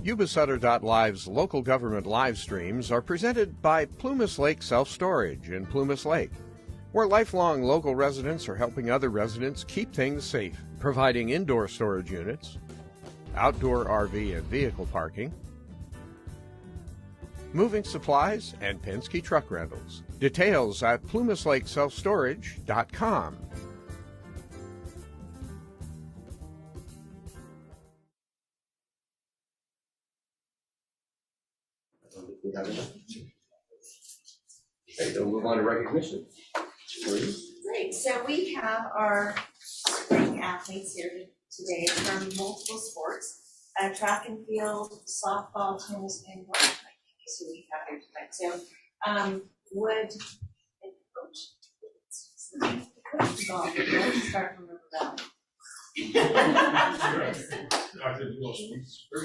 Yuba-Sutter.live's local government live streams are presented by Plumas Lake Self-Storage in Plumas Lake, where lifelong local residents are helping other residents keep things safe, providing indoor storage units, outdoor RV and vehicle parking, moving supplies, and Penske truck rentals. Details at plumaslakeselfstorage.com. Okay, we'll move on to recognition. Great. So we have our spring athletes here today from multiple sports: track and field, softball, tennis, and golf. So we have here tonight. So, would coach golf? Let's start from River Valley.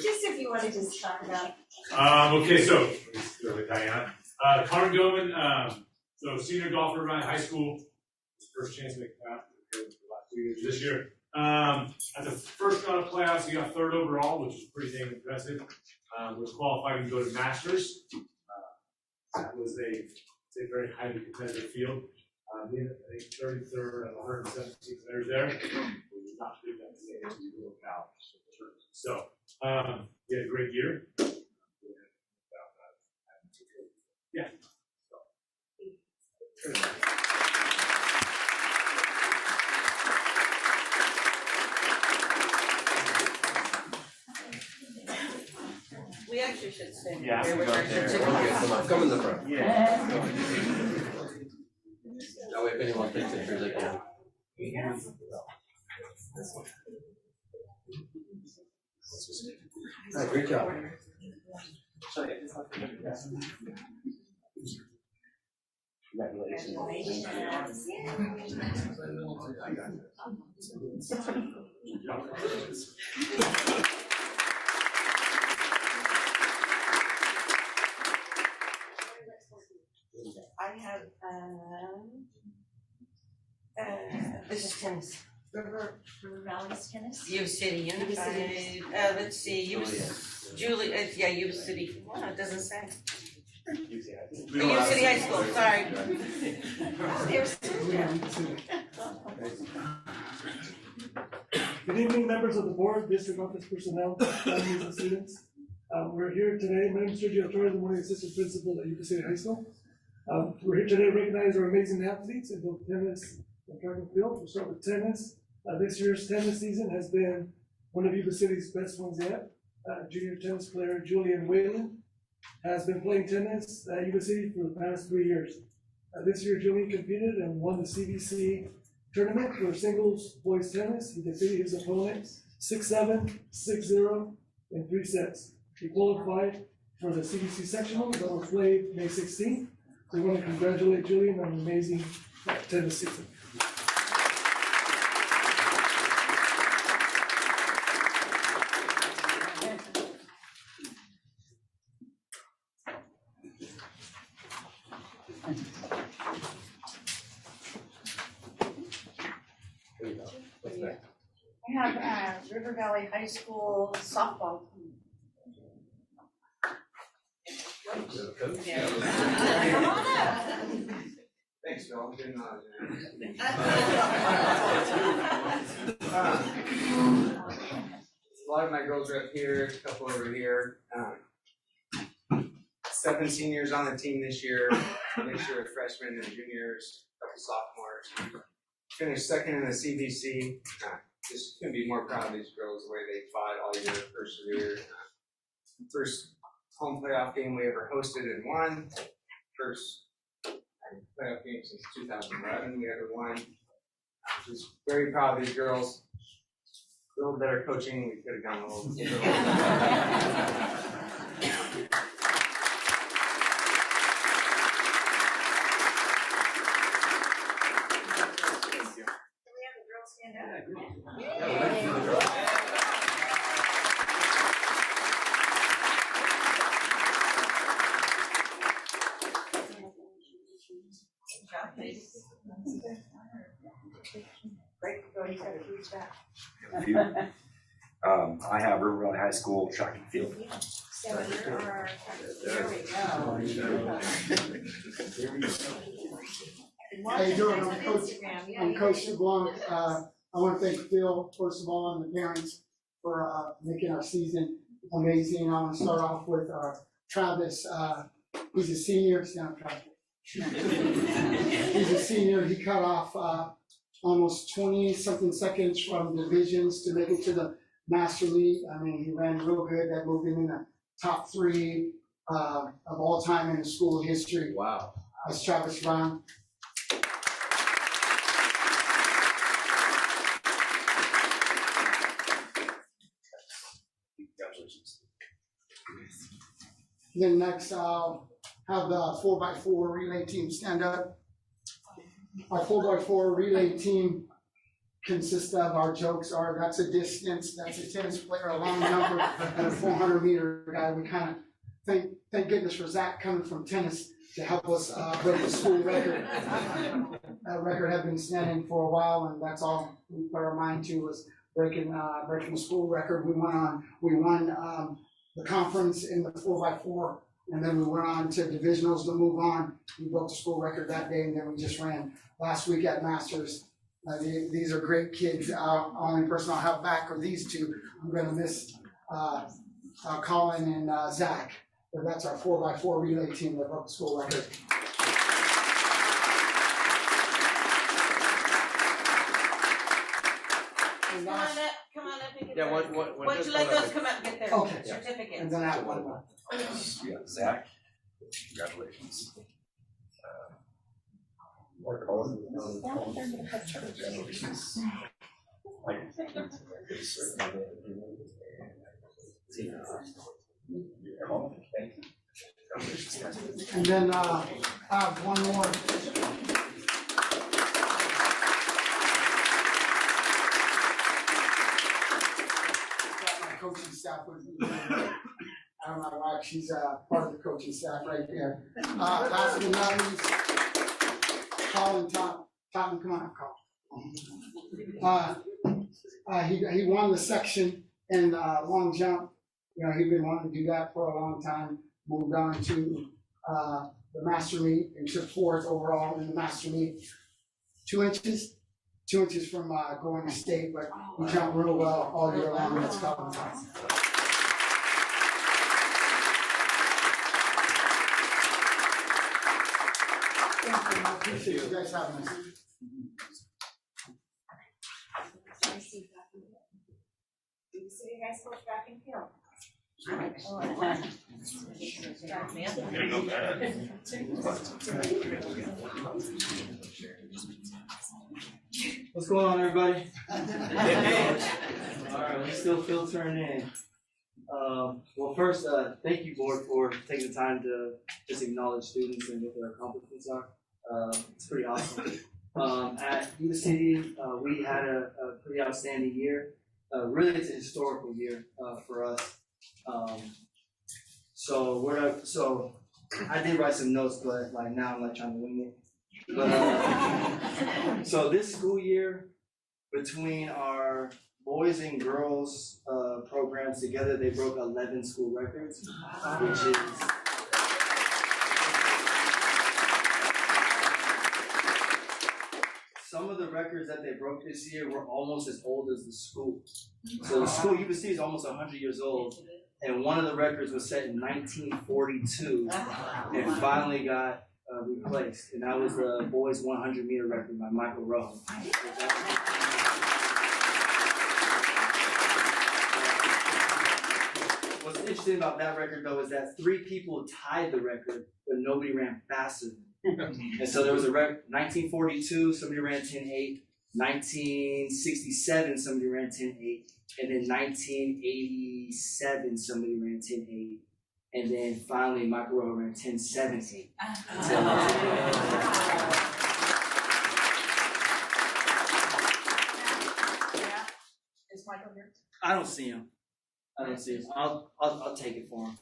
Just if you want to just talk about. Okay, so Diana, Connor Gilman, so senior golfer around high school, his first chance to make the path the last 2 years. This year, at the first round of playoffs, he got third overall, which is pretty damn impressive. Was qualified to go to Masters. That was a very highly competitive field. I think 33rd out of 117 players there. Not good at the same locale. So we had a great year. Yeah. We actually should stand Yeah, here with our Come in the front. Yeah. That way, if anyone takes pictures, they can. Great job. I have this is tennis. River Valley's tennis. Yuba City Unified. Let's see. Yuba City. Wow, it doesn't say. Yuba City High School. Sorry. Good evening, members of the board, district office personnel, families, and students. We're here today. My name is Sergio Torres. I'm one of the assistant principals at Yuba City High School. We're here today to recognize our amazing athletes in both tennis and track and field. We'll start with tennis. This year's tennis season has been one of Yuba City's best ones yet. Junior tennis player Julian Whalen has been playing tennis at Yuba City for the past 3 years. This year, Julian competed and won the CBC tournament for singles boys tennis. He defeated his opponent 6-7, 6-0 in 3 sets. He qualified for the CBC sectional that was played May 16th. So we want to congratulate Julian on an amazing tennis season. I have River Valley High School softball team. Come on up. Thanks, Bill. Good knowledge. A lot of my girls are up here, a couple over here. 7 seniors on the team this year, next year freshmen and juniors, a couple sophomores. Finished second in the CBC. Just couldn't be more proud of these girls, the way they fought all year, persevered. First home playoff game we ever hosted and won. First playoff game since 2011 we ever won. Just very proud of these girls. A little better coaching, we could have gone a little bit. Great, go ahead, reach back. I have River Valley High School track and field. So here are, there we go. How you doing? On I'm Coach, Instagram. Yeah, I'm you Coach can- LeBlanc. I want to thank Phil, first of all, and the parents for making our season amazing. I want to start off with Travis. He's a senior. Stand up, Travis. He's a senior. He cut off almost 20-something seconds from divisions to make it to the Master Meet. I mean, he ran real good. That moved him in the top 3 of all time in school history. Wow. That's Travis Brown. Congratulations. Then next, I'll have the 4x4 relay team stand up. Our 4x4 relay team consists of, our jokes are, that's a distance, that's a tennis player, a long jumper, and a 400-meter guy. We kind of thank goodness for Zach coming from tennis to help us break the school record. That record had been standing for a while, and that's all we put our mind to, was breaking the school record. We won the conference in the 4x4, and then we went on to divisionals to move on. We broke the school record that day, and then we just ran last week at Masters. These are great kids. Only person I'll have back are these two. I'm going to miss Colin and Zach. But that's our 4x4 relay team that broke the school record. Come on up and get Yeah, that. what Why don't you let those come up and get their Okay. certificates? And then I have one more. Yeah, Zach, congratulations. Mark Owen. Congratulations. And then I have one more. Got my coaching staff with me. I don't know why, she's part of the coaching staff right there. Last but not least, Colin Totten, come on, Colin. He won the section in long jump. You know, he'd been wanting to do that for a long time. Moved on to the Master Meet and took 4th overall in the Master Meet. 2 inches from going to state, but he jumped real well all year long. That's Colin Totten. I appreciate you guys having us. Yuba City High School track and field. What's going on, everybody? All right, we're still filtering in. Well, first, thank you, board, for taking the time to just acknowledge students and what their accomplishments are. It's pretty awesome. At Yuba City, we had a pretty outstanding year. Really, it's a historical year for us. So I did write some notes, but like now I'm like trying to wing it. But so this school year, between our boys and girls programs together, they broke 11 school records, which is some of the records that they broke this year were almost as old as the school. So the school, Yuba City, is almost 100 years old, and one of the records was set in 1942 and finally got replaced, and that was the boys 100-meter record by Michael Rowe. What's interesting about that record, though, is that 3 people tied the record, but nobody ran faster than them. And so there was a record, 1942, somebody ran 10.8, 1967, somebody ran 10.8, and then 1987, somebody ran 10.8, and then finally Michael Rowe ran 10.78. Is Michael here? I don't see him. I'll take it for him.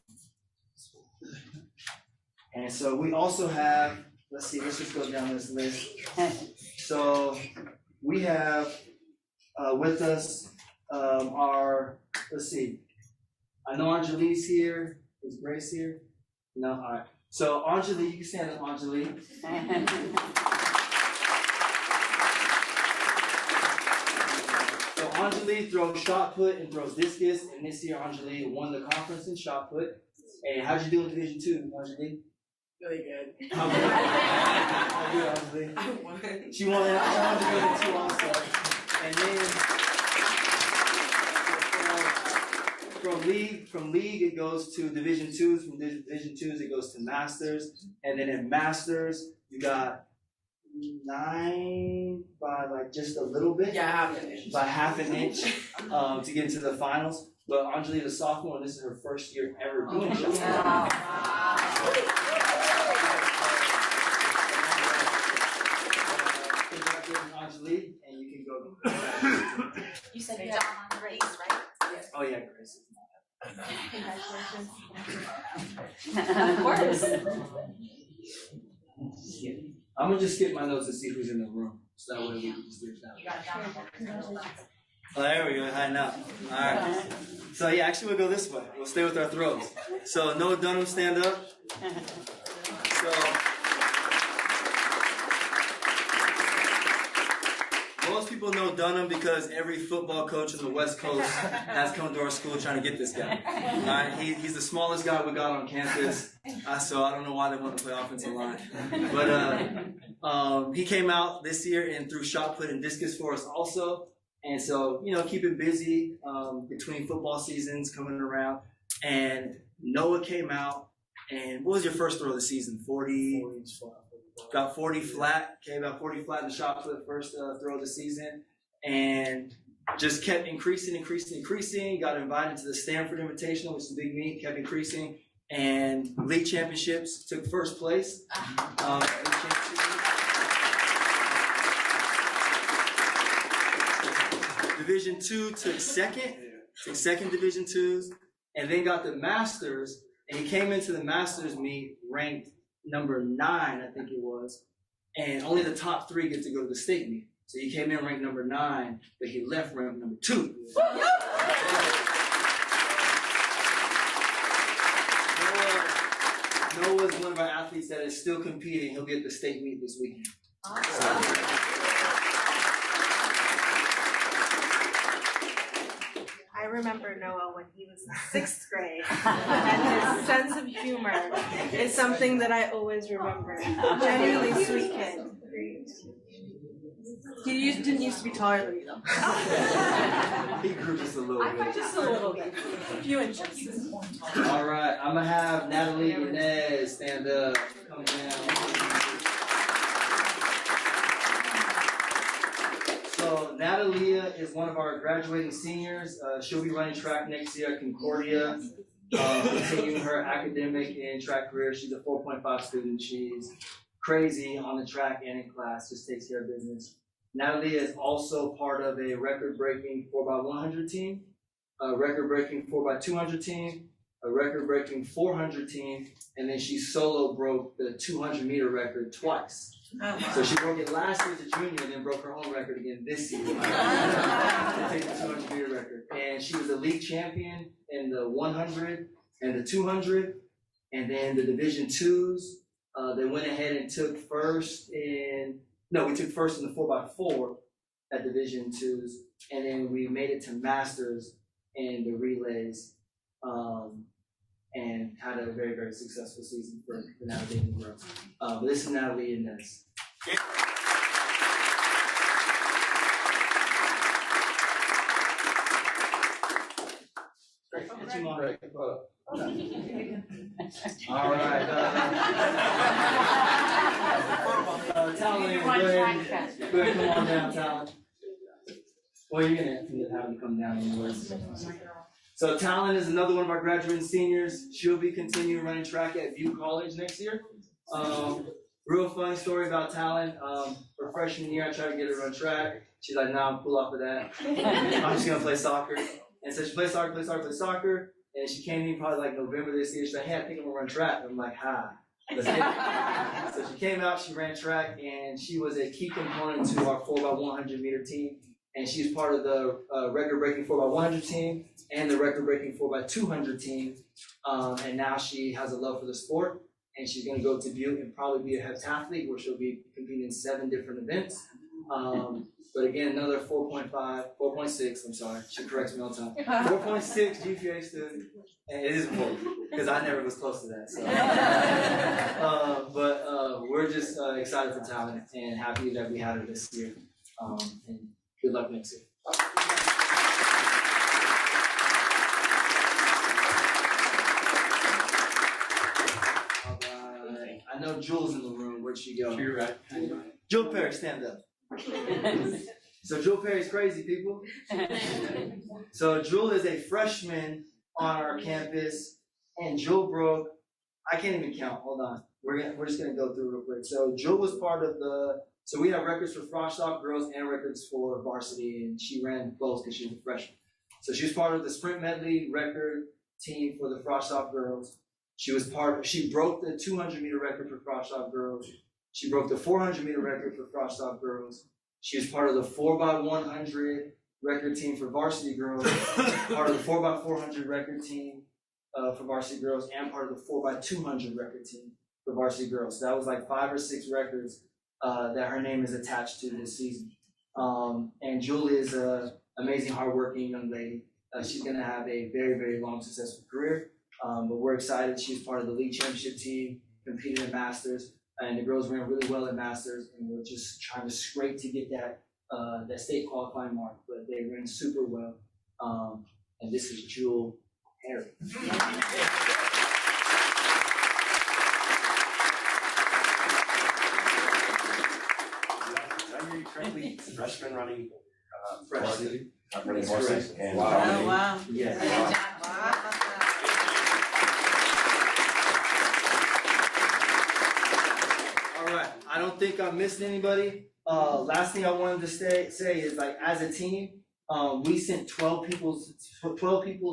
And so we also have, let's just go down this list. So we have with us our let's see. I know Anjali's here. Is Grace here? No? All right. So Anjali, you can stand up, Anjali. So Anjali throws shot put and throws discus, and this year Anjali won the conference in shot put. And how'd you do in Division 2, Anjali? Really good. How good? How good, Anjali? I won. She won it. I wanted to go to 2 also. And then from league it goes to Division 2s. From Division 2s it goes to Masters. And then in Masters you got 9 by like just a little bit. Yeah, half an inch. By half an inch to get into the finals. But Anjali is a sophomore, and this is her first year ever doing shot put. Congratulations, Anjali, and you can go. You said you got Grace, right? Yes. Oh yeah, Grace. Congratulations. Of course. I'm gonna just skip my notes to see who's in the room, so that way we can just do it down. Oh, there we go, hiding out. All right. So yeah, actually we'll go this way. We'll stay with our throws. So Noah Dunham, stand up. So most people know Dunham because every football coach in the West Coast has come to our school trying to get this guy. All right, he's the smallest guy we got on campus, so I don't know why they want to play offensive line. But he came out this year and threw shot put and discus for us also. And so, you know, keep it busy between football seasons coming around. And Noah came out, and what was your first throw of the season? 40? About 40 flat. Came about 40 flat in the shot for the first throw of the season. And just kept increasing. Got invited to the Stanford Invitational, which is a big meet, kept increasing. And league championships, took first place. Division 2 took second Division 2s, and then got the Masters, and he came into the Masters meet ranked number 9, I think it was, and only the top 3 get to go to the state meet. So he came in ranked number 9, but he left ranked number 2. Noah's one of our athletes that is still competing. He'll be at the state meet this weekend. Awesome. I remember Noah when he was in 6th grade, and his sense of humor is something that I always remember. Genuinely sweet kid. He didn't used to be taller than me though. He grew just a little bit. Just a little bit, a few inches. All right, I'm gonna have Natalie Inez stand up, come down. So Natalia is one of our graduating seniors. She'll be running track next year at Concordia, continuing her academic and track career. She's a 4.5 student. She's crazy on the track and in class, just takes care of business. Natalia is also part of a record-breaking 4x100 team, a record-breaking 4x200 team, a record-breaking 400 team, and then she solo broke the 200-meter record twice. So she broke it last year as a junior and then broke her own record again this year. To take the 200-meter record. And she was a league champion in the 100 and the 200. And then the Division 2s, they went ahead and took first in, we took first in the 4x4 at Division 2s. And then we made it to Masters in the relays. And had a very, very successful season for navigating the girls. But this is Natalie Inez. All right. Talon, go ahead, come on down, Talon. Well, you're going to have him come down anyways. So Talon is another one of our graduating seniors. She'll be continuing running track at View College next year. Real funny story about Talon. Her freshman year, I tried to get her to run track. She's like, nah, I'm cool off of that. I'm just going to play soccer. And so she played soccer. And she came in probably like November this year. She's like, hey, I think I'm going to run track. I'm like, hi. Let's get it. So she came out, she ran track, and she was a key component to our 4x100 meter team. and she's part of the record-breaking 4x100 team and the record-breaking 4x200 team. And now she has a love for the sport, and she's going to go to Butte and probably be a heptathlete, where she'll be competing in 7 different events. But again, another 4.6, I'm sorry, she corrects me all the time. 4.6 GPA student, and it is important because I never was close to that. So. But we're just excited for talent and happy that we had her this year. And good luck next year. I know Jules in the room. Where'd she go? You're right. Jewel Perry, stand up. So Jewel Perry's crazy, people. So Jewel is a freshman on our campus, and Jewel broke, I can't even count, hold on. We're just gonna go through real quick. So Jewel was part of so we have records for Frostock girls and records for varsity, and she ran both because she was a freshman. So she was part of the sprint medley record team for the Frostock girls. She broke the 200-meter record for Frostock girls. She broke the 400-meter record for Frostock girls. She was part of the 4x100 record team for varsity girls, part of the 4x400 record team for varsity girls, and part of the 4x200 record team for varsity girls. So that was like 5 or 6 records that her name is attached to this season. And Julie is an amazing, hardworking young lady. She's going to have a very, very long, successful career. But we're excited. She's part of the league championship team, competed in Masters, and the girls ran really well at Masters, and we're just trying to scrape to get that state qualifying mark, but they ran super well. And this is Jewel Perry. Currently freshman running Freshman. running horses and Oh, wow. Yes. All right, I don't think I'm missing anybody. Last thing I wanted to say is, like, as a team, we sent 12 people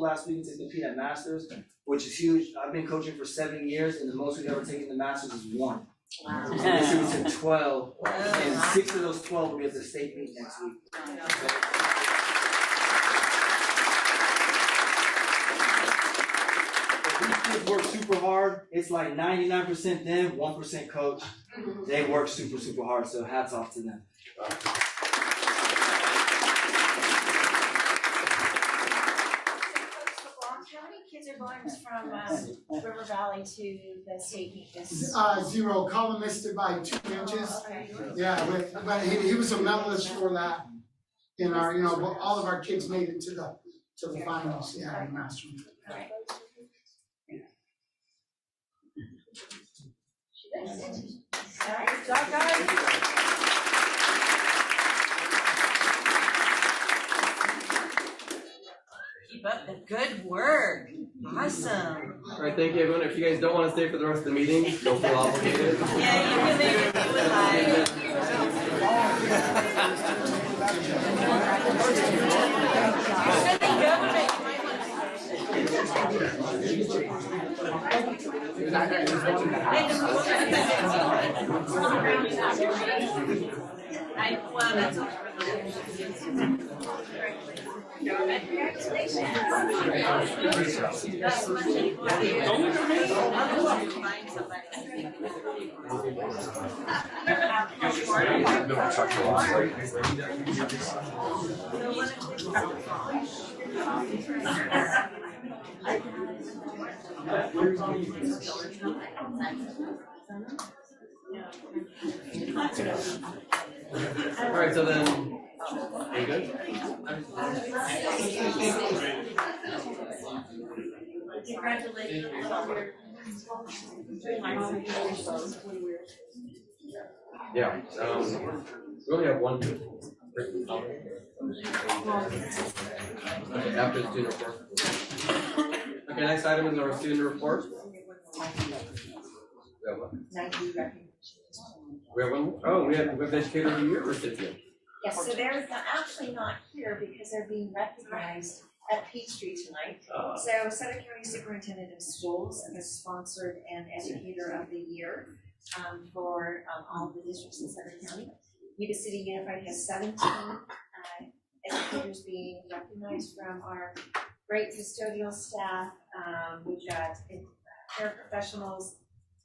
last week to compete at Masters, which is huge. I've been coaching for 7 years, and the most we've ever taken to Masters is 1. Wow. So this year we sent 12, and 6 of those 12 will be at the state meet next week. These kids work super hard. It's like 99% them, 1% coach. They work super, super hard, so hats off to them. How many kids are going from River Valley to the state meet this? 0, Colin missed it by 2 inches. Okay. Yeah, but he was a medalist for that. In our, all of our kids made it to the finals. Yeah, in Master. All right. All right, good job, guys. Keep up the good work. Awesome. All right, thank you, everyone. If you guys don't want to stay for the rest of the meeting, don't feel obligated. Yeah, you can leave if you would like. Well, that's all. All right, so then, are you good? Congratulations. Yeah. We only have one. After the student report. Okay, next item is our student report. We have one. We have one. Oh, we have Educator of the Year recipient. Yes, so they're actually not here because they're being recognized at Peachtree tonight. So Sutter County Superintendent of Schools has sponsored an Educator of the Year for all of the districts in Sutter County. Yuba City Unified has 17 educators being recognized from our great custodial staff. We've got paraprofessionals,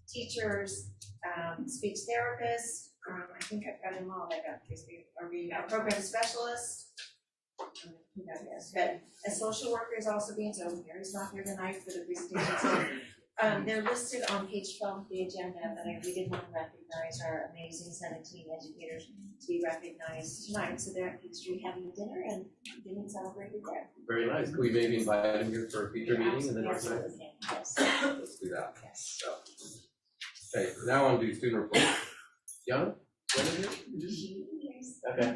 teachers, speech therapists. I think I've got them all. I got a program specialist. But a social worker is also being, so Mary's not here tonight for the presentation. So they're listed on page 12 of the agenda, but we did want to recognize our amazing 17 educators to be recognized tonight. So they're at Peach Street having dinner and getting celebrated there. Very nice. Can we maybe invite them here for a future meeting and then Yes, organize? yes. Let's do that. Yes. So, okay, now on to student reports. Gianna? Okay,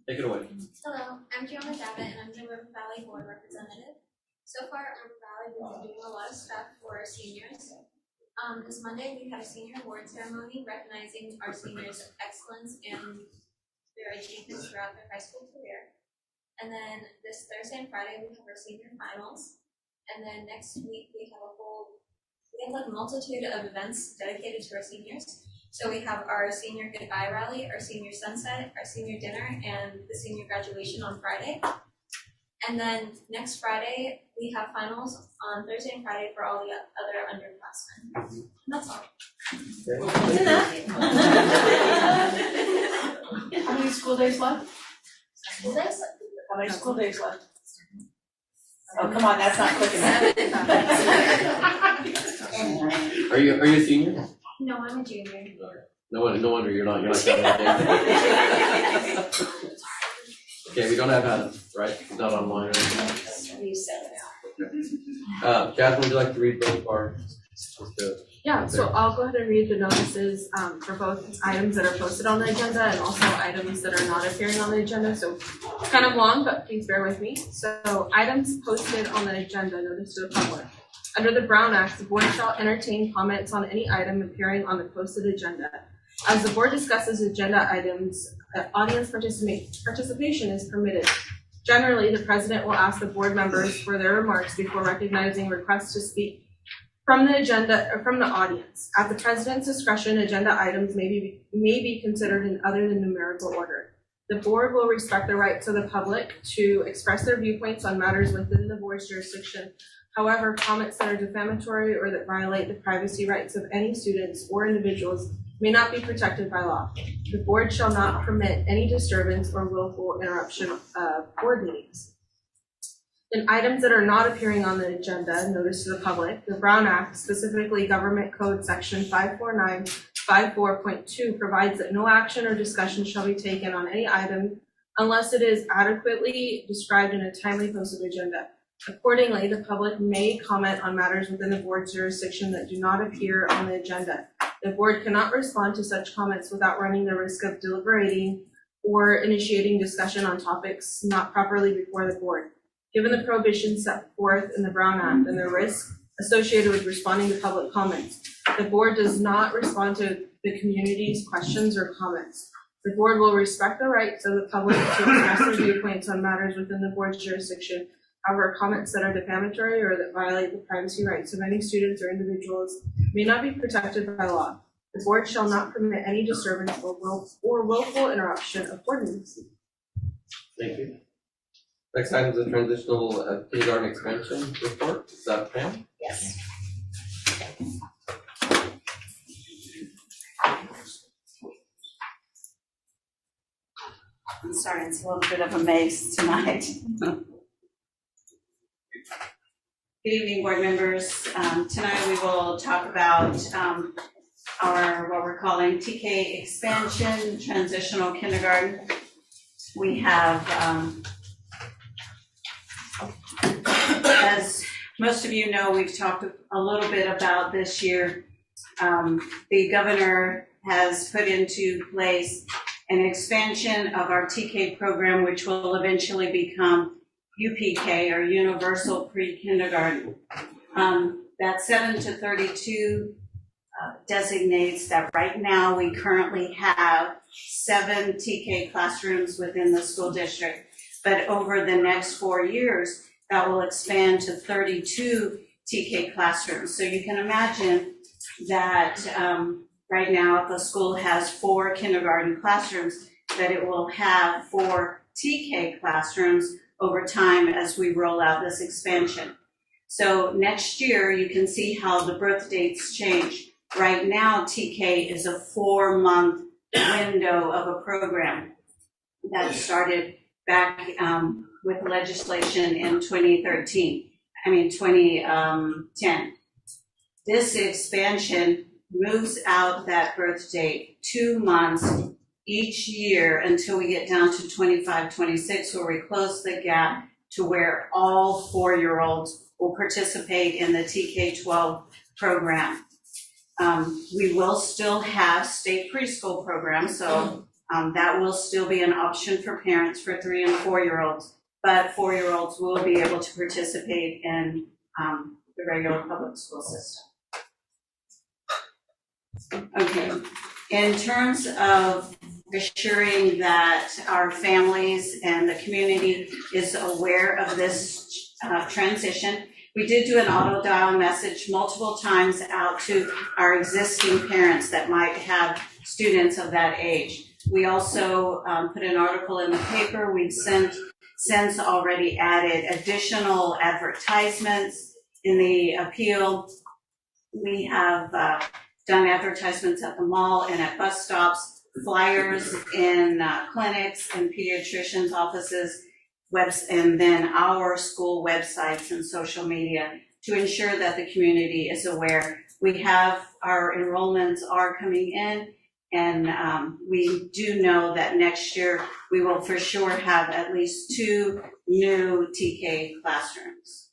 take it away. Hello, I'm Gianna Davitt, and I'm the River Valley Board Representative. So far at River Valley, we've been doing a lot of stuff for our seniors. This Monday, we had a senior award ceremony recognizing our seniors' excellence in their achievements throughout their high school career. And then this Thursday and Friday, we have our senior finals. And then next week, we have a multitude of events dedicated to our seniors. So we have our senior goodbye rally, our senior sunset, our senior dinner, and the senior graduation on Friday. And then next Friday, we have finals on Thursday and Friday for all the other underclassmen. And that's all. How many school days left? School days? How many school days left? Oh, come on, that's not quick enough. Are you a senior? No, I'm a junior. No wonder you're not counting that day. Okay, we don't have Adam, right? He's not online or anything. Jasmine, would you like to read both our? Yeah, so I'll go ahead and read the notices for both items that are posted on the agenda and also items that are not appearing on the agenda. So it's kind of long, but please bear with me. So items posted on the agenda, notice to the public. Under the Brown Act, the board shall entertain comments on any item appearing on the posted agenda. As the board discusses agenda items, audience participation is permitted. Generally, the president will ask the board members for their remarks before recognizing requests to speak from the agenda or from the audience. At the president's discretion, agenda items may be considered in other than numerical order. The board will respect the rights of the public to express their viewpoints on matters within the board's jurisdiction. However, comments that are defamatory or that violate the privacy rights of any students or individuals may not be protected by law. The board shall not permit any disturbance or willful interruption of board meetings. In items that are not appearing on the agenda, notice to the public, the Brown Act, specifically Government Code Section 54954.2, provides that no action or discussion shall be taken on any item unless it is adequately described in a timely posted agenda. Accordingly, the public may comment on matters within the board's jurisdiction that do not appear on the agenda. The board cannot respond to such comments without running the risk of deliberating or initiating discussion on topics not properly before the board. Given the prohibitions set forth in the Brown Act and the risk associated with responding to public comments, the board does not respond to the community's questions or comments. The board will respect the rights of the public to express their viewpoints on matters within the board's jurisdiction. However, comments that are defamatory or that violate the privacy rights of any students or individuals may not be protected by law. The board shall not permit any disturbance or willful interruption of board meetings. Thank you. Next item is the transitional kindergarten expansion report. Is that Pam? Yes. I'm sorry, it's a little bit of a maze tonight. Good evening, board members. Tonight we will talk about our what we're calling TK expansion, transitional kindergarten. We have, as most of you know, we've talked a little bit about this year. The governor has put into place an expansion of our TK program, which will eventually become UPK, or Universal Pre-Kindergarten. That 7 to 32 designates that right now we currently have 7 TK classrooms within the school district, but over the next 4 years, that will expand to 32 TK classrooms. So you can imagine that right now, if a school has 4 kindergarten classrooms, that it will have 4 TK classrooms over time as we roll out this expansion. So next year, you can see how the birth dates change. Right now, TK is a 4-month window of a program that started back with legislation in 2010. This expansion moves out that birth date 2 months each year until we get down to 25-26, where we close the gap to where all 4-year-olds will participate in the TK-12 program. We will still have state preschool programs, so that will still be an option for parents for 3 and 4-year-olds, but 4-year-olds will be able to participate in the regular public school system. Okay, in terms of assuring that our families and the community is aware of this transition, we did do an auto dial message multiple times out to our existing parents that might have students of that age. We also put an article in the paper. We've since already added additional advertisements in the appeal. We have done advertisements at the mall and at bus stops, flyers in clinics and pediatricians' offices, and then our school websites and social media to ensure that the community is aware. We have our enrollments are coming in, and we do know that next year we will for sure have at least 2 new TK classrooms.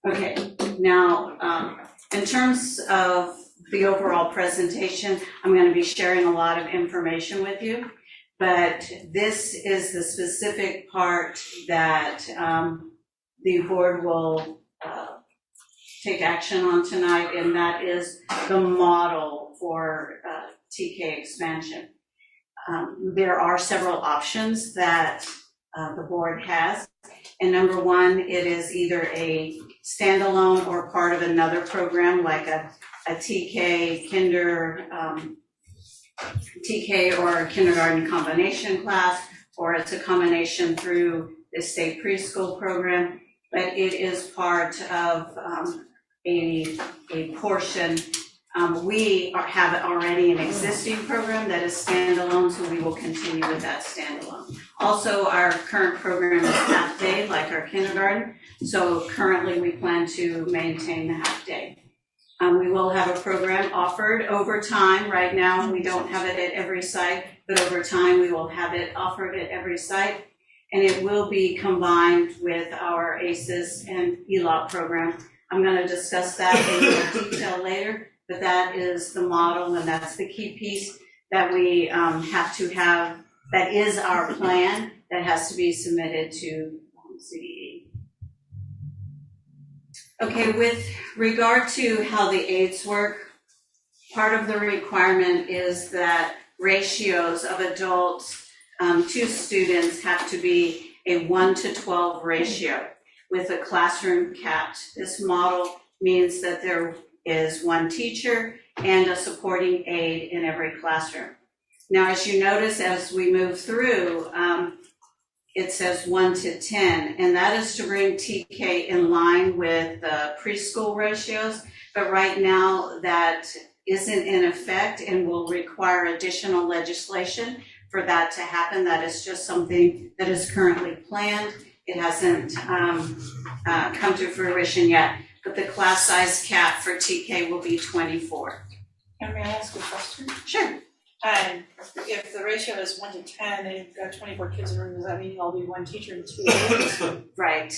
Okay, now in terms of the overall presentation, I'm going to be sharing a lot of information with you, but this is the specific part that the board will take action on tonight, and that is the model for TK expansion. There are several options that the board has, and number one, it is either a standalone or part of another program like a TK TK or kindergarten combination class, or it's a combination through the state preschool program, but it is part of a portion. We have already an existing program that is standalone, so we will continue with that standalone. Also, our current program is half day, like our kindergarten, so currently we plan to maintain the half day. We will have a program offered over time. Right now, we don't have it at every site, but over time, we will have it offered at every site, and it will be combined with our ACES and ELOP program. I'm going to discuss that in more detail later, but that is the model, and that's the key piece that we have to have. That is our plan that has to be submitted to CDE. Okay, with regard to how the aids work, part of the requirement is that ratios of adults to students have to be a 1-to-12 ratio with a classroom capped. This model means that there is 1 teacher and a supporting aide in every classroom. Now, as you notice, as we move through, it says 1-to-10, and that is to bring TK in line with the preschool ratios, but right now that isn't in effect and will require additional legislation for that to happen. That is just something that is currently planned. It hasn't come to fruition yet, but the class size cap for TK will be 24. And may I ask a question? Sure. If the ratio is 1-to-10 and you've got 24 kids in the room, does that mean there'll be 1 teacher and 2 aides? Right.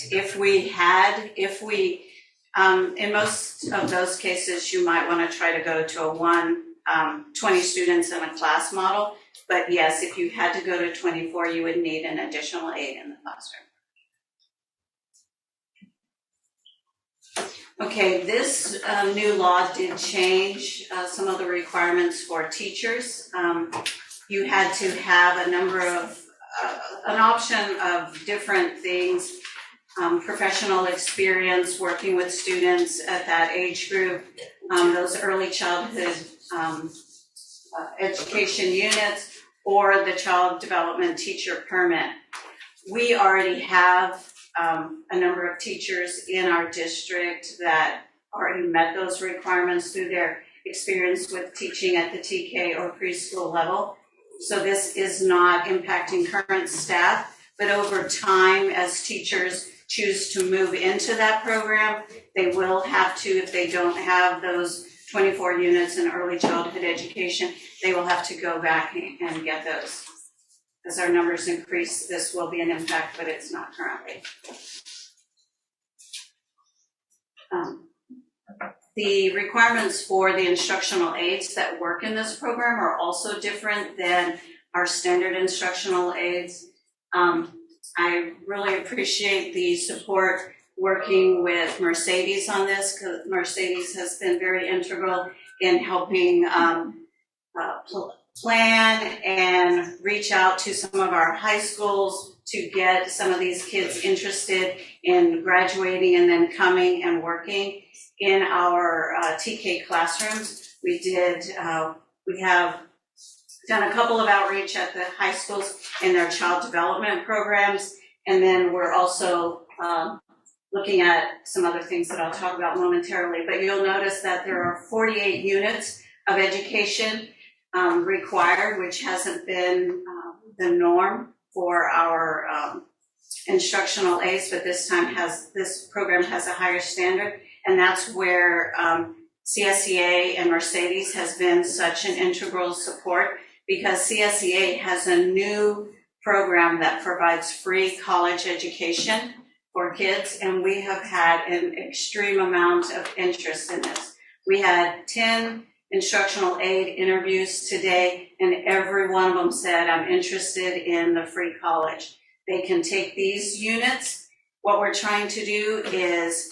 In most of those cases, you might want to try to go to a 20 students in a class model. But yes, if you had to go to 24, you would need an additional aide in the classroom. Okay, this new law did change some of the requirements for teachers. You had to have a number of, an option of different things, professional experience working with students at that age group, those early childhood education units, or the child development teacher permit. We already have a number of teachers in our district that already met those requirements through their experience with teaching at the TK or preschool level. So this is not impacting current staff, but over time, as teachers choose to move into that program, they will have to, if they don't have those 24 units in early childhood education, they will have to go back and get those. As our numbers increase, this will be an impact, but it's not currently. The requirements for the instructional aides that work in this program are also different than our standard instructional aides. I really appreciate the support working with Mercedes on this, because Mercedes has been very integral in helping plan and reach out to some of our high schools to get some of these kids interested in graduating and then coming and working in our TK classrooms. We have done a couple of outreach at the high schools in their child development programs, and then we're also looking at some other things that I'll talk about momentarily. But you'll notice that there are 48 units of education required, which hasn't been the norm for our instructional aides, but this program has a higher standard, and that's where CSEA and Mercedes has been such an integral support, because CSEA has a new program that provides free college education for kids, and we have had an extreme amount of interest in this. We had 10 instructional aid interviews today, and every one of them said, I'm interested in the free college. They can take these units. What we're trying to do is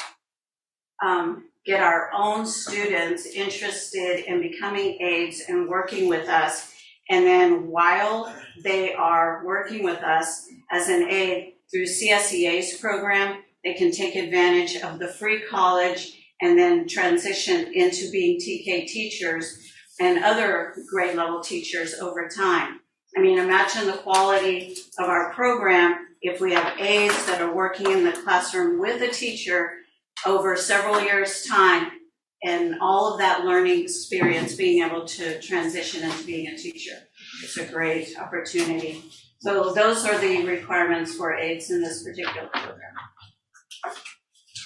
get our own students interested in becoming aides and working with us. And then while they are working with us as an aide through CSEA's program, they can take advantage of the free college and then transition into being TK teachers and other grade level teachers over time. I mean, imagine the quality of our program if we have aides that are working in the classroom with a teacher over several years' time, and all of that learning experience being able to transition into being a teacher. It's a great opportunity. So those are the requirements for aides in this particular program.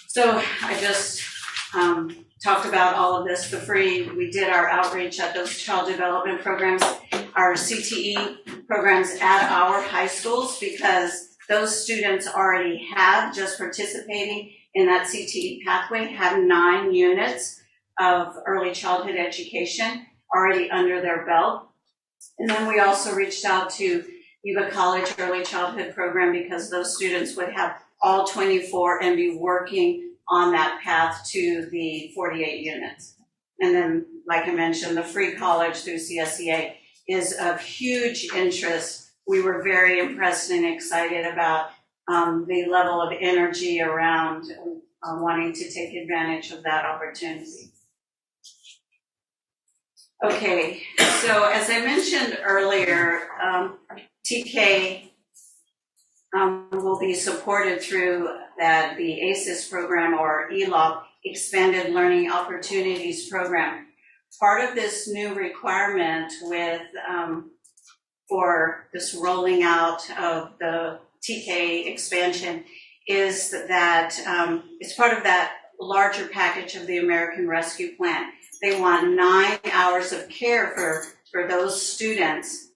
So I just talked about all of this, the free. We did our outreach at those child development programs, our CTE programs at our high schools, because those students already have, just participating in that CTE pathway, have 9 units of early childhood education already under their belt. And then we also reached out to Yuba College Early Childhood Program, because those students would have all 24 and be working on that path to the 48 units. And then, like I mentioned, the free college through CSEA is of huge interest. We were very impressed and excited about the level of energy around wanting to take advantage of that opportunity. Okay, so as I mentioned earlier, TK will be supported through the ACES program, or ELOP, Expanded Learning Opportunities Program. Part of this new requirement with for this rolling out of the TK expansion is that it's part of that larger package of the American Rescue Plan. They want 9 hours of care for those students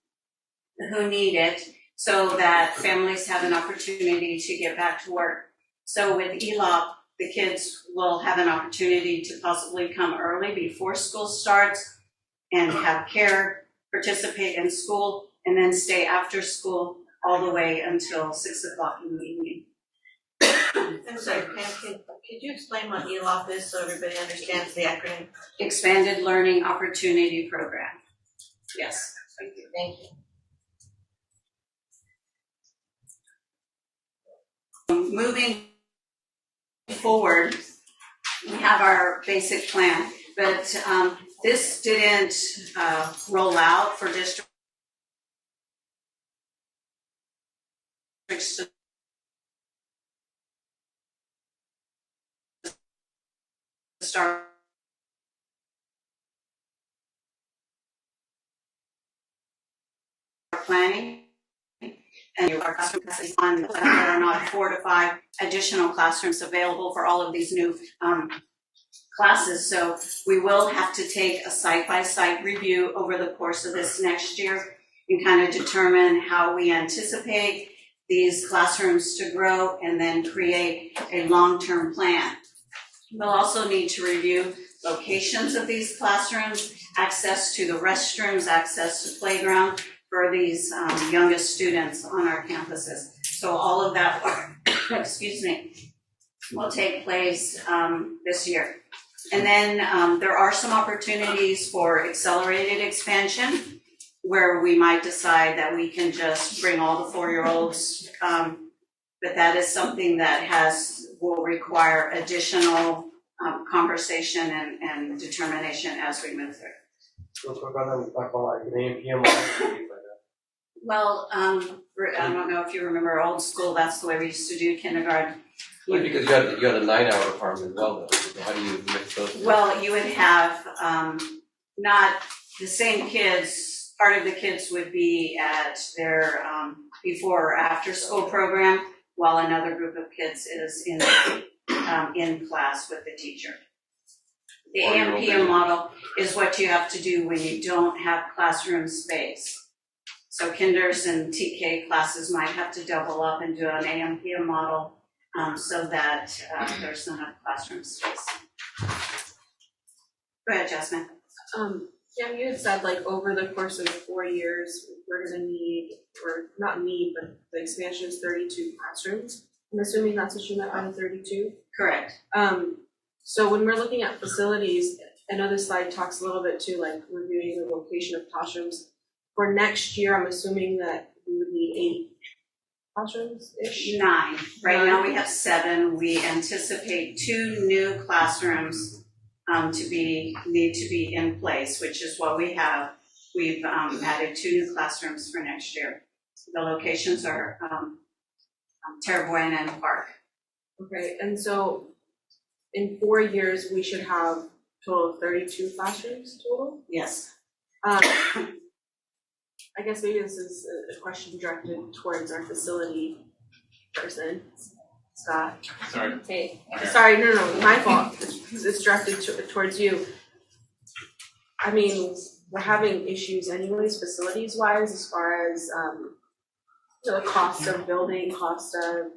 who need it, so that families have an opportunity to get back to work. So with ELOP, the kids will have an opportunity to possibly come early before school starts and have care, participate in school, and then stay after school all the way until 6 o'clock in the evening. I'm sorry, Pam, could you explain what ELOP is so everybody understands the acronym? Expanded Learning Opportunity Program. Yes. Thank you. Thank you. Moving forward, we have our basic plan, but this didn't roll out for district to start planning. And our classroom classes on, there are not 4 to 5 additional classrooms available for all of these new classes. So we will have to take a site-by-site review over the course of this next year and kind of determine how we anticipate these classrooms to grow and then create a long-term plan. We'll also need to review locations of these classrooms, access to the restrooms, access to playground for these youngest students on our campuses. So all of that, excuse me, will take place this year. And then there are some opportunities for accelerated expansion where we might decide that we can just bring all the 4-year-olds, but that is something that will require additional conversation and determination as we move through. Real quick on that, we talked about like an AM, PM. Well, I don't know if you remember old school, that's the way we used to do kindergarten. Well, because you had a 9-hour requirement as well, though. So how do you mix those? Well, you would have not the same kids. Part of the kids would be at their before or after school program, while another group of kids is in class with the teacher. The AM/PM model is what you have to do when you don't have classroom space. So kinders and TK classes might have to double up and do an AM/PM model so that there's not enough classroom space. Go ahead, Jasmine. Yeah, you had said like over the course of 4 years, we're gonna need, or not need, but the expansion is 32 classrooms. I'm assuming that's what you meant by the 32? Correct. So when we're looking at facilities, I know this slide talks a little bit too, like reviewing the location of classrooms. For next year, I'm assuming that we would need 8 classrooms-ish? 9. Right now we have 7. We anticipate 2 new classrooms need to be in place, which is what we have. We've added 2 new classrooms for next year. The locations are Terra Buena and Park. Okay, and so in 4 years, we should have a total of 32 classrooms total? Yes. I guess maybe this is a question directed towards our facility person, Scott. Sorry. Hey, okay. Sorry, no, my fault. It's directed towards you. I mean, we're having issues anyways, facilities-wise, as far as the cost of building, cost of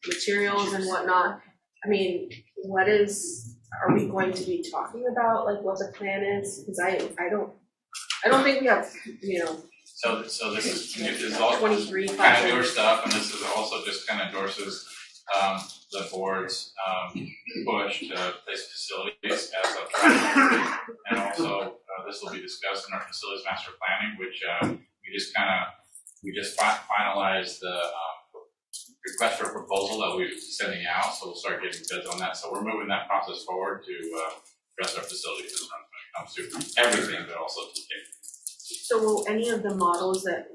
materials and whatnot. I mean, are we going to be talking about, like, what the plan is? Because I don't think we have, So this is all 23 kind of newer stuff, and this is also just kind of endorses the board's push to place facilities as a priority. And also, this will be discussed in our facilities master planning, which we just finalized the request for proposal that we're sending out, so we'll start getting bids on that. So we're moving that process forward to address our facilities when it comes to everything, but also to TK. So will any of the models that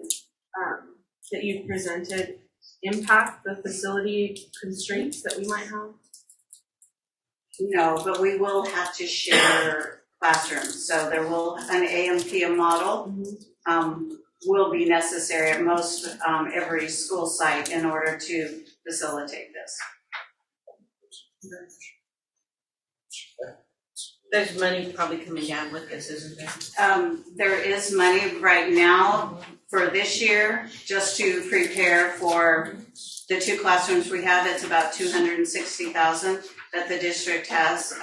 you presented impact the facility constraints that we might have? No, but we will have to share classrooms. So there will an AM/PM model will be necessary at most every school site in order to facilitate this. There's money probably coming down with this, isn't there? There is money right now for this year, just to prepare for the 2 classrooms we have. It's about $260,000 that the district has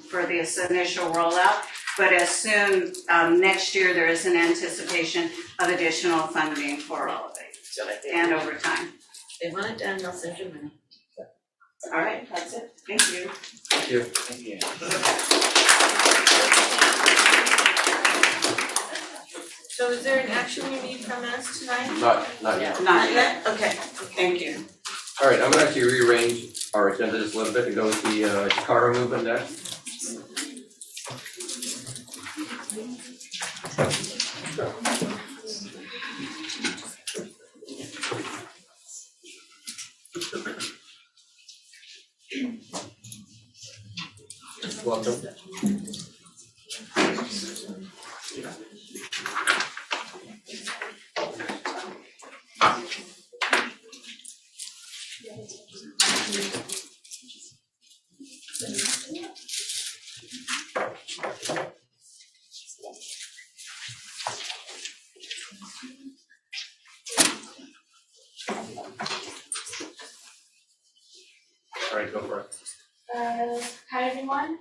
for this initial rollout. But as soon next year, there is an anticipation of additional funding for all of it and over time. If they want it done, they'll send you money. All right, that's it. Thank you. Thank you. Thank you. So is there an action you need from us tonight? Not yet. Not yet? Okay. Thank you. All right, I'm gonna actually rearrange our agenda just a little bit to go with the Chicago movement next. Welcome. All right, go for it. Hi everyone.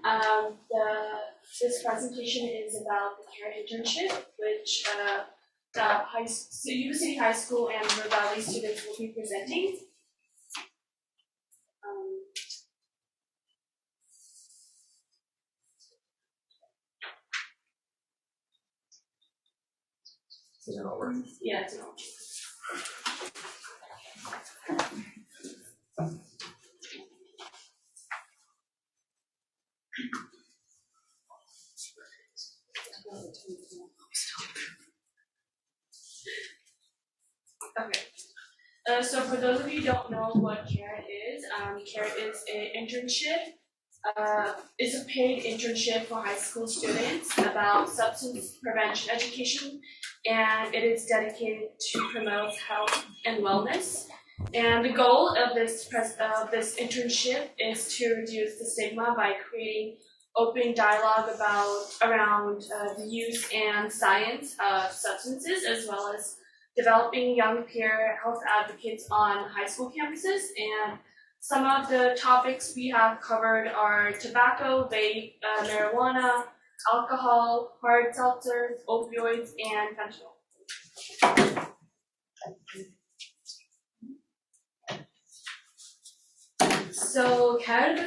This presentation is about the Care Internship, which Yuba City High School and River Valley students will be presenting. Is it all working? Yeah, it's all. Okay. So for those of you who don't know what CARE is an internship. It's a paid internship for high school students about substance prevention education, and it is dedicated to promote health and wellness. And the goal of this internship is to reduce the stigma by creating open dialogue around the use and science of substances, as well as developing young peer health advocates on high school campuses. And some of the topics we have covered are tobacco, vape, marijuana, alcohol, hard seltzers, opioids, and fentanyl. So CAD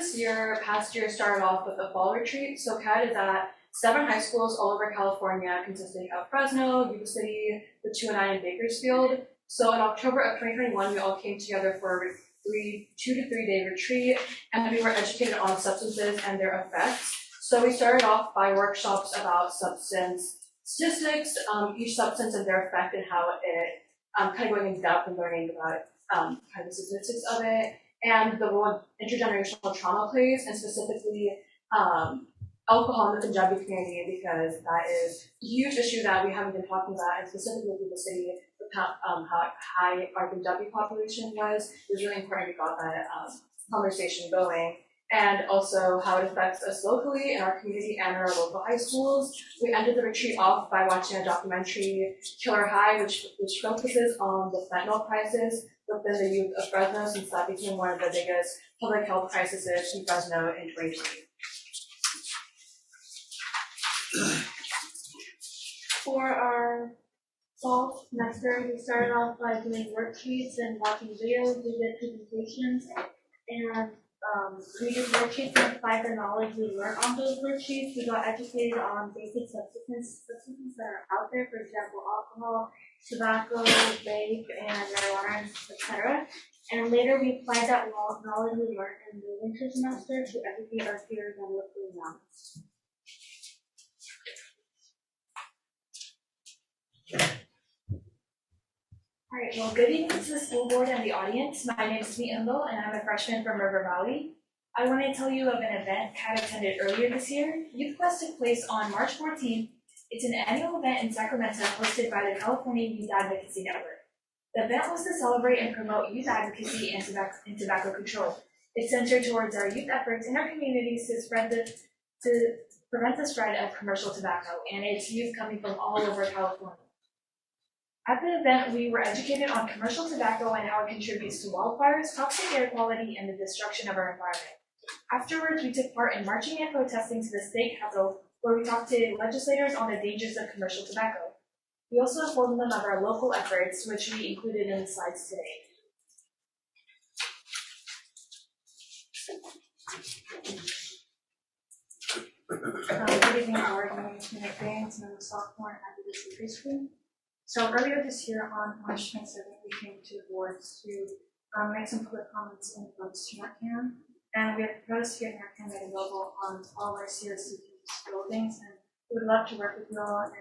past year started off with a fall retreat. So CAD is at 7 high schools all over California, consisting of Fresno, Yuba City, the 2 and I in Bakersfield. So in October of 2021, we all came together for a 2 to 3 day retreat, and we were educated on substances and their effects. So we started off by workshops about substance statistics, each substance and their effect and how it, kind of going in depth and learning about kind of the statistics of it, and the role intergenerational trauma plays, and specifically alcohol in the Punjabi community, because that is a huge issue that we haven't been talking about, and specifically with the city, how high our Punjabi population was. It was really important we got that conversation going, and also how it affects us locally in our community and in our local high schools. We ended the retreat off by watching a documentary, Killer High, which focuses on the fentanyl crisis within the youth of Fresno, since that became one of the biggest public health crises in Fresno in 2020. For our fall semester, we started off by doing worksheets and watching videos. We did presentations, and we did worksheets and applied the knowledge we learned on those worksheets. We got educated on basic substances that are out there, for example, alcohol, tobacco, vape, and marijuana, etc. And later we applied that knowledge we learned in the winter semester to educate our peers on what's going on. Alright, well, good evening to the school board and the audience. My name is Smee Imbal, and I'm a freshman from River Valley. I want to tell you of an event CAD attended earlier this year. Youth Quest took place on March 14th. It's an annual event in Sacramento hosted by the California Youth Advocacy Network. The event was to celebrate and promote youth advocacy and tobacco control. It's centered towards our youth efforts in our communities to prevent the spread of commercial tobacco, and its youth coming from all over California. At the event, we were educated on commercial tobacco and how it contributes to wildfires, toxic air quality, and the destruction of our environment. Afterwards, we took part in marching and protesting to the state capitol, where we talked to legislators on the dangers of commercial tobacco. We also informed them of our local efforts, which we included in the slides today. Good evening, Howard. My name is Mina Baines, and I'm a sophomore at the District Preschool. So earlier this year, on March 27th, we came to the boards to make some public comments in regards to NARCAN, and we have proposed to get NARCAN made available on all of our CRC buildings, and we would love to work with you all and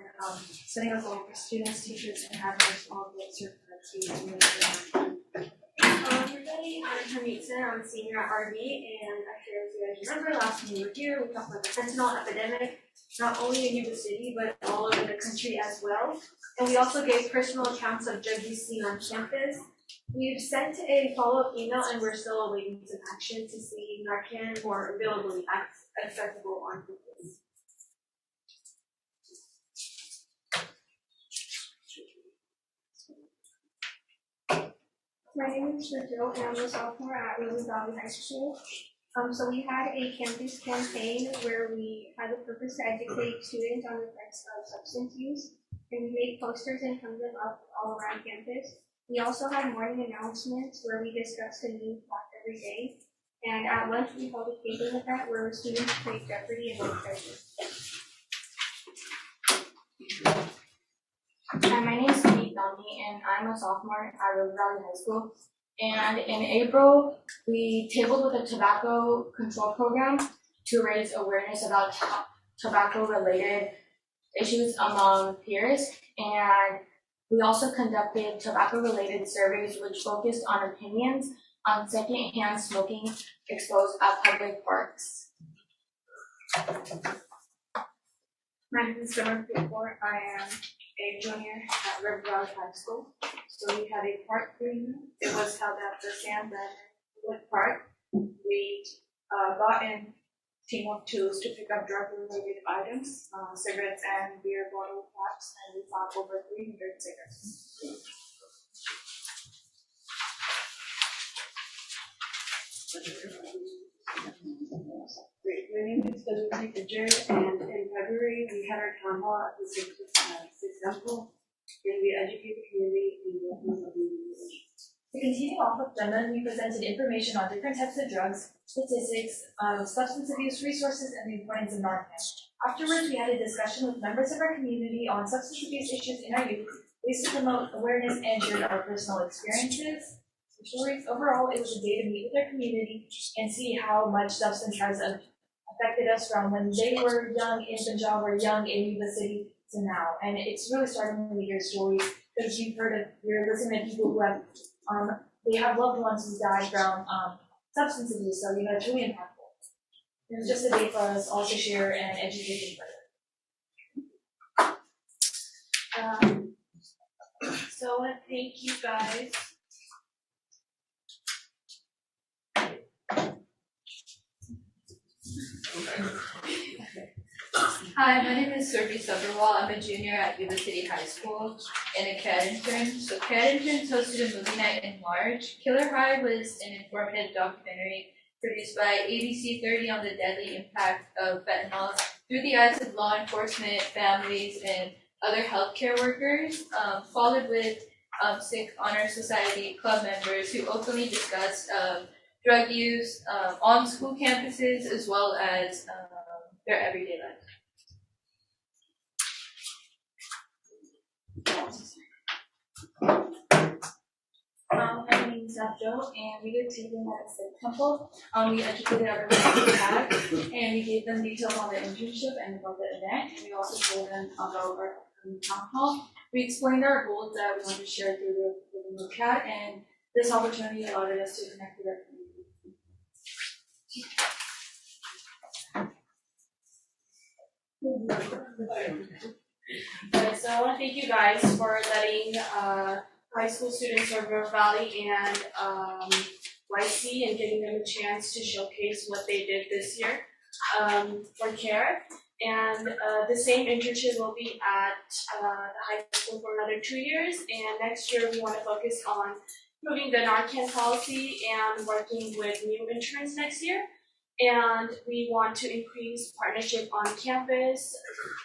setting up all for students, teachers, and admins all get certified to administer NARCAN. everybody, I'm Hamidson. I'm a senior at RV, and I'm sure if you guys remember last time we were here, we talked about the fentanyl epidemic, not only in Yuba City, but all over the country as well. And we also gave personal accounts of drug use seen on campus. We've sent a follow-up email, and we're still awaiting some action to see Narcan more availably accessible on campus. My name is Joe, and I'm a sophomore at Rosen Valley High School. So we had a campus campaign where we had the purpose to educate students on the effects of substance use, and we made posters and hung them up all around campus. We also had morning announcements where we discussed a new fact every day, and at lunch we held a table event where students played Jeopardy and won prizes. Hi, my name is Kate Downey, and I'm a sophomore at Rosen Valley High School. And in April, we tabled with a tobacco control program to raise awareness about tobacco-related issues among peers. And we also conducted tobacco-related surveys which focused on opinions on secondhand smoking exposed at public parks. My name is Summer Before. I am a junior at River Valley High School. So we had a park cleanup. It was held at the San Bernardino Park. We got in a team of twos to pick up drug-related items, cigarettes and beer bottle caps, and we found over 300 cigarettes. Great. My name is Educator, and in February we had our town hall at the Sixth Temple, and we educate the community in the of the To continue off of Gemma, we presented information on different types of drugs, statistics, substance abuse resources, and the importance of Narcan. Afterwards, we had a discussion with members of our community on substance abuse issues in our youth, ways to promote awareness, and share our personal experiences. Overall, it was a day to meet with our community and see how much substance has affected us from when they were young in Punjab or young in Yuba City to now. And it's really starting to hear stories because you're listening to people who have they have loved ones who died from substance abuse, so it's really impactful. It was just a day for us all to share and educate further. So I want to thank you guys. Hi, my name is Surbi Sabharwal. I'm a junior at Yuba City High School and a Care Intern. So Care Interns hosted a movie night in March. Killer High was an informative documentary produced by ABC 30 on the deadly impact of fentanyl through the eyes of law enforcement, families, and other healthcare workers, followed with Sikh Honor Society club members who openly discussed drug use on school campuses as well as their everyday life. My name is Joe, and we did take them at the Sutter Temple. We educated everyone we had, and we gave them details on the internship and about the event. And we also told them about our town hall. We explained our goals that we wanted to share through the CAT, and this opportunity allowed us to connect with our community. Alright, so I want to thank you guys for letting high school students of River Valley and YC and giving them a chance to showcase what they did this year for CARE. And the same internship will be at the high school for another 2 years. And next year we want to focus on improving the Narcan policy and working with new interns next year. And we want to increase partnership on campus.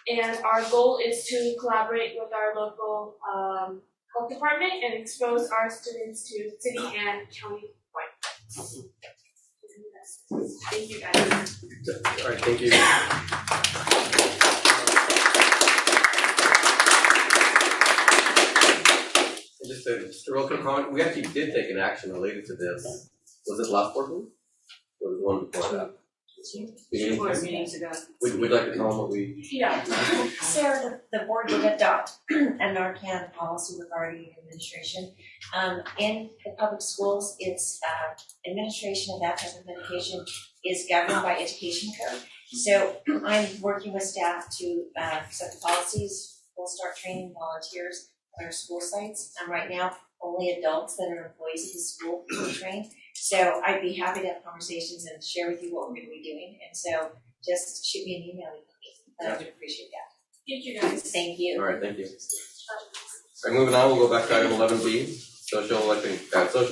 And our goal is to collaborate with our local health department and expose our students to city and county wide. Thank you guys. All right, thank you. Just a real quick comment. We actually did take an action related to this. Was it last board meeting? Or was it the one before that? Two board meetings ago. We'd like to tell them what we. Yeah. So the board did adopt a Narcan policy regarding administration. In the public schools, it's administration of that type of medication is governed by education code. So I'm working with staff to set the policies. We'll start training volunteers at our school sites. Right now, only adults that are employees of the school will train. So I'd be happy to have conversations and share with you what we're going to be doing. And so just shoot me an email. I would appreciate that. Thank you guys. Thank you. All right, thank you. All right, moving on, we'll go back to item 11B, social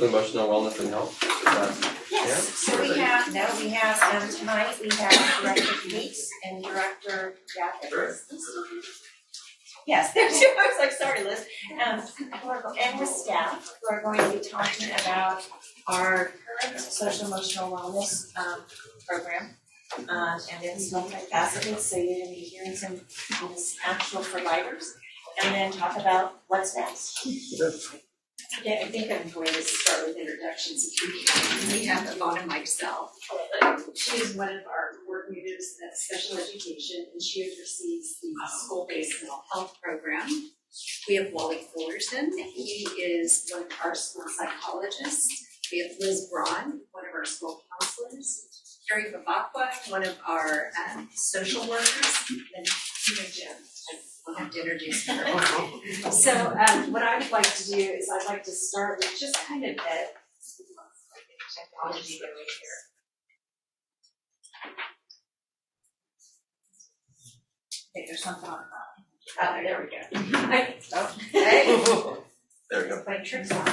emotional wellness and health. Yes. So we have tonight we have Director Peaks and Director Gafford. Yes, there's two. I was like, sorry, Liz. And with staff, who are going to be talking about our current social emotional wellness program. And it's multifaceted, so you're going to be hearing some actual providers, and then talk about what's next. Okay, I think I'm going to start with introductions. We have Ivana myself. She is one of our coordinators at special education, and she oversees the school-based mental health program. We have Wally Fullerton. He is one of our school psychologists. We have Liz Braun, one of our school counselors. Carrie Babakwa, one of our social workers, and Jim. I'll have to introduce her. So what I would like to do is I'd like to start with just kind of the technology going here. Okay, there's something on there we go. Hey. There we go. My trick's on.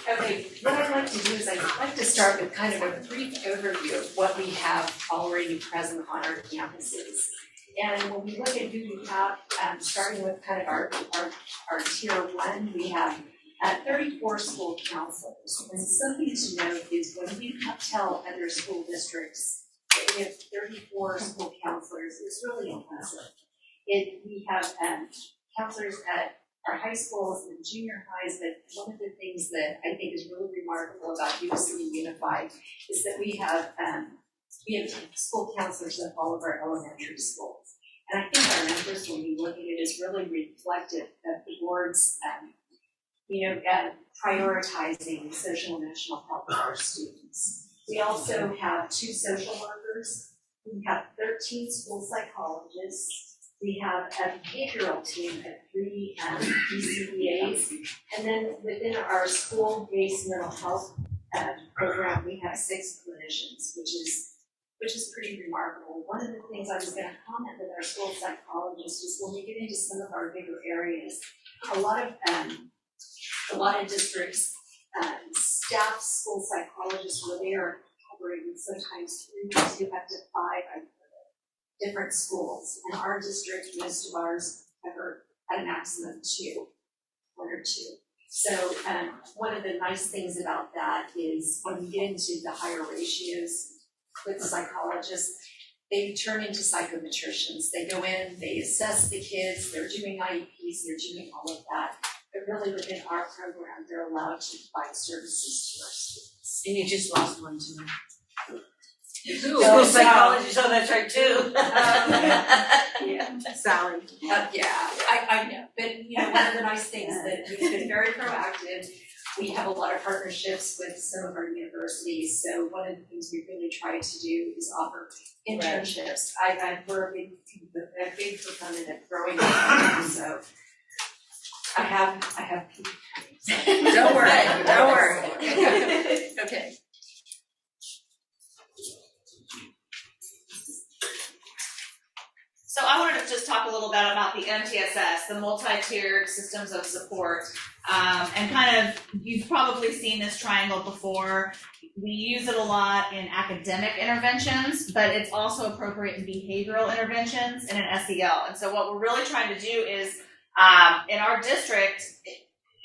Okay, what I'd like to do is I'd like to start with kind of a brief overview of what we have already present on our campuses. And when we look at who we have, starting with kind of our tier one, we have 34 school counselors. And something to note is when we tell other school districts that we have 34 school counselors, it's really impressive. We have counselors at our high schools and junior highs, but one of the things that I think is really remarkable about Yuba City Unified is that we have school counselors at all of our elementary schools. And I think our numbers, when we look at it, is really reflective of the board's, prioritizing social and emotional health of our students. We also have 2 social workers. We have 13 school psychologists. We have a behavioral team of 3 PCBAs. And then within our school-based mental health program, we have 6 clinicians, which is pretty remarkable. One of the things I was going to comment with our school psychologists is when we get into some of our bigger areas, a lot of districts staff school psychologists where they are covering sometimes 3 to up to 5 different schools. In our district, most of ours cover at a maximum of 2, 1 or 2. So one of the nice things about that is when we get into the higher ratios with psychologists, they turn into psychometricians. They go in, they assess the kids, they're doing IEPs, they're doing all of that. But really within our program, they're allowed to provide services to our students. And you just lost one to me. School psychology, so that's right too. Sally. I know. But one of the nice things that we've been very proactive. We have a lot of partnerships with some of our universities. So one of the things we really try to do is offer internships. We're a big proponent of growing up, so I have people. Don't worry. Okay. So I wanted to just talk a little bit about the MTSS, the multi-tiered systems of support. And kind of, you've probably seen this triangle before. We use it a lot in academic interventions, but it's also appropriate in behavioral interventions and in SEL. And so what we're really trying to do is, in our district,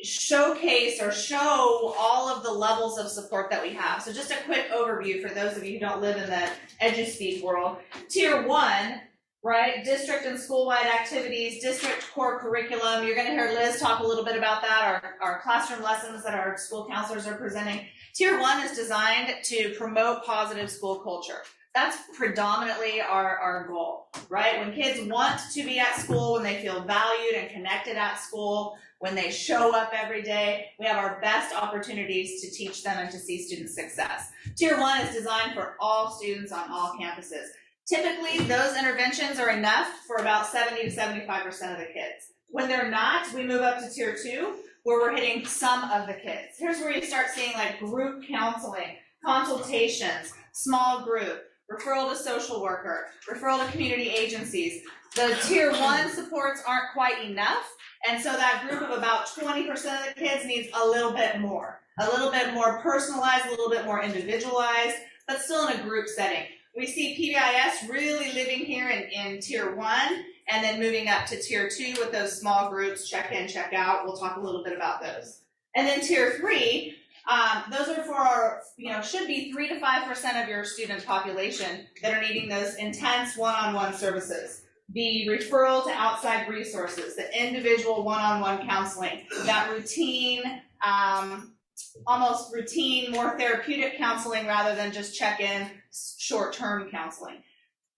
showcase or show all of the levels of support that we have. So just a quick overview for those of you who don't live in the EduSpeak world. Tier 1 right? District and school-wide activities, district core curriculum. You're gonna hear Liz talk a little bit about that, our classroom lessons that our school counselors are presenting. Tier 1 is designed to promote positive school culture. That's predominantly our goal, right? When kids want to be at school, when they feel valued and connected at school, when they show up every day, we have our best opportunities to teach them and to see student success. Tier 1 is designed for all students on all campuses. Typically, those interventions are enough for about 70 to 75% of the kids. When they're not, we move up to Tier 2, where we're hitting some of the kids. Here's where you start seeing like group counseling, consultations, small group, referral to social worker, referral to community agencies. The Tier 1 supports aren't quite enough, and so that group of about 20% of the kids needs a little bit more personalized, a little bit more individualized, but still in a group setting. We see PBIS really living here in Tier 1, and then moving up to Tier 2 with those small groups, check in, check out. We'll talk a little bit about those. And then Tier 3, those are for our, should be 3 to 5% of your student population that are needing those intense one-on-one services. The referral to outside resources, the individual one-on-one counseling, that routine, almost routine, more therapeutic counseling rather than just check-in, short-term counseling.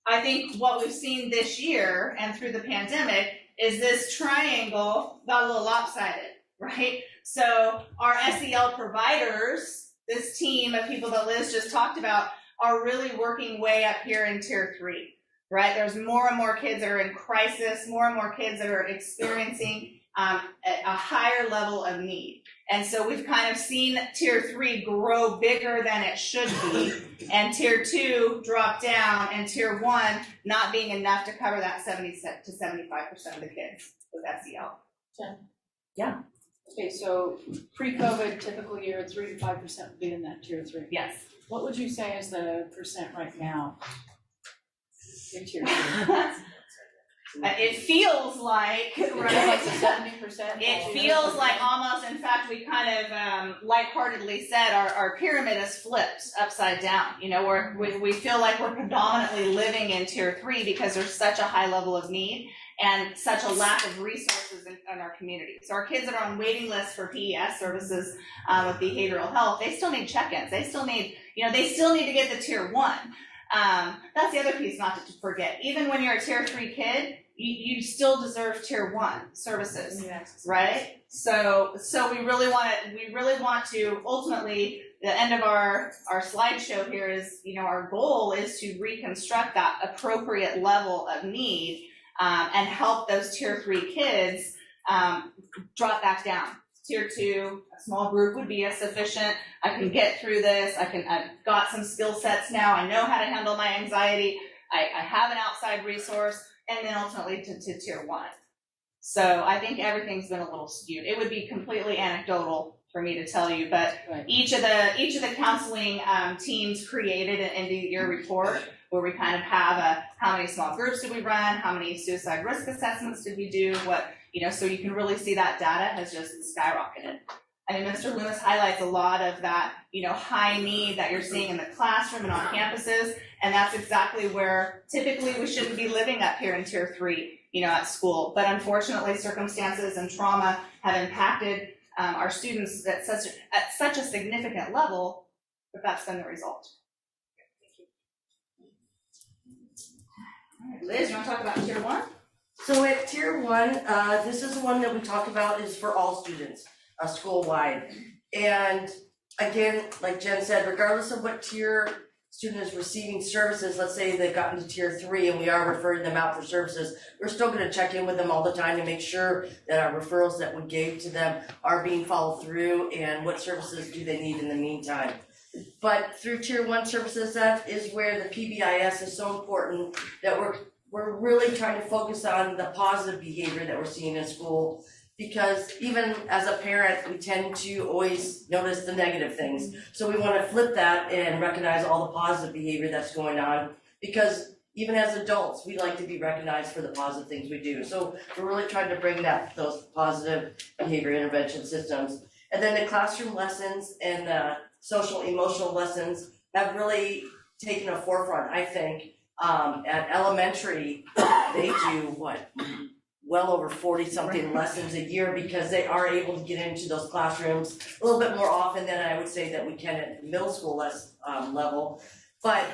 I think what we've seen this year and through the pandemic is this triangle got a little lopsided, right? So our SEL providers, this team of people that Liz just talked about, are really working way up here in Tier 3, right? There's more and more kids that are in crisis, more and more kids that are experiencing a higher level of need. And so we've kind of seen Tier 3 grow bigger than it should be, and Tier 2 drop down, and Tier 1 not being enough to cover that 70 to 75% of the kids with SEL. Jen? Yeah. Okay, so pre-COVID, typical year, 3 to 5% would be in that Tier 3. Yes. What would you say is the percent right now in Tier 3? It feels like, right? Like 70%. It feels like almost, in fact, we kind of lightheartedly said our pyramid is flipped upside down. We feel like we're predominantly living in Tier 3 because there's such a high level of need and such a lack of resources in our community. So our kids that are on waiting lists for PES services with behavioral health, they still need check-ins. They still need, they still need to get the Tier 1. That's the other piece not to forget. Even when you're a Tier 3 kid, you still deserve Tier 1 services, right? So we really want to ultimately, the end of our slideshow here is, our goal is to reconstruct that appropriate level of need and help those Tier 3 kids drop back down. Tier 2, a small group would be sufficient. I can get through this. I've got some skill sets now. I know how to handle my anxiety. I have an outside resource, and then ultimately to Tier 1. So I think everything's been a little skewed. It would be completely anecdotal for me to tell you, but each of the counseling teams created an end-of-year report where we kind of have how many small groups did we run, how many suicide risk assessments did we do, so you can really see that data has just skyrocketed. I mean, Mr. Loomis highlights a lot of that, high need that you're seeing in the classroom and on campuses, and that's exactly where typically we shouldn't be living up here in Tier 3, at school. But unfortunately, circumstances and trauma have impacted our students at such a significant level that that's been the result. All right, Liz, you want to talk about Tier 1? So at Tier 1, this is the one that we talk about is for all students, school-wide. And again, like Jen said, regardless of what tier student is receiving services, let's say they've gotten to Tier 3 and we are referring them out for services, we're still going to check in with them all the time to make sure that our referrals that we gave to them are being followed through and what services do they need in the meantime. But through Tier 1 services, that is where the PBIS is so important, that we're really trying to focus on the positive behavior that we're seeing in school, because even as a parent, we tend to always notice the negative things. So we want to flip that and recognize all the positive behavior that's going on, because even as adults, we like to be recognized for the positive things we do. So we're really trying to bring those positive behavior intervention systems. And then the classroom lessons and the social emotional lessons have really taken a forefront, I think, At elementary, they do well over 40-something lessons a year because they are able to get into those classrooms a little bit more often than I would say that we can at middle school level. But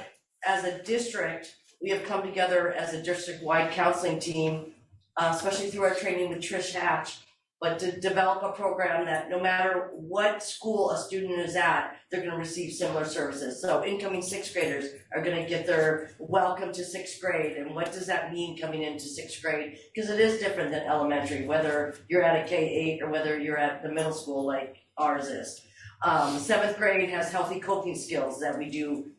as a district, we have come together as a district-wide counseling team, especially through our training with Trish Hatch, but to develop a program that no matter what school a student is at, they're gonna receive similar services. So incoming sixth graders are gonna get their welcome to sixth grade, and what does that mean coming into sixth grade? Because it is different than elementary, whether you're at a K-8 or whether you're at the middle school like ours is. Seventh grade has healthy coping skills that we do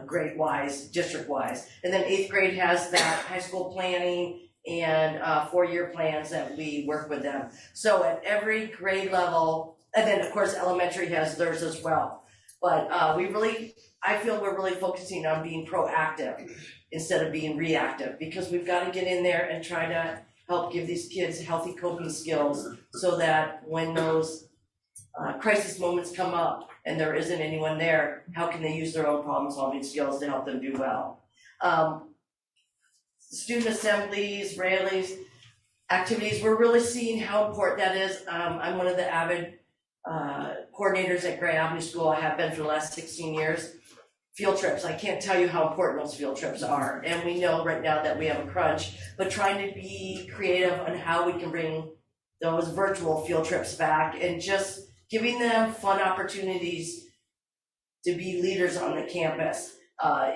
grade-wise, district-wise. And then eighth grade has that high school planning and 4-year plans that we work with them. So at every grade level, and then of course elementary has theirs as well. But I feel we're really focusing on being proactive instead of being reactive, because we've got to get in there and try to help give these kids healthy coping skills so that when those crisis moments come up and there isn't anyone there, how can they use their own problem-solving skills to help them do well? Student assemblies, rallies, activities, we're really seeing how important that is. I'm one of the avid coordinators at Gray Avenue School. I have been for the last 16 years. Field trips, I can't tell you how important those field trips are. And we know right now that we have a crunch, but trying to be creative on how we can bring those virtual field trips back and just giving them fun opportunities to be leaders on the campus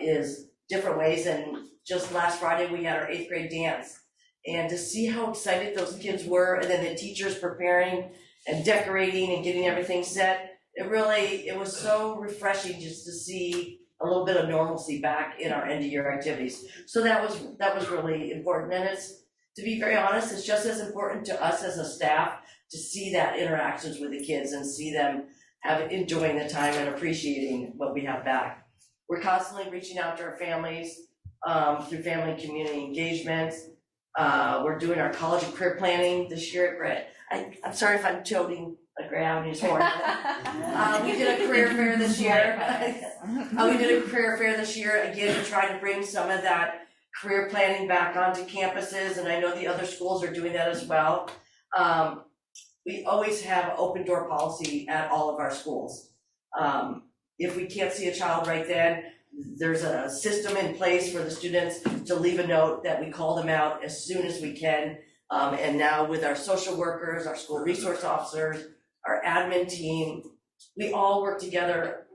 is different ways. And just last Friday, we had our 8th grade dance. And to see how excited those kids were, and then the teachers preparing and decorating and getting everything set, it was so refreshing just to see a little bit of normalcy back in our end of year activities. So that was really important. And it's, to be very honest, it's just as important to us as a staff to see that interactions with the kids and see them enjoying the time and appreciating what we have back. We're constantly reaching out to our families through family and community engagements. We're doing our college and career planning this year at Gray. I'm sorry if I'm toting a Gray Avenue's horn. We did a career fair this year. Again, to try to bring some of that career planning back onto campuses, and I know the other schools are doing that as well. We always have open door policy at all of our schools. If we can't see a child right then, there's a system in place for the students to leave a note that we call them out as soon as we can. And now with our social workers, our school resource officers, our admin team, we all work together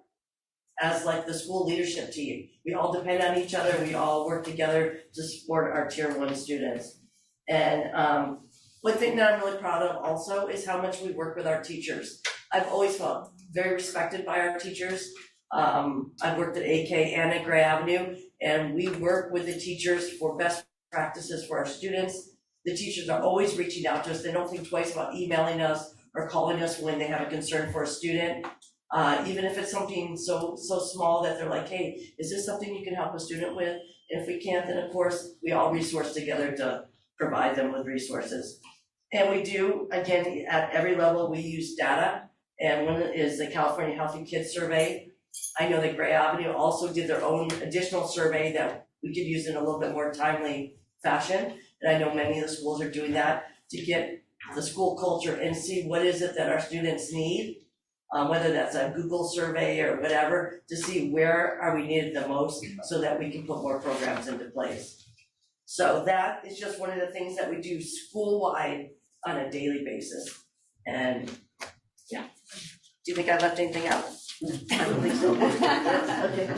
as like the school leadership team. We all depend on each other. We all work together to support our tier 1 students. And one thing that I'm really proud of also is how much we work with our teachers. I've always felt very respected by our teachers. I've worked at AK and at Gray Avenue, and we work with the teachers for best practices for our students. The teachers are always reaching out to us. They don't think twice about emailing us or calling us when they have a concern for a student. Even if it's something so small that they're like, hey, is this something you can help a student with? And if we can't, then of course, we all resource together to provide them with resources. And we do, again, at every level, we use data. And one is the California Healthy Kids Survey. I know that Gray Avenue also did their own additional survey that we could use in a little bit more timely fashion. And I know many of the schools are doing that to get the school culture and see what is it that our students need, whether that's a Google survey or whatever, to see where are we needed the most so that we can put more programs into place. So that is just one of the things that we do school-wide on a daily basis. And yeah, do you think I left anything out? I don't think so. Okay.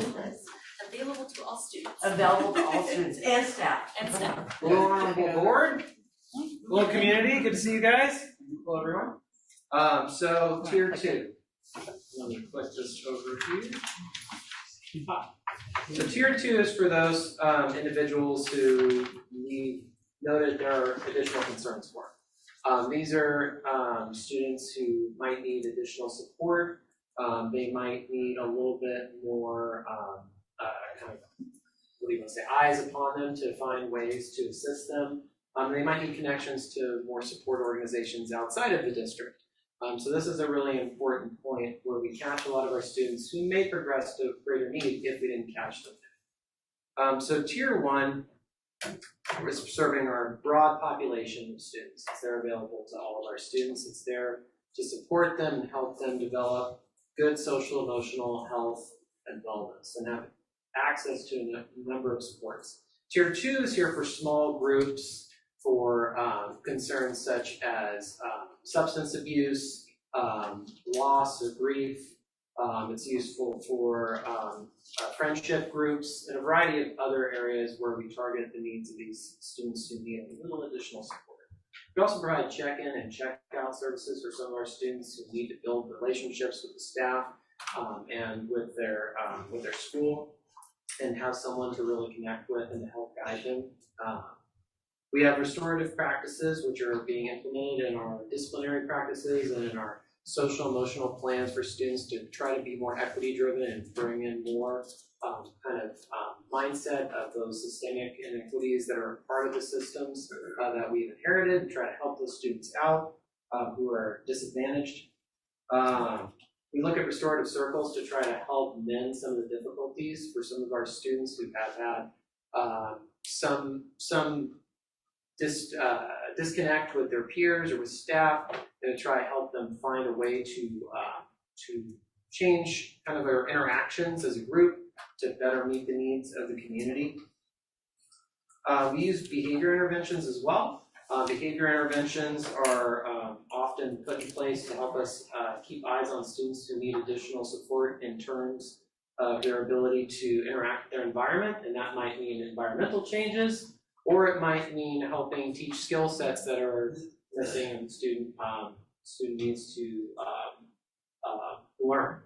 Available to all students. Available to all students and staff. And staff. Hello, honorable board. Hello, community. Good to see you guys. Hello, everyone. So tier 2. Let me click this over here. So tier 2 is for those individuals who we noted there are additional concerns for. These are students who might need additional support. They might need a little bit more kind of, what do you want to say, eyes upon them to find ways to assist them. They might need connections to more support organizations outside of the district. So this is a really important point where we catch a lot of our students who may progress to greater need if we didn't catch them. So tier 1 is serving our broad population of students. It's there available to all of our students. It's there to support them and help them develop good social, emotional health and wellness and have access to a number of supports. Tier 2 is here for small groups for concerns such as substance abuse, loss or grief. It's useful for friendship groups and a variety of other areas where we target the needs of these students who need a little additional support. We also provide check-in and check-out services for some of our students who need to build relationships with the staff and with their school and have someone to really connect with and to help guide them. We have restorative practices which are being implemented in our disciplinary practices and in our social emotional plans for students to try to be more equity driven and bring in more mindset of those systemic inequities that are part of the systems that we've inherited and try to help those students out who are disadvantaged. We look at restorative circles to try to help mend some of the difficulties for some of our students who have had some disconnect with their peers or with staff, and to try to help them find a way to change kind of their interactions as a group to better meet the needs of the community. We use behavior interventions as well. Behavior interventions are often put in place to help us keep eyes on students who need additional support in terms of their ability to interact with their environment, and that might mean environmental changes, or it might mean helping teach skill sets that are missing and the student needs to learn.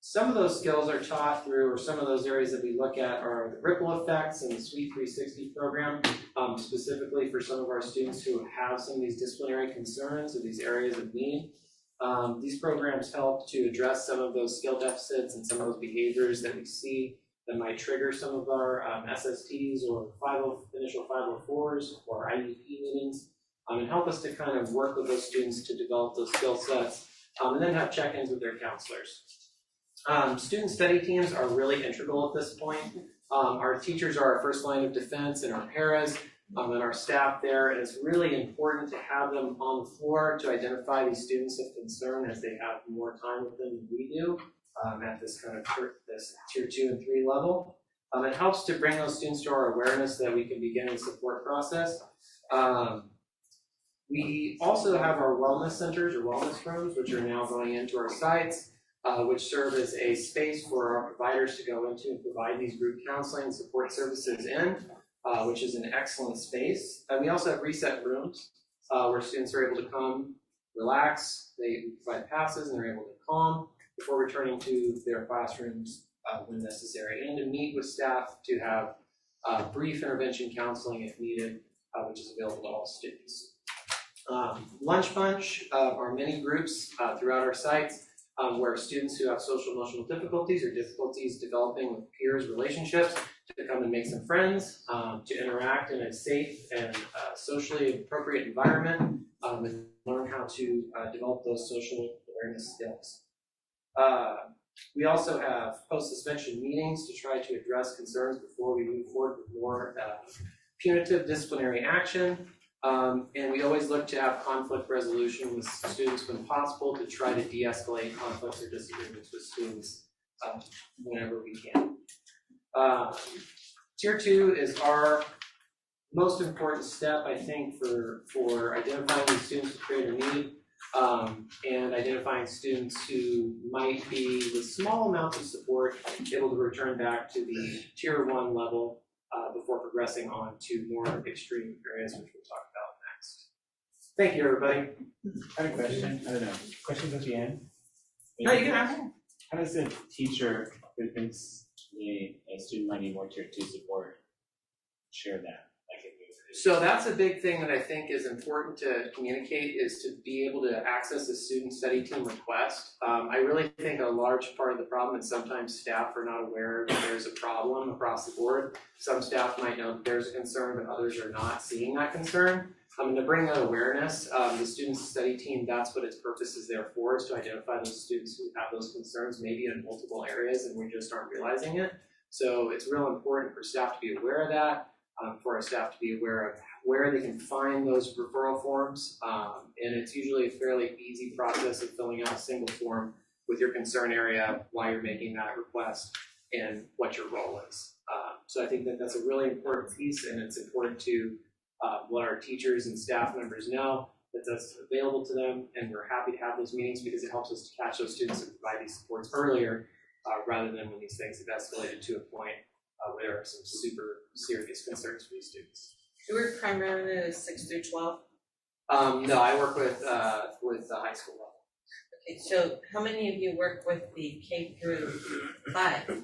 Some of those skills are taught through, or some of those areas that we look at are the ripple effects and the Sweet 360 program, specifically for some of our students who have some of these disciplinary concerns or these areas of need. These programs help to address some of those skill deficits and some of those behaviors that we see that might trigger some of our SSTs or initial 504s or IEP meetings, and help us to kind of work with those students to develop those skill sets, and then have check-ins with their counselors. Student study teams are really integral at this point. Our teachers are our first line of defense and our paras and our staff there, and it's really important to have them on the floor to identify these students of concern as they have more time with them than we do at this kind of this tier 2 and 3 level. It helps to bring those students to our awareness that we can begin the support process. We also have our wellness centers or wellness rooms, which are now going into our sites, which serve as a space for our providers to go into and provide these group counseling and support services in, which is an excellent space. And we also have reset rooms where students are able to come, relax, they provide passes, and they're able to calm before returning to their classrooms when necessary, and to meet with staff to have brief intervention counseling if needed, which is available to all students. Lunch Bunch are many groups throughout our sites where students who have social emotional difficulties or difficulties developing with peers relationships to come and make some friends, to interact in a safe and socially appropriate environment, and learn how to develop those social awareness skills. We also have post-suspension meetings to try to address concerns before we move forward with more punitive disciplinary action. And we always look to have conflict resolution with students when possible to try to de-escalate conflicts or disagreements with students whenever we can. Tier 2 is our most important step, I think, for identifying these students with greater need and identifying students who might be, with small amounts of support, able to return back to the tier 1 level before progressing on to more extreme areas, which we'll talk about next. Thank you, everybody. I have a question. I don't know. Questions at the end? No, you can ask. How does a teacher who thinks a student might need more tier 2 support share that? So that's a big thing that I think is important to communicate, is to be able to access a student study team request. I really think a large part of the problem is sometimes staff are not aware that there's a problem across the board. Some staff might know that there's a concern, but others are not seeing that concern. To bring that awareness, the student study team, that's what its purpose is there for, is to identify those students who have those concerns, maybe in multiple areas, and we just aren't realizing it. So it's real important for staff to be aware of that, for our staff to be aware of where they can find those referral forms. And it's usually a fairly easy process of filling out a single form with your concern area, why you're making that request, and what your role is. So I think that that's a really important piece, and it's important to let our teachers and staff members know that that's available to them, and we're happy to have those meetings because it helps us to catch those students and provide these supports earlier, rather than when these things have escalated to a point where there are some super serious concerns for these students. You work primarily 6 through 12? No, I work with the high school level. Okay, so how many of you work with the K through 5?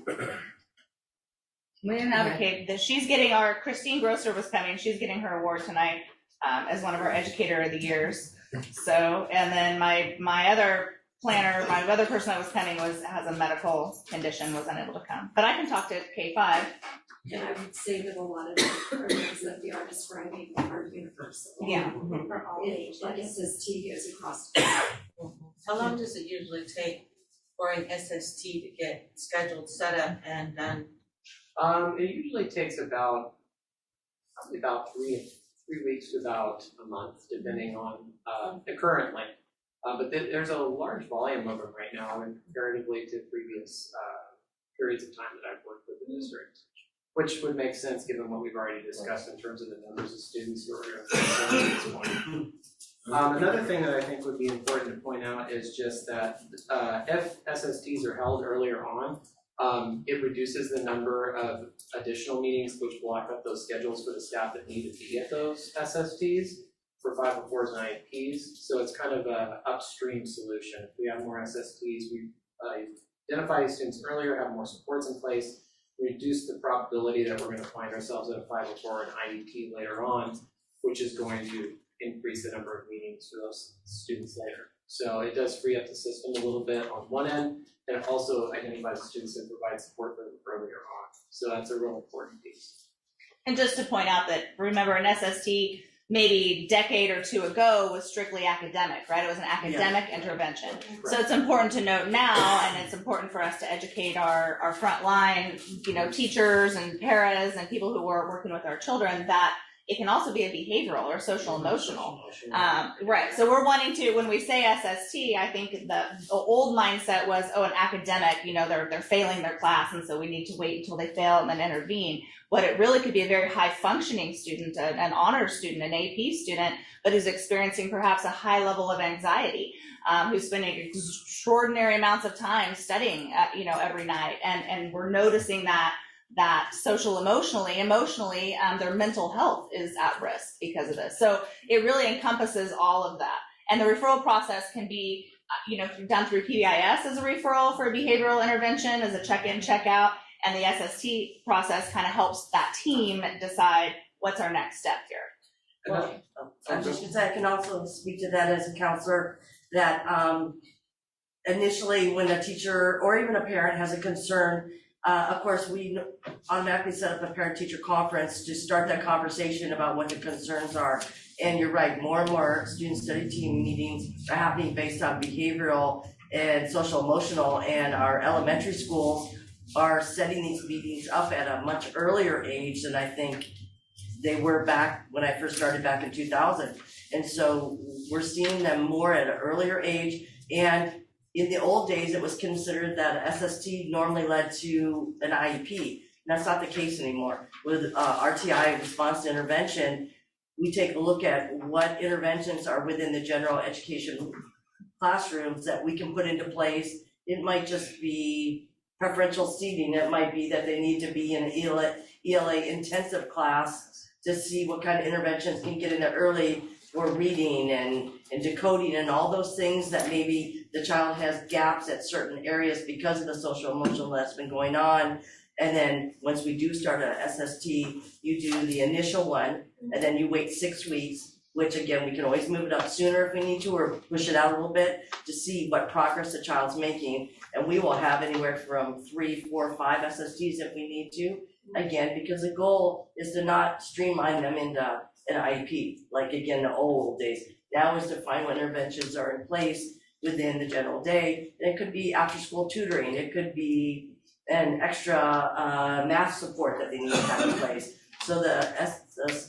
We didn't have a kid. She's getting Christine Grosser was coming. She's getting her award tonight as one of our Educator of the Years. So, and then my other planner, my other person that was coming has a medical condition, was unable to come. But I can talk to K5. And I would say that a lot of the programs that we are describing are universal. Yeah. For all ages, like SST goes across. How long does it usually take for an SST to get scheduled, set up, and done? It usually takes probably about 3 weeks to about a month, depending on the current length. But there's a large volume of them right now, and comparatively to previous periods of time that I've worked with the district, which would make sense given what we've already discussed in terms of the numbers of students who are going to this point. Another thing that I think would be important to point out is just that if SSTs are held earlier on, it reduces the number of additional meetings which block up those schedules for the staff that need to be at those SSTs for 504s and IEPs. So it's kind of an upstream solution. If we have more SSTs, we identify students earlier, have more supports in place, reduce the probability that we're going to find ourselves at a 504 and IEP later on, which is going to increase the number of meetings for those students later. So it does free up the system a little bit on one end, and it also identifies the students and provides support for them earlier on. So that's a real important piece. And just to point out that, remember, an SST maybe a decade or two ago was strictly academic, right? It was an academic intervention. Right. So it's important to note now, and it's important for us to educate our frontline, teachers and paras and people who are working with our children that it can also be a behavioral or social emotional. Right, so we're wanting to, when we say SST, I think the old mindset was, an academic, they're failing their class, and so we need to wait until they fail and then intervene. What it really could be a very high functioning student, an honors student, an AP student, but who's experiencing perhaps a high level of anxiety, who's spending extraordinary amounts of time studying, every night, and we're noticing that social emotionally, their mental health is at risk because of this. So it really encompasses all of that. And the referral process can be, done through PBIS as a referral for a behavioral intervention, as a check-in, check-out, and the SST process kind of helps that team decide what's our next step here. Well, I'm just gonna say, I can also speak to that as a counselor, that initially when a teacher or even a parent has a concern, of course, we automatically set up a parent-teacher conference to start that conversation about what the concerns are. And you're right, more and more student study team meetings are happening based on behavioral and social emotional, and our elementary schools are setting these meetings up at a much earlier age than I think they were back when I first started back in 2000. And so we're seeing them more at an earlier age. And in the old days, it was considered that a SST normally led to an IEP. That's not the case anymore. With RTI, response to intervention, we take a look at what interventions are within the general education classrooms that we can put into place. It might just be preferential seating. It might be that they need to be in an ELA intensive class to see what kind of interventions can get in there early for reading and decoding and all those things that maybe the child has gaps at certain areas because of the social emotional that's been going on. And then once we do start a SST, you do the initial one, and then you wait 6 weeks, which again, we can always move it up sooner if we need to, or push it out a little bit to see what progress the child's making. And we will have anywhere from 3, 4, 5 SSTs if we need to. Again, because the goal is to not streamline them into an IEP, like again, the old days. Now is to find what interventions are in place within the general day. And it could be after school tutoring. It could be and extra math support that they need to have in place. So the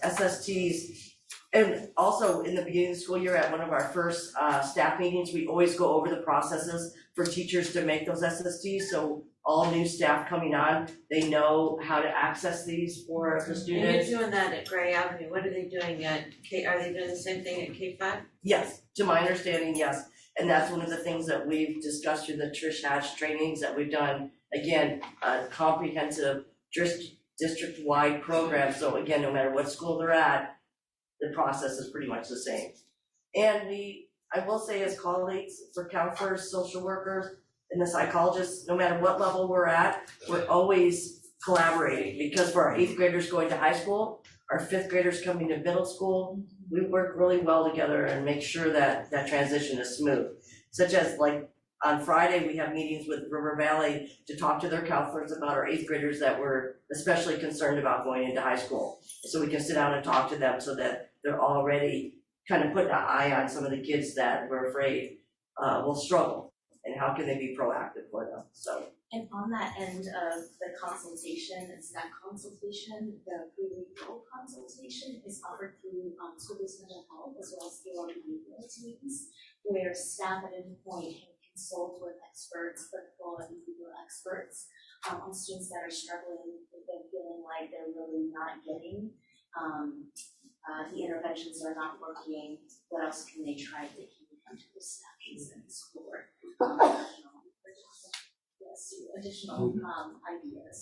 SSTs, and also in the beginning of the school year at one of our first staff meetings, we always go over the processes for teachers to make those SSTs. So all new staff coming on, they know how to access these for the students. And you're doing that at Gray Avenue. What are they doing at K? Are they doing the same thing at K5? Yes, to my understanding, yes. And that's one of the things that we've discussed through the Trish Hatch trainings that we've done. Again, a comprehensive district-wide program. So again, no matter what school they're at, the process is pretty much the same. And I will say as colleagues, for counselors, social workers, and the psychologists, no matter what level we're at, we're always collaborating, because for our 8th graders going to high school, our 5th graders coming to middle school, we work really well together and make sure that that transition is smooth. Such as like on Friday, we have meetings with River Valley to talk to their counselors about our 8th graders that we're especially concerned about going into high school. So we can sit down and talk to them so that they're already kind of putting an eye on some of the kids that we're afraid will struggle, and how can they be proactive for them, so. And on that end of the consultation, it's that consultation, the pre-referral consultation is offered through school-based mental health as well as the behavioral teams, where staff at any point can consult with experts, clinical and behavioral experts, on students that are struggling, if they're feeling like they're really not getting the interventions are not working, what else can they try to keep them to the staff and the schoolwork? Yes, additional ideas.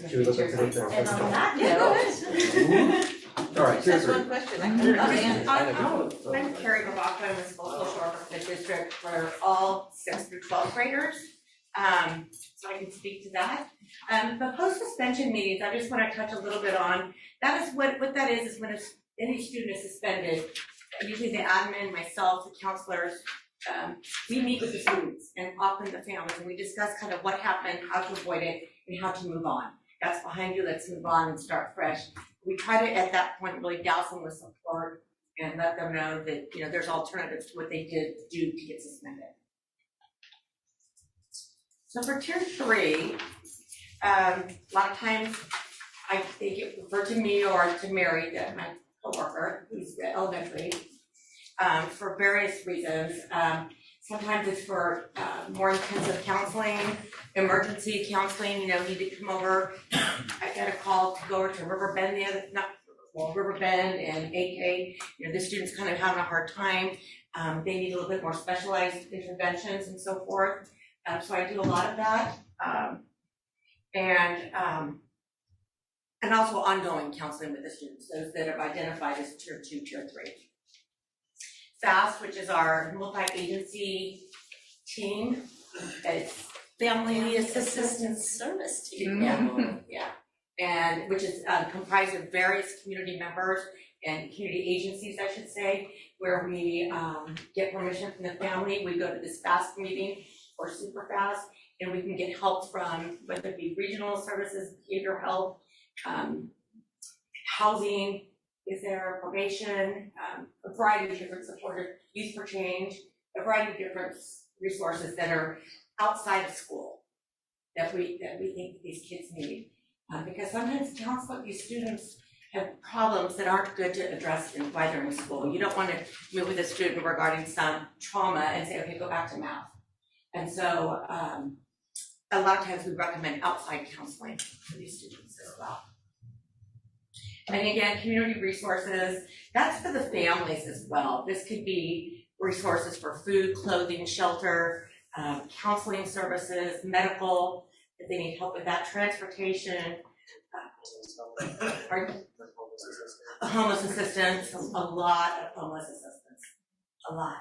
Should we look at the And on that All right, That's here's one question. I'm Carrie Babaka, I'm the school social worker for the district for all 6th through 12th graders. So I can speak to that. The post-suspension meetings, I just want to touch a little bit on. That is what that is when any student is suspended, usually the admin, myself, the counselors, we meet with the students and often the families, and we discuss kind of what happened, how to avoid it, and how to move on. That's behind you, let's move on and start fresh. We try to, at that point, really douse them with support and let them know that, you know, there's alternatives to what they did do to get suspended. So for tier 3, a lot of times they get referred to me or to Mary, my coworker, who's elementary, for various reasons. Sometimes it's for more intensive counseling, emergency counseling, you know, need to come over. I got a call to go over to Riverbend Riverbend and AK, you know, the student's kind of having a hard time. They need a little bit more specialized interventions and so forth. So I do a lot of that. And also ongoing counseling with the students, those that have identified as tier 2, tier 3. FAST, which is our multi-agency team, it's Family Assistance Service Team. Yeah. And which is comprised of various community members and community agencies, I should say, where we get permission from the family. We go to this FAST meeting or super FAST, and we can get help from whether it be regional services, behavioral health, housing, is there probation, a variety of different supportive youth for change, a variety of different resources that are outside of school that we think these kids need. Because sometimes counsel these students have problems that aren't good to address while they're in school. You don't want to meet with a student regarding some trauma and say, okay, go back to math. And so a lot of times we recommend outside counseling for these students as well. And again, community resources, that's for the families as well. This could be resources for food, clothing, shelter, counseling services, medical, if they need help with that, transportation, homeless assistance, a lot of homeless assistance, a lot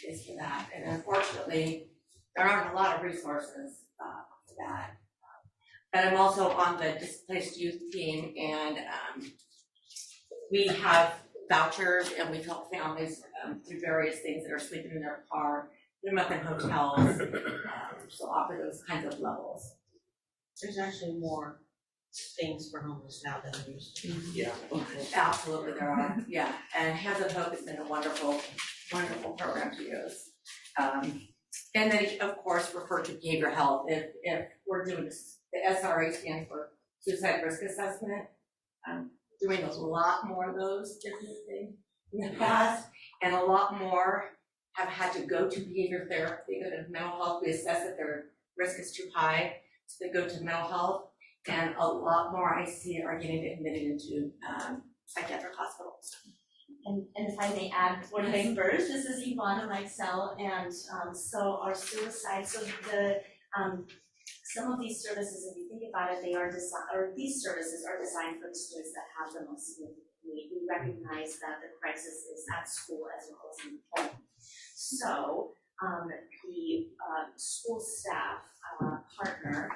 is for that. And unfortunately, there aren't a lot of resources for that. But I'm also on the displaced youth team, and we have vouchers and we've helped families through various things that are sleeping in their car, put them up in hotels, so offer those kinds of levels. There's actually more things for homeless now than there used to be. Yeah. Absolutely there are, yeah. And Hands of Hope has been a wonderful, wonderful program to use. And then, of course, refer to behavioral health if we're doing this. The SRA stands for Suicide Risk Assessment. Doing a lot more of those different things in the past, and a lot more have had to go to behavior therapy, go to mental health. We assess that their risk is too high, so they go to mental health, and a lot more I see are getting admitted into psychiatric hospitals. And if I may add one thing first, this is Ivana Meixel, and so our suicide, so the some of these services, if you think about it, these services are designed for the students that have the most significant need. We recognize that the crisis is at school as well as in the home. So the school staff partner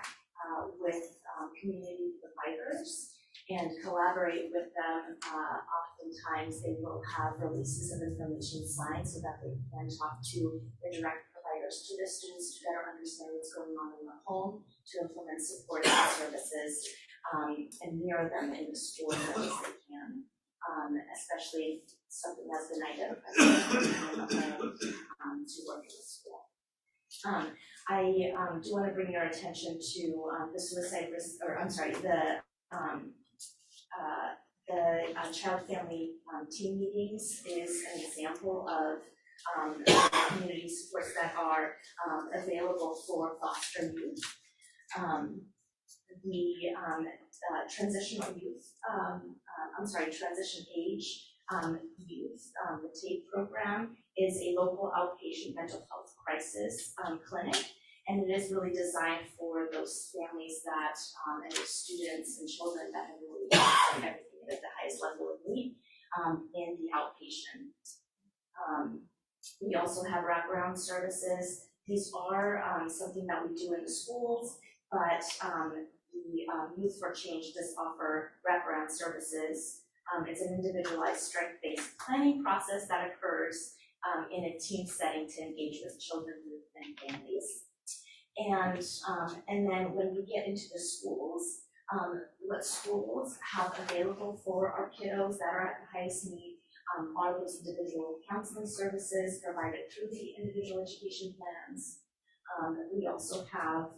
with community providers and collaborate with them. Oftentimes they will have releases of information signed so that they can talk to the direct providers to the students to better understand what's going on in the home, to implement support services, and mirror them in the school as much as they can, especially something that's been identified to work in the school. I do want to bring your attention to the suicide risk, or I'm sorry, the child family team meetings is an example of community supports that are available for foster youth. The transitional youth, transition age youth, the TAPE program is a local outpatient mental health crisis clinic, and it is really designed for those families that, and their students and children that have really done everything at the highest level of need in the outpatient. We also have wraparound services. These are something that we do in the schools, but the Youth for Change does offer wraparound services. It's an individualized strength-based planning process that occurs in a team setting to engage with children, youth, and families. And then when we get into the schools, what schools have available for our kiddos that are at the highest need are those individual counseling services provided through the individual education plans. We also have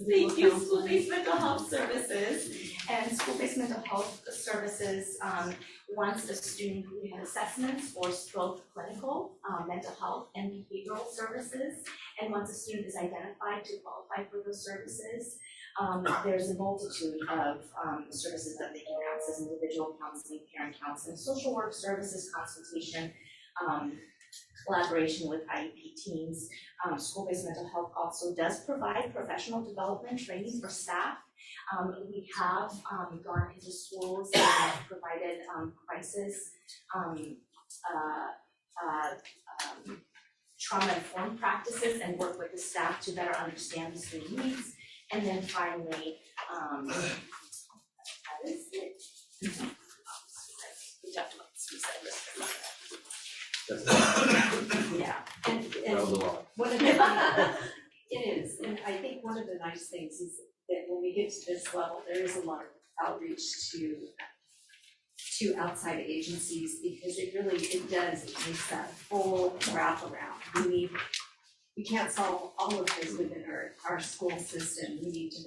thank you, school-based mental health services. And school-based mental health services, once a student, we have assessments for both clinical, mental health, and behavioral services. And once a student is identified to qualify for those services, there's a multitude of services that they can access: individual counseling, parent counseling, social work services, consultation, collaboration with IEP teams. School-based mental health also does provide professional development training for staff. We have gone into schools and provided crisis trauma-informed practices and work with the staff to better understand the student needs. And then finally, that is it. We talked about suicide risk. Yeah, and one of the it is, and I think one of the nice things is that when we get to this level, there is a lot of outreach to outside agencies, because it takes that full wraparound. We can't solve all of this within our school system. We need to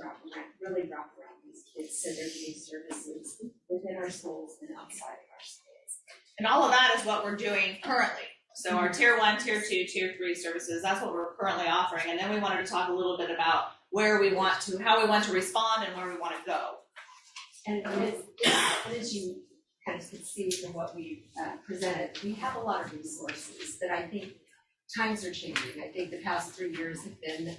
really wrap around these kids so they're getting services within our schools and outside of our schools. And all of that is what we're doing currently. So our tier 1, tier 2, tier 3 services, that's what we're currently offering. And then we wanted to talk a little bit about how we want to respond and where we want to go. And as you kind of can see from what we presented, we have a lot of resources that I think times are changing. I think the past 3 years have been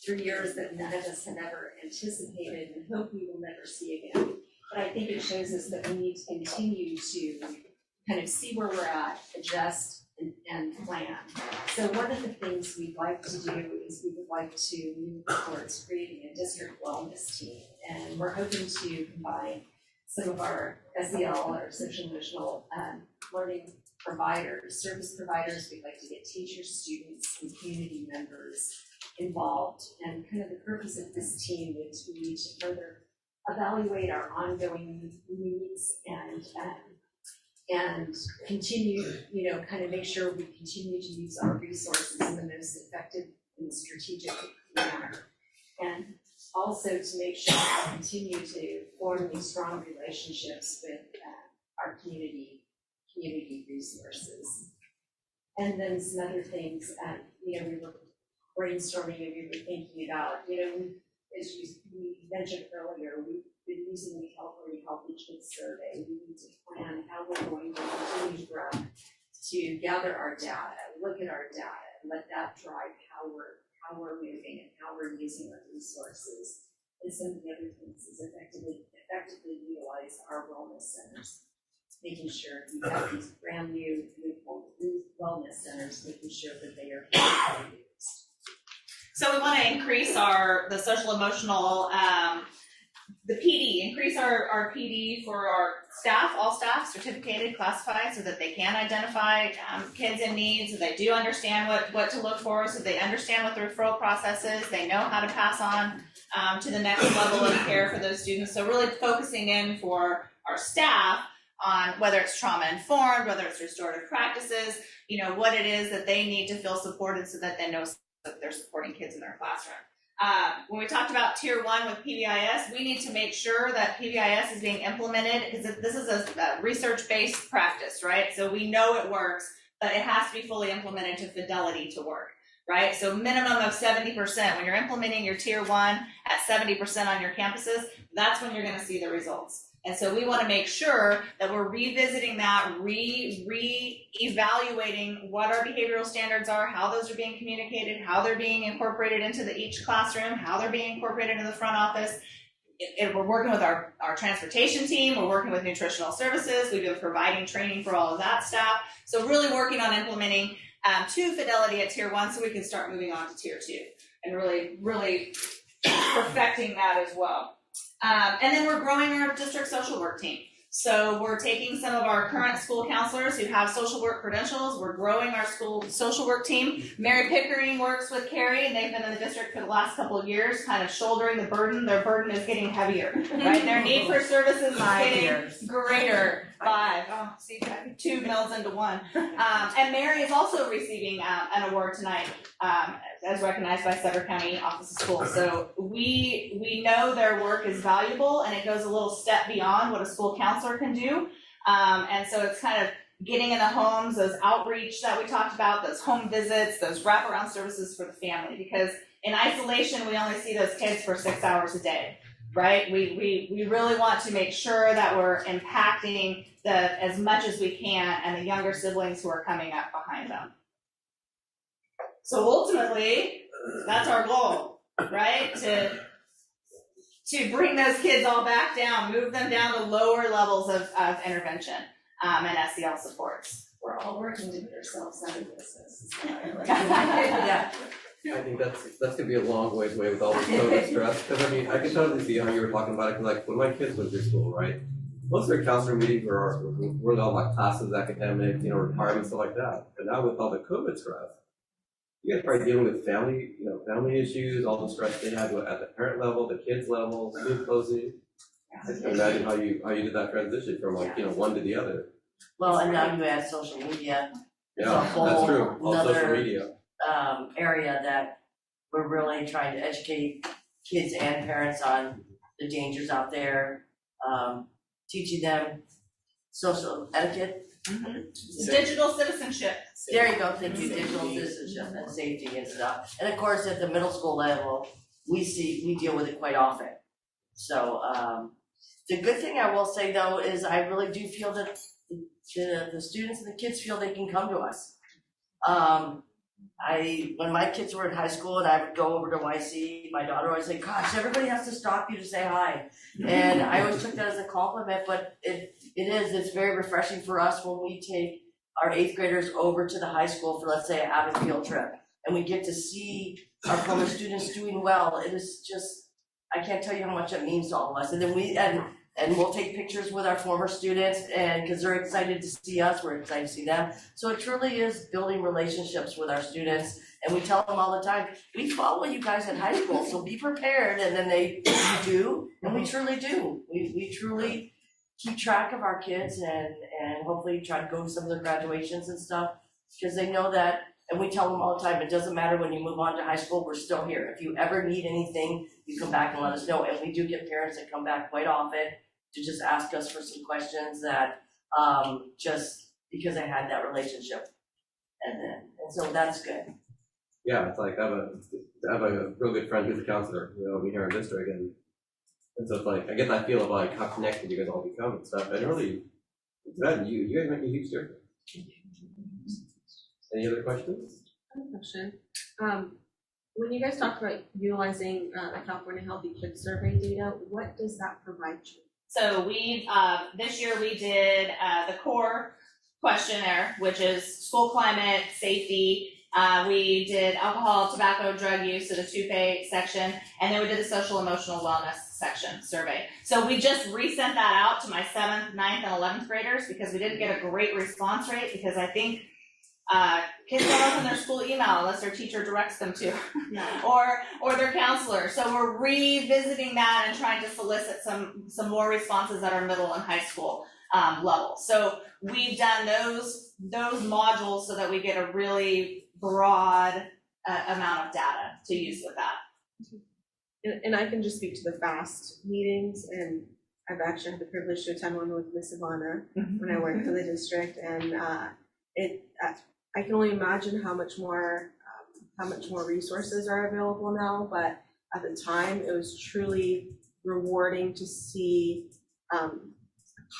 3 years that none of us have ever anticipated and hope we will never see again. But I think it shows us that we need to continue to kind of see where we're at, adjust, and plan. So one of the things we'd like to do is we would like to move towards creating a district wellness team. And we're hoping to combine some of our SEL or social emotional learning providers, service providers. We'd like to get teachers, students, and community members involved. And kind of the purpose of this team would be to further evaluate our ongoing needs and and continue, kind of make sure we continue to use our resources in the most effective and strategic manner. And also to make sure we continue to form these strong relationships with our community resources. And then some other things, we were brainstorming and we were thinking about, as we mentioned earlier, we've been using the Help Each Kid survey. We need to plan how we're going to continue to grow, to gather our data, look at our data, and let that drive how we're moving and how we're using our resources. And some of the other things is effectively utilize our wellness centers, making sure we have these brand new wellness centers, making sure that they are fully used. So we want to increase the social emotional, the PD, increase our PD for our staff, all staff, certificated, classified, so that they can identify kids in need, so they do understand what to look for, so they understand what the referral process is, they know how to pass on to the next level of care for those students. So really focusing in for our staff on whether it's trauma informed, whether it's restorative practices, what it is that they need to feel supported so that they know that they're supporting kids in their classroom. When we talked about Tier 1 with PBIS, we need to make sure that PBIS is being implemented, because this is a research-based practice, right? So we know it works, but it has to be fully implemented to fidelity to work, right? So minimum of 70%. When you're implementing your Tier 1 at 70% on your campuses, that's when you're going to see the results. And so we want to make sure that we're revisiting that, re-evaluating what our behavioral standards are, how those are being communicated, how they're being incorporated into each classroom, how they're being incorporated into the front office. We're working with our transportation team, we're working with nutritional services, we've been providing training for all of that staff. So really working on implementing to fidelity at Tier 1 so we can start moving on to Tier 2 and really perfecting that as well. And then we're growing our district social work team. So we're taking some of our current school counselors who have social work credentials. We're growing our school social work team. Mary Pickering works with Carrie, and they've been in the district for the last couple of years, kind of shouldering the burden. Their burden is getting heavier, right? Their need for services is getting greater. 5. Oh, see, 2 melds into 1. And Mary is also receiving an award tonight, as recognized by Sutter County Office of Schools. So we know their work is valuable, and it goes a little step beyond what a school counselor can do. And so it's kind of getting in the homes, those outreach that we talked about, those home visits, those wraparound services for the family. Because in isolation, we only see those kids for 6 hours a day, right? We really want to make sure that we're impacting as much as we can and the younger siblings who are coming up behind them. So ultimately, that's our goal, right? To bring those kids all back down, move them down to lower levels of intervention and SEL supports. We're all working to put ourselves out of business. Yeah. I think that's gonna be a long ways away with all this COVID stress. Because I mean, I can totally see how you were talking about it. Cause like when my kids went through school, right? Most of their counselor meetings were all like classes, academic, requirements, stuff like that. But now with all the COVID stress, you guys are probably dealing with family issues, all the stress they have at the parent level, the kids level, school closing. I can imagine how you did that transition from one to the other. Well, and now you add social media. It's Yeah, a whole that's true. All social another media. Area that we're really trying to educate kids and parents on the dangers out there, teaching them social etiquette. Mm-hmm. Digital citizenship. There you go, thank you, digital citizenship and safety and stuff. And of course, at the middle school level, we deal with it quite often. So the good thing I will say though is I really do feel that the students and the kids feel they can come to us. When my kids were in high school and I would go over to YC, my daughter always said, gosh, everybody has to stop you to say hi. And I always took that as a compliment, but it's very refreshing for us when we take our 8th graders over to the high school for, let's say, an Avid field trip. And we get to see our former students doing well. It is just, I can't tell you how much it means to all of us. And then and we'll take pictures with our former students, and because they're excited to see us, we're excited to see them. So it truly is building relationships with our students, and we tell them all the time, we follow you guys in high school, so be prepared. And then they do, and we truly do. We truly keep track of our kids and hopefully try to go to some of their graduations and stuff, because they know that, and we tell them all the time, it doesn't matter when you move on to high school, we're still here. If you ever need anything, you come back and let us know. And we do get parents that come back quite often to just ask us for some questions that just because I had that relationship. And so that's good. Yeah, it's like I have a real good friend who's a counselor, over here in district, and so it's like I get that feel of like how connected you guys all become and stuff. And really, that you guys make a huge difference. Any other questions? I have a question. When you guys talk about utilizing the California Healthy Kids Survey data, what does that provide you? So we this year we did the core questionnaire, which is school climate, safety. We did alcohol, tobacco, drug use, so the 2Pay section, and then we did the social emotional wellness section survey. So we just resent that out to my 7th, 9th, and 11th graders because we didn't get a great response rate, because I think kids don't open their school email unless their teacher directs them to, or their counselor. So we're revisiting that and trying to solicit some more responses that are middle and high school level. So we've done those modules so that we get a really broad amount of data to use with that. And I can just speak to the FAST meetings, and I've actually had the privilege to attend one with Miss Ivana when I worked for the district, and I can only imagine how much more resources are available now. But at the time, it was truly rewarding to see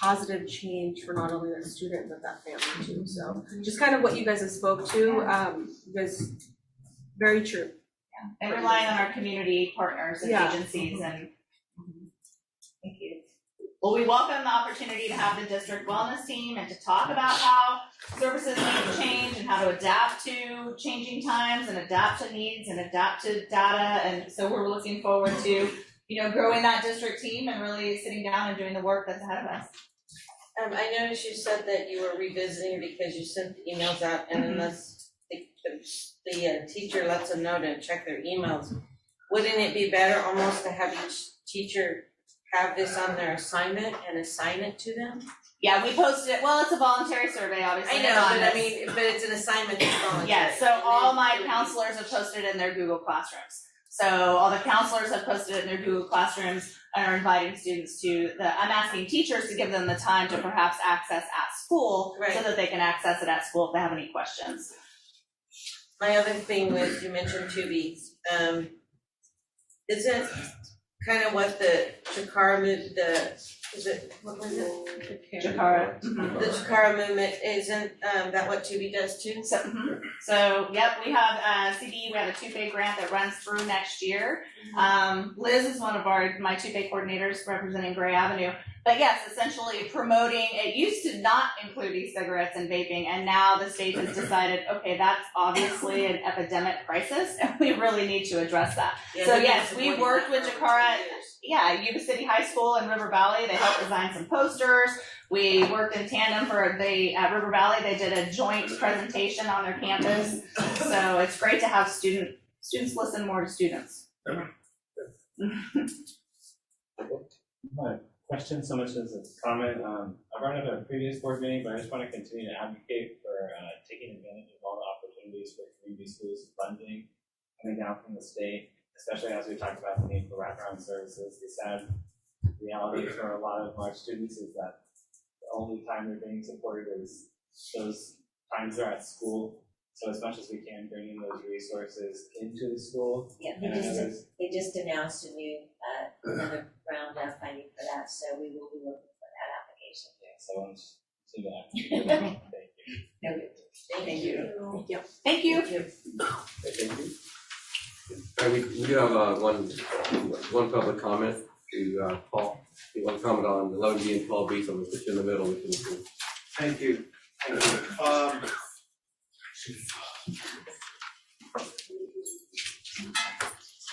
positive change for not only that student but that family too. So just kind of what you guys have spoke to was very true. Yeah. And relying on our community partners and agencies and thank you. Well, we welcome the opportunity to have the district wellness team and to talk about how services need to change and how to adapt to changing times and adapt to needs and adapt to data. And so we're looking forward to growing that district team and really sitting down and doing the work that's ahead of us. I noticed you said that you were revisiting because you sent the emails out, and unless the teacher lets them know to check their emails, wouldn't it be better almost to have each teacher have this on their assignment and assign it to them? Yeah, we posted it. Well, it's a voluntary survey, obviously. I know, but it's an assignment that's voluntary. Yeah, so all my counselors have posted it in their Google Classrooms. So all the counselors have posted it in their Google Classrooms and are inviting students to I'm asking teachers to give them the time to perhaps access at school so that they can access it at school if they have any questions. My other thing was, you mentioned Tubi. Isn't kind of what the Chikara movement, what was it? Chikara. The Chikara movement, isn't that what Tubi does too? So yep, we have CD, we have a 2Pay grant that runs through next year. Liz is one of my 2Pay coordinators representing Gray Avenue. But yes, essentially promoting, it used to not include e-cigarettes and vaping, and now the state has decided, okay, that's obviously an epidemic crisis, and we really need to address that. Yeah, so yes, we worked with Jakara, Yuba City High School in River Valley. They helped design some posters. We worked in tandem at River Valley. They did a joint presentation on their campus. So it's great to have students listen more to students. Question so much as a comment. I brought up at a previous board meeting, but I just want to continue to advocate for taking advantage of all the opportunities for community schools funding coming down from the state, especially as we talked about the need for wraparound services. The sad reality for a lot of our students is that the only time they're being supported is those times they're at school. So as much as we can, bringing those resources into the school. Yeah, they just announced a new another round of funding for that, so we will be looking for that application. Yeah, so I want to see that. Thank you. Thank you. Thank you. All right, we do have one public comment to Paul. You want to comment on 11B and 12B, so we'll put you in the middle. Thank you.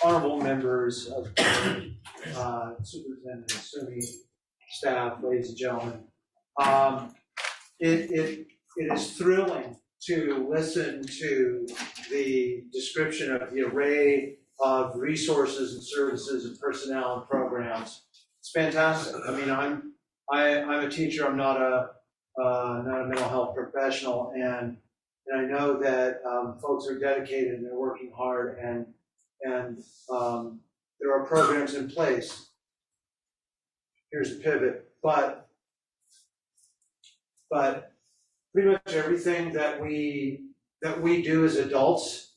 Honorable members of the Superintendent, SUNY staff, ladies and gentlemen, it is thrilling to listen to the description of the array of resources and services and personnel and programs. It's fantastic. I mean, I'm a teacher, I'm not a mental health professional, and I know that folks are dedicated and they're working hard, and there are programs in place. Here's a pivot, but pretty much everything that we do as adults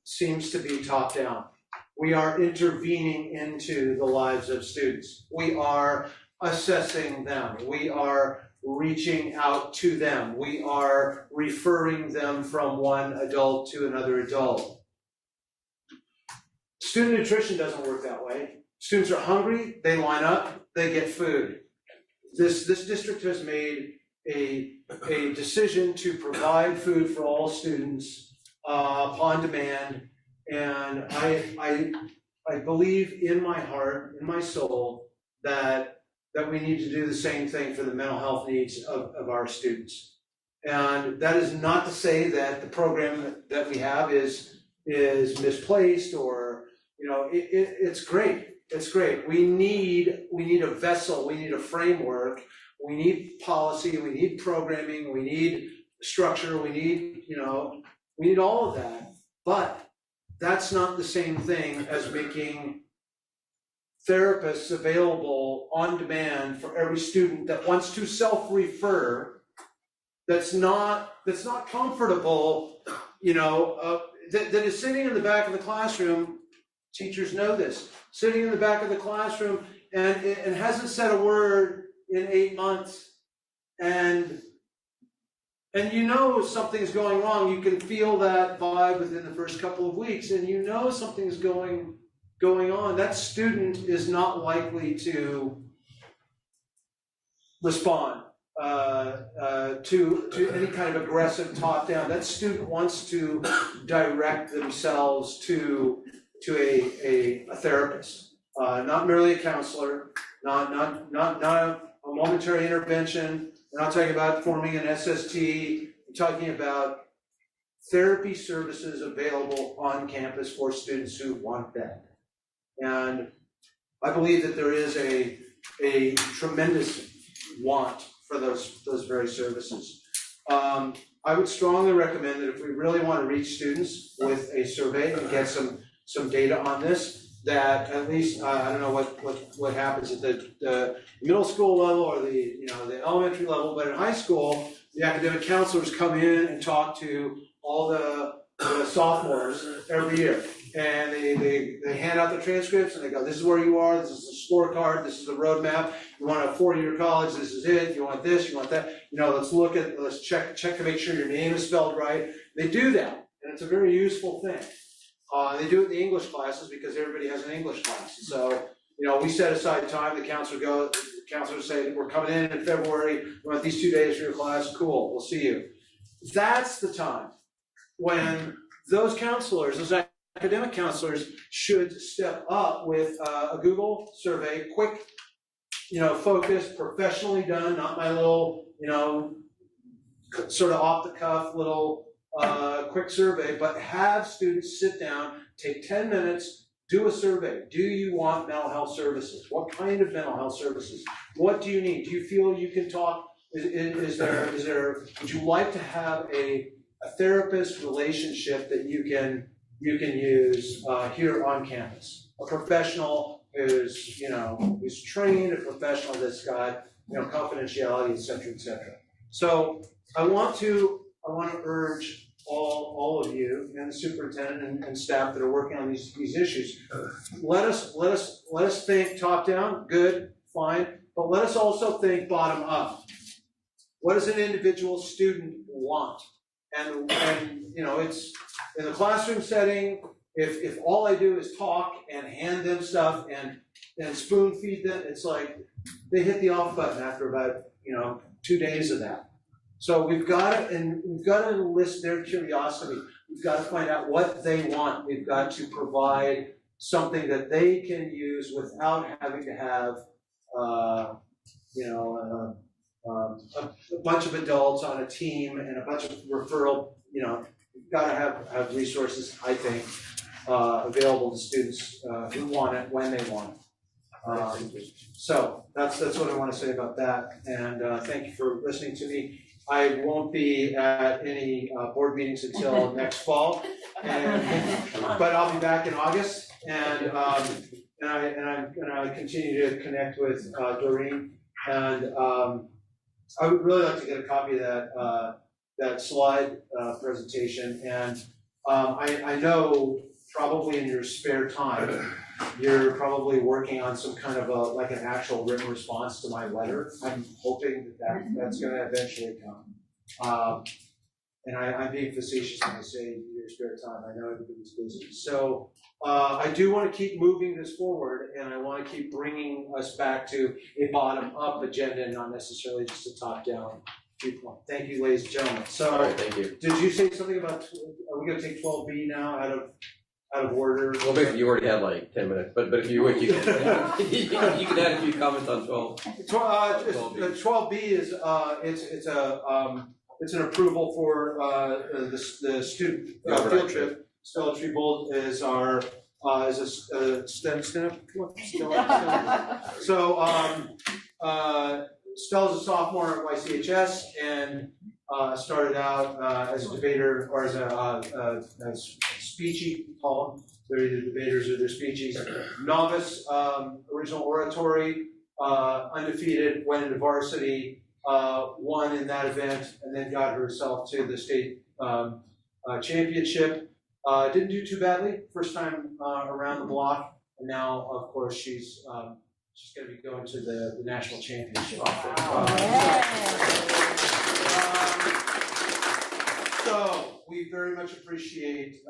seems to be top down. We are intervening into the lives of students. We are assessing them. We are reaching out to them. We are referring them from one adult to another adult. Student nutrition doesn't work that way. Students are hungry, they line up, they get food. This district has made a decision to provide food for all students upon demand, and I believe in my heart, in my soul, that we need to do the same thing for the mental health needs of our students. And that is not to say that the program that we have is misplaced, or it's great. It's great. We need a vessel, we need a framework, we need policy, we need programming, we need structure, we need all of that. But that's not the same thing as making therapists available on demand for every student that wants to self-refer, that's not comfortable, that is sitting in the back of the classroom. Teachers know this, sitting in the back of the classroom and hasn't said a word in 8 months, and something's going wrong. You can feel that vibe within the first couple of weeks, and something's going on. That student is not likely to respond to any kind of aggressive top-down. That student wants to direct themselves to a therapist, not merely a counselor, not a momentary intervention. We're not talking about forming an SST. We're talking about therapy services available on campus for students who want that. And I believe that there is a tremendous want for those very services. I would strongly recommend that if we really want to reach students with a survey and get some data on this, that at least I don't know what happens at the middle school level or the elementary level, but in high school, the academic counselors come in and talk to all the sophomores every year, and they hand out the transcripts and they go, this is where you are, this is the scorecard, this is the roadmap. You want a 4-year college, this is it. You want this, you want that. Let's check to make sure your name is spelled right. They do that, and it's a very useful thing. They do it in the English classes because everybody has an English class. So, we set aside time, the counselors say, we're coming in February, we want these 2 days for your class, cool, we'll see you. That's the time when those counselors, those academic counselors, should step up with a Google survey, quick, focused, professionally done, not my little, sort of off the cuff little quick survey, but have students sit down, take 10 minutes, do a survey. Do you want mental health services? What kind of mental health services? What do you need? Do you feel you can talk? Is there, would you like to have a therapist relationship that you can use here on campus? A professional who's trained, a professional that's got confidentiality, et cetera, et cetera. So I want to urge all of you and the superintendent and staff that are working on these issues. Let us think top down, good, fine, but let us also think bottom up. What does an individual student want? And it's in the classroom setting. If all I do is talk and hand them stuff and spoon feed them, it's like they hit the off button after about 2 days of that. So we've got to enlist their curiosity. We've got to find out what they want. We've got to provide something that they can use without having to have a bunch of adults on a team and a bunch of referral. We've got to have resources, I think, available to students who want it when they want it. So that's what I want to say about that, and thank you for listening to me. I won't be at any board meetings until next fall, but I'll be back in August, and I'm gonna continue to connect with Doreen, and I would really like to get a copy of that slide presentation, and I know probably in your spare time, you're probably working on some kind of like an actual written response to my letter. I'm hoping that's gonna eventually come. And I'm being facetious when I say your spare time. I know everybody's busy. So I do want to keep moving this forward, and I want to keep bringing us back to a bottom-up agenda, and not necessarily just a top-down viewpoint. Thank you, ladies and gentlemen. So, all right, thank you. Did you say something about? Are we going to take 12B now out of order? Well, basically, you already had like 10 minutes, but if you wish, you can you can add a few comments on 12. 12B is it's an approval for the student field trip. Stella Treebold is our is a STEM. So Stella's a sophomore at YCHS and started out as a debater or as a speechy, call them. They're either debaters or they're speechies. Novice, original oratory, undefeated, went into varsity, won in that event, and then got herself to the state championship. Didn't do too badly first time around the block, and now, of course, she's going to be going to the national championship. So we very much appreciate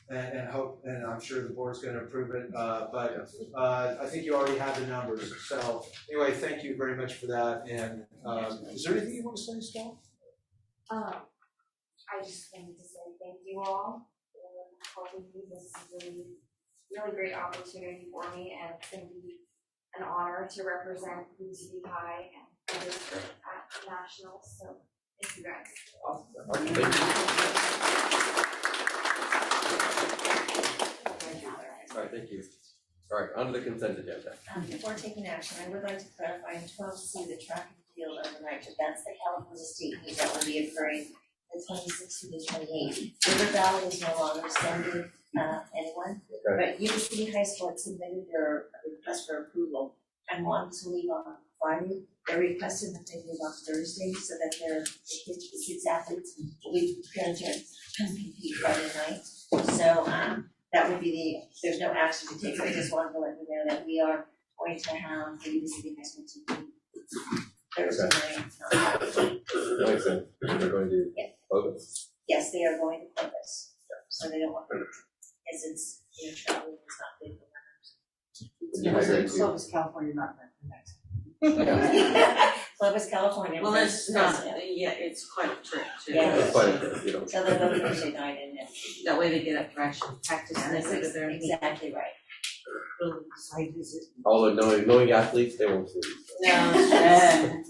and hope, and I'm sure the board's going to approve it. But I think you already have the numbers. So anyway, thank you very much for that. And is there anything you want to say, Stella? I just wanted to say thank you all for helping me. This is a really great opportunity for me, and it's going to be an honor to represent Yuba City High and the district at nationals. So thank you guys. Awesome. All right, thank you. All right, on to the consent agenda. Before taking action, I would like to clarify in 12C, the track and field overnight events, the California State meet that will be occurring the 26th to the 28th. River Valley is no longer sending anyone, but Yuba City High School had submitted their request for approval and wanted to leave on Friday. They requested that they leave on Thursday so that the kids athletes will be prepared to compete Friday night. So that would be there's no action to take. I just wanted to let you know that we are going to have the Yuba City High School team Thursday night. That makes sense. They're going to Plumas. Yes, they are going to Plumas. So they don't want to, because it's, traveling is not good for runners. Clovis, California, not next. Clovis, California. Well, it's not, it's quite a trip too. Yeah. It's quite a trip, So they'll go Thursday night and then. That way they get up fresh and practice and they go to their exactly right. site visit. Although knowing athletes, they won't see. No.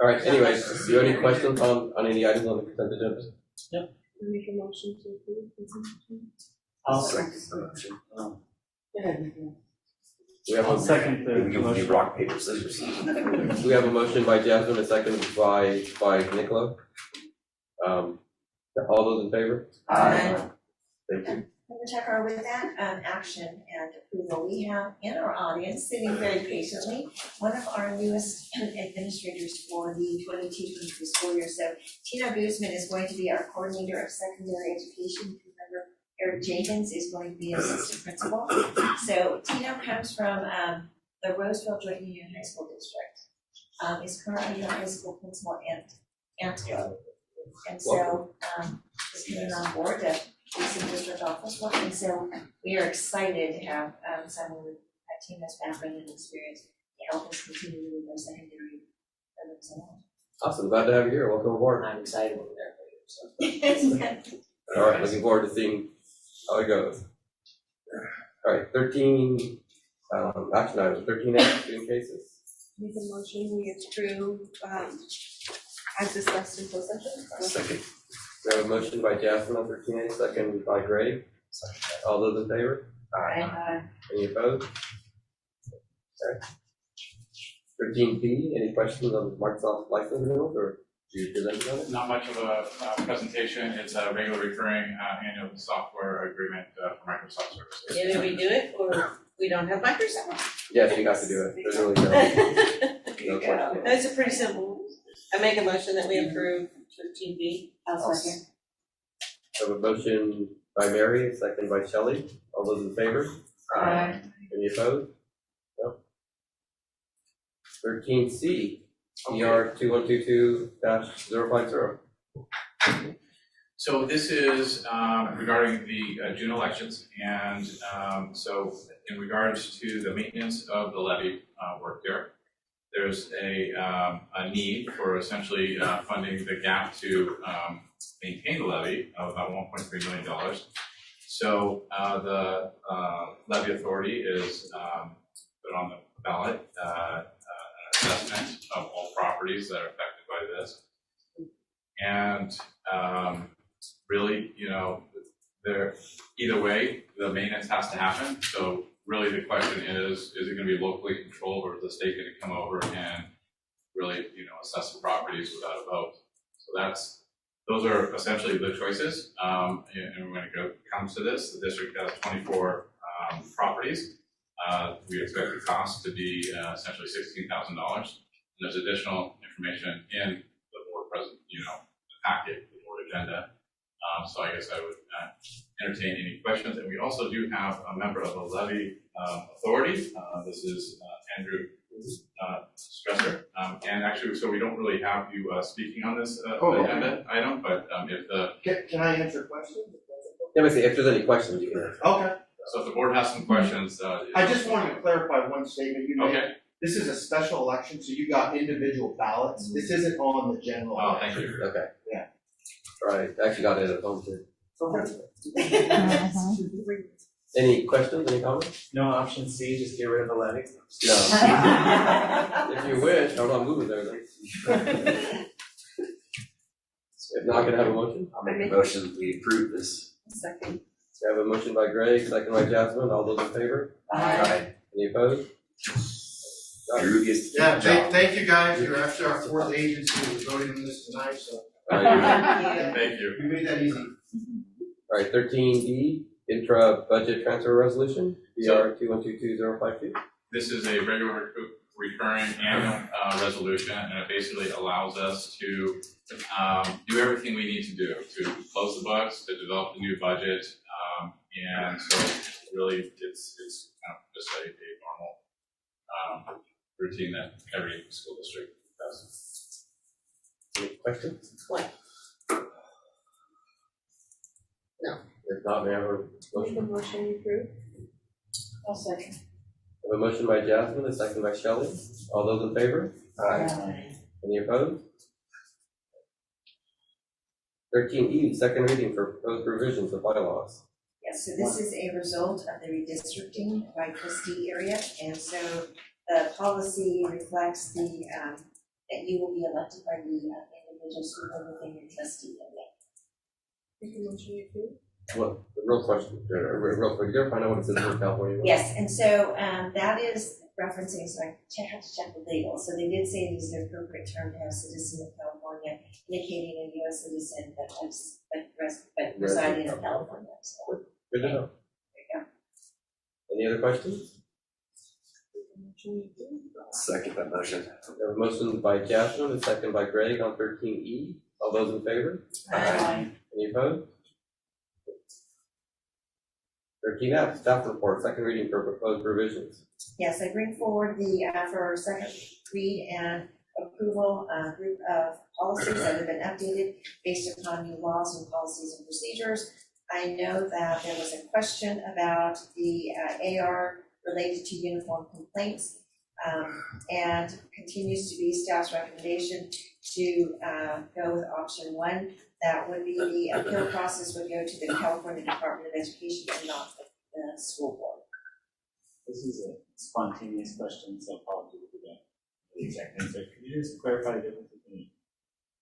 All right, anyways, do you have any questions on any items on the consent agenda? Yep. Make a motion to approve consent agenda. I'll second the motion. We have I'll second the motion. Rock, paper, scissors. We have a motion by Jasmine, a second by Nicola. All those in favor? Aye. Thank you. Member Tucker, with that action and approval, we have in our audience, sitting very patiently, one of our newest administrators for the 22-23 school year. So Tina Guzman is going to be our coordinator of secondary education. Remember, Eric Jenkins is going to be assistant principal. So Tina comes from the Roseville Joint Union High School District. Is currently the high school principal at Antelope. And so is coming on board to do some district office work. And so we are excited to have someone with Tina's background and experience to help us continue with our secondary programs along. Awesome, glad to have you here. Welcome aboard. I'm excited to be there for you. All right, looking forward to seeing how it goes. All right, 13 action items. 13A, student cases. Make a motion, we approve as discussed in closed session. Second. We have a motion by Jasmine on 13A, second by Gray. All those in favor? Aye. Any opposed? Okay. 13P, any questions on Microsoft license renewals, or do you present on it? Not much of a presentation. It's a regular recurring annual software agreement for Microsoft services. Either we do it or we don't have Microsoft. Yes, you got to do it. There's really no question. That's a pretty simple one. I make a motion that we approve 13B. I'll second. I have a motion by Mary, a second by Shelley. All those in favor? Aye. Any opposed? No. 13C, ER 2122-050. So this is regarding the June elections, and so in regards to the maintenance of the levy work there, there's a need for essentially funding the gap to maintain the levy of about $1.3 million. So the levy authority is put on the ballot an assessment of all properties that are affected by this, and really, you know, either way, the maintenance has to happen. So really the question is it going to be locally controlled, or is the state going to come over and really, you know, assess the properties without a vote? So those are essentially the choices. And when it comes to this, the district has 24 properties. We expect the cost to be essentially $16,000. There's additional information in the board the packet, the board agenda. So I guess I would entertain any questions. And we also do have a member of the levy authority. This is Andrew Stresser. And actually, so we don't really have you speaking on this agenda item, but if the... Can I answer questions? Yeah, but see, if there's any questions, you can answer. Okay. So if the board has some questions... I just wanted to clarify one statement you made. Okay. This is a special election, so you got individual ballots. This isn't on the general. Oh, thank you. Okay. Yeah. Right, I actually got it at home too. Okay. Any questions, any comments? No, option C, just get rid of the levy. No. If you wish, I'm not moving there then. If not, can I have a motion? I'll make a motion, we approve this. Second. So I have a motion by Greg, second by Jasmine, all those in favor? Aye. Any opposed? Drew gets to Yeah, keep the job. thank you guys. You're actually our fourth agency who's voting on this tonight, so. Thank you. We made that easy. All right, 13D, intra-budget transfer resolution, BR 2122-052. This is a regular recurring annual resolution, and it basically allows us to do everything we need to do to close the books, to develop the new budget, and so really it's kind of just a normal routine that every school district does. Any questions? What? No. If not, may I have a motion? Make a motion to approve. I'll second. I have a motion by Jasmine, a second by Shelley. All those in favor? Aye. Any opposed? 13E, second reading for proposed revisions of bylaws. Yes, so this is a result of the redistricting by trustee area, and so the policy reflects the, that you will be elected by the individual school board within your trustee area. Make a motion to approve. Well, the real question, real quick, did you ever find out what it says in California? Yes, and so that is referencing, so I have to check the legal, so they did say it is the appropriate term to have citizen of California, indicating a U.S. citizen but residing in California, so. Good to know. There you go. Any other questions? Second that motion. We have a motion by Jasmine, a second by Greg on 13E. All those in favor? Aye. Any opposed? 13F, staff report, second reading for proposed revisions. Yes, I bring forward the, for our second read and approval, group of policies that have been updated based upon new laws and policies and procedures. I know that there was a question about the AR related to uniform complaints, and continues to be staff's recommendation to go with option one. That would be the appeal process would go to the California Department of Education and not the school board. This is a spontaneous question, so apologies for the exact answer. Could you just clarify the difference between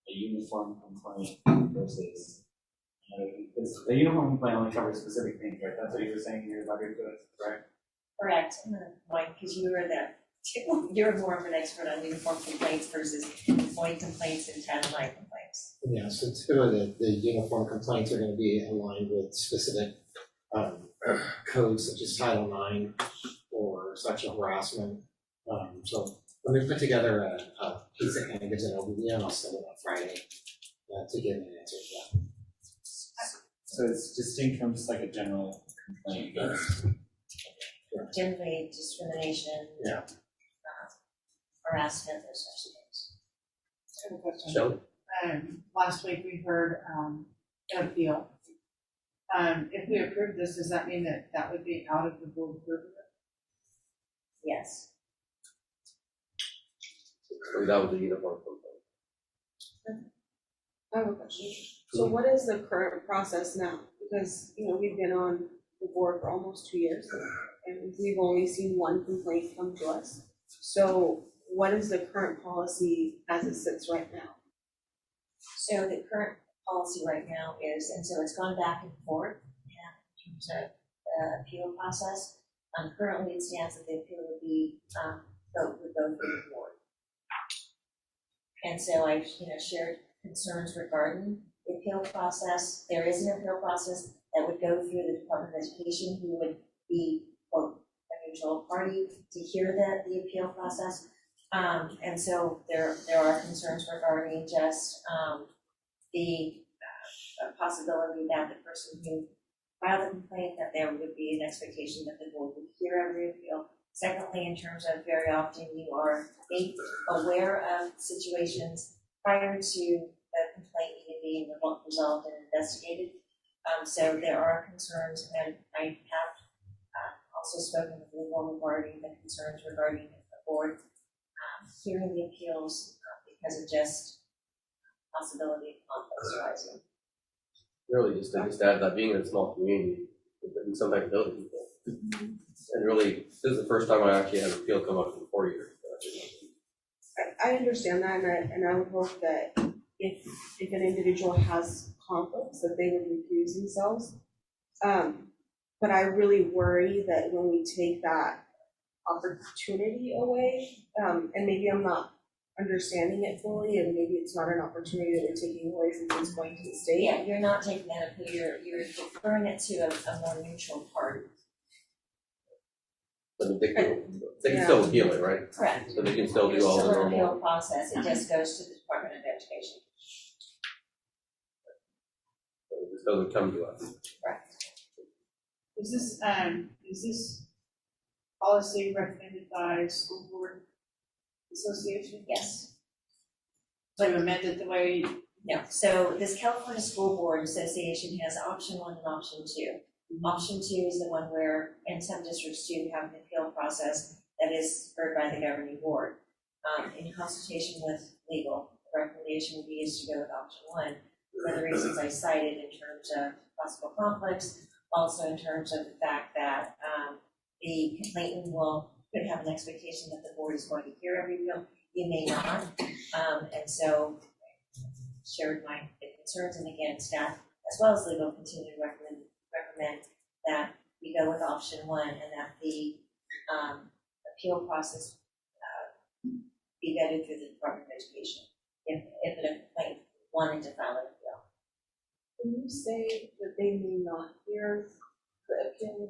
a uniform complaint versus Because the uniform complaint only covers specific things, right? That's what you were saying in your letter to us, right? Correct, Mike, because you were you're more of an expert on uniform complaints versus employee complaints and Title IX complaints. Yeah, so typically the uniform complaints are gonna be aligned with specific codes such as Title IX or sexual harassment. So let me put together a piece that kind of gives an overview, and I'll send it on Friday to get an answer to that. So it's distinct from just like a general complaint. Generally, discrimination, Yeah. Harassment, those sorts of things. I have a question. So, Last week we heard, an appeal. If we approve this, does that mean that that would be out of the board purview? Yes. so that was a uniform complaint. I have a question. So what is the current process now? Because, we've been on the board for almost 2 years, and we've only seen one complaint come to us. So what is the current policy as it sits right now? So the current policy right now is, and so it's gone back and forth in terms of the appeal process. Currently it stands that the appeal would be, would go through the board. And so I've, shared concerns regarding the appeal process. There is an appeal process that would go through the Department of Education, who would be, quote, a neutral party to hear the appeal process. And so there are concerns regarding just the possibility that the person who filed the complaint, that there would be an expectation that the board would hear every appeal. Secondly, in terms of very often you are aware of situations prior to the complaint even being resolved and investigated. So there are concerns, and I have also spoken with legal regarding the concerns regarding the board hearing the appeals because of just possibility of conflicts arising. Really, just to add that being in a small community, we sometimes know the people. And really, this is the first time I actually had an appeal come up in 4 years. I understand that, and I would hope that if an individual has conflicts, that they would recuse themselves. But I really worry that when we take that opportunity away, and maybe I'm not understanding it fully, and maybe it's not an opportunity that we're taking away since it's going to the state. Yeah, you're not taking that appeal, you're referring it to a more neutral party. But they can still appeal it, right? Correct. So they can still do all the There's still an normal. appeal process, it just goes to the Department of Education. It just doesn't come to us. Correct. Is this policy recommended by school board association? Yes. So you amended the way? No, so this California School Board Association has option 1 and option 2. Option 2 is the one where, in some districts do have an appeal process that is heard by the governing board. In consultation with legal, the recommendation would be is to go with option 1 for the reasons I cited in terms of possible conflicts, also in terms of the fact that the complainant could have an expectation that the board is going to hear every appeal. You may not, and so shared my concerns, and again, staff as well as legal continue to recommend that we go with option 1 and that the appeal process be vetted through the Department of Education if a complaint wanted to file an appeal. Can you say that they may not hear the appeal?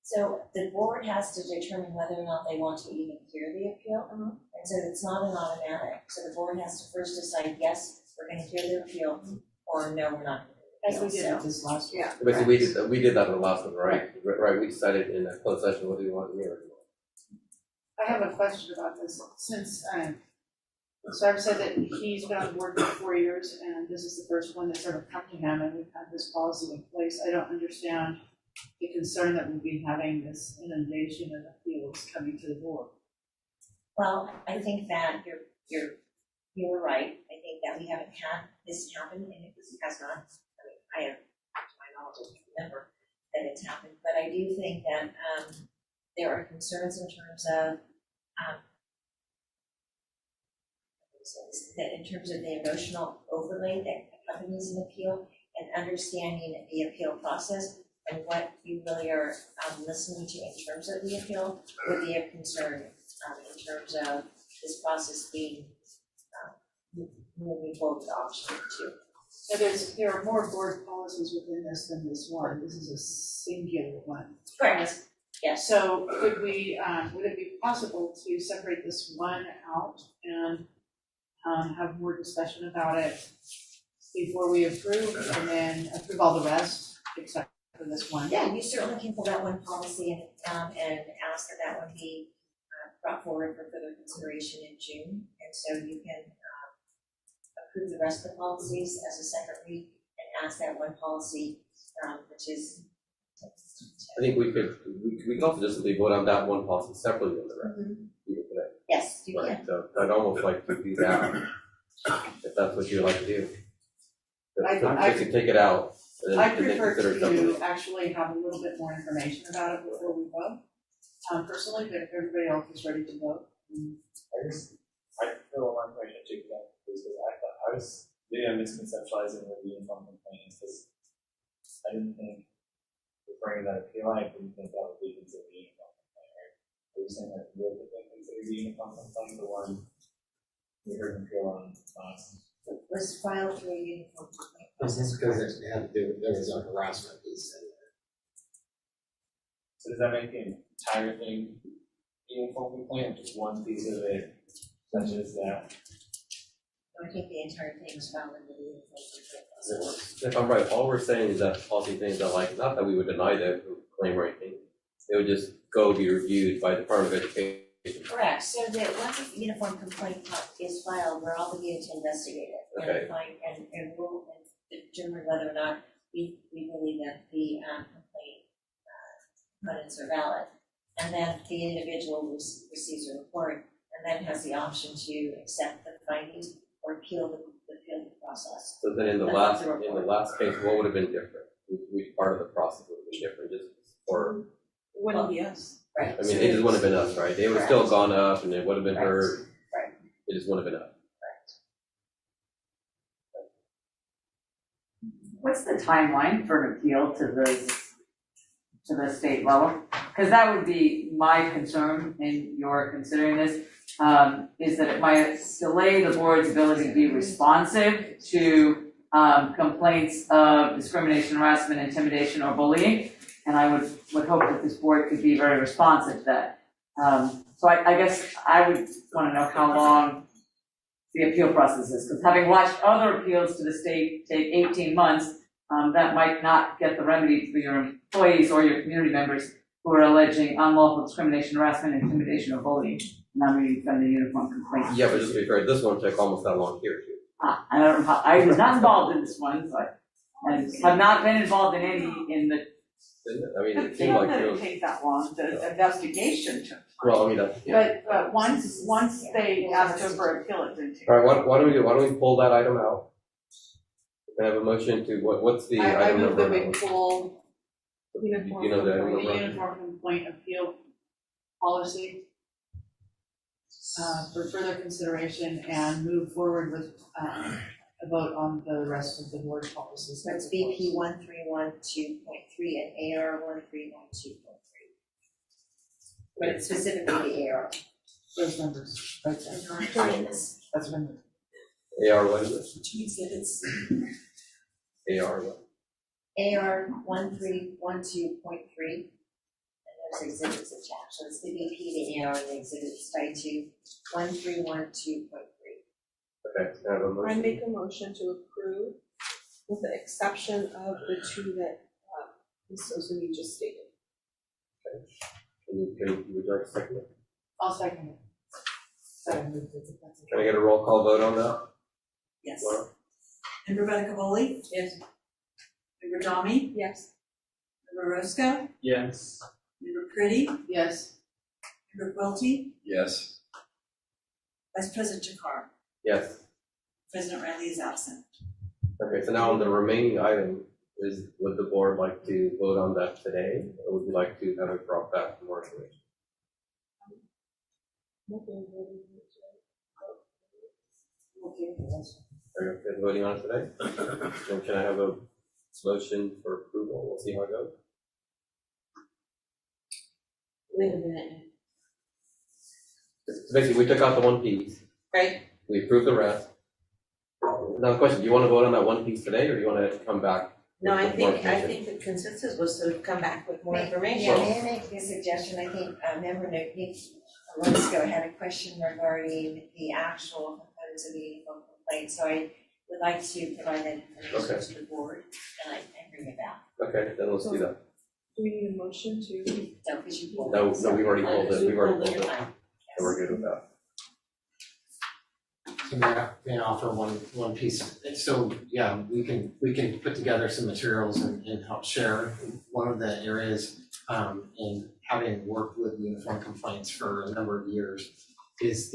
So the board has to determine whether or not they want to even hear the appeal, and so it's not an automatic. So the board has to first decide, yes, we're going to hear the appeal, or no, we're not. As we did this last year. Basically, we did that in the last one, right? Right, we decided in a closed session whether we want to hear it. I have a question about this, since, Sarv said that he's been on the board for 4 years, and this is the first one that sort of come to him, and we've had this policy in place. I don't understand the concern that we'll be having this inundation of appeals coming to the board. Well, I think that you're right. I think that we haven't had this happen, and it has not. I have, to my knowledge, I can't remember that it's happened, but I do think that there are concerns in terms of the emotional overlay that accompanies an appeal, and understanding the appeal process and what you really are listening to in terms of the appeal would be a concern in terms of this process being moving forward to option 2. So there are more board policies within this than this one. This is a singular one. Correct. Yes. So could we, would it be possible to separate this one out and have more discussion about it before we approve, and then approve all the rest except for this one? Yeah, you certainly can pull that one policy and ask that that one be brought forward for further consideration in June, and so you can approve the rest of the policies as a separate read and ask that one policy, which is. I think we could also just simply vote on that one policy separately from the rest. Today. Yes, you Right, can. so I'd almost like to do that, if that's what you'd like to do. Just to take it out, and then, I and then prefer consider to something. actually have a little bit more information about it before we vote. Personally, but if everybody else is ready to vote. I feel one question too, because I was maybe I'm misconceptualizing what the uniform complaint is, because I didn't think referring to that appeal, I didn't think that would be considered a uniform complaint, right? Are you saying that would have been considered a uniform complaint, the one we heard an appeal on It was filed through a uniform complaint This process. is because it had to do, there was a harassment piece in there. So does that make the entire thing uniform complaint, or just one piece of it, such as that? I think the entire thing was filed in the uniform complaint process. If I'm right, all we're saying is that policy things are like, not that we would deny the claim or anything, it would just go be reviewed by the Department of Education. Correct, so that once a uniform complaint is filed, we're obligated to investigate it. Okay. And find, and rule and determine whether or not we believe that the complaint components are valid. And then the individual receives a report and then has the option to accept the findings or appeal the process. So then in the last case, what would have been different? Which part of the process would have been different, just for? Wouldn't be us. Right. I mean, it just wouldn't have been us, right? They would have still gone up and it would have been heard. Right. It just wouldn't have been us. What's the timeline for an appeal to the state level? Because that would be my concern in your considering this, is that it might delay the board's ability to be responsive to complaints of discrimination, harassment, intimidation, or bullying. And I would hope that this board could be very responsive to that. So I guess I would want to know how long the appeal process is, because having watched other appeals to the state take 18 months, that might not get the remedy for your employees or your community members who are alleging unlawful discrimination, harassment, intimidation, or bullying. Now we send a uniform complaint. Yeah, but just to be fair, this one took almost that long here too. I don't know how, I was not involved in this one, so I have not been involved in any in the. Didn't it? I mean, it seemed like it was. take that long, the investigation took. Well, I mean, that's, yeah. But once they asked for appeal, it didn't take. All right, why don't we do? Why don't we pull that item out? Can I have a motion to what's the I item move number? that we pull You know the item the number? uniform complaint appeal policy for further consideration and move forward with a vote on the rest of the board policies. So it's BP 1312.3 and AR 1312.3. But it's specifically the AR. Those numbers, right there. That's been. AR what is it? Which means that it's AR what? AR 1312.3. And there's exhibits attached. So it's the BP, the AR, and the exhibits tied to 1312.3. Okay, can I have a I motion? make a motion to approve with the exception of the two that Ms. Ozumi just stated. Okay. Would you like to second it? I'll second it. Can I get a roll call vote on that? Yes. Laura? Member Benicavoli? Yes. Member Dami? Yes. Member Roscoe? Yes. Member Pretty? Yes. Member Quilty? Yes. Vice President Jakar? Yes. President Riley is absent. Okay, so now on the remaining item, would the board like to vote on that today, or would you like to have it brought back for more information? Are you okay voting on it today? Then can I have a motion for approval, we'll see how it goes. Wait a minute. So basically, we took out the one piece. Right. We approved the rest. Now the question, do you want to vote on that one piece today, or do you want to come back? No, I with more think information? the consensus was to come back with more information. Yeah, may I make a suggestion? I think Member Nick wants to go ahead and question regarding the actual components of the uniform complaint. So I would like to provide that information to the board and bring it back. Okay, then let's do that. Do we need a motion to? No, because you pulled No, it. no, we've already pulled it, we've already pulled it, Yes. so we're good with that. So may I offer one piece? So, yeah, we can put together some materials and help share. One of the areas, in having worked with uniform complaints for a number of years, is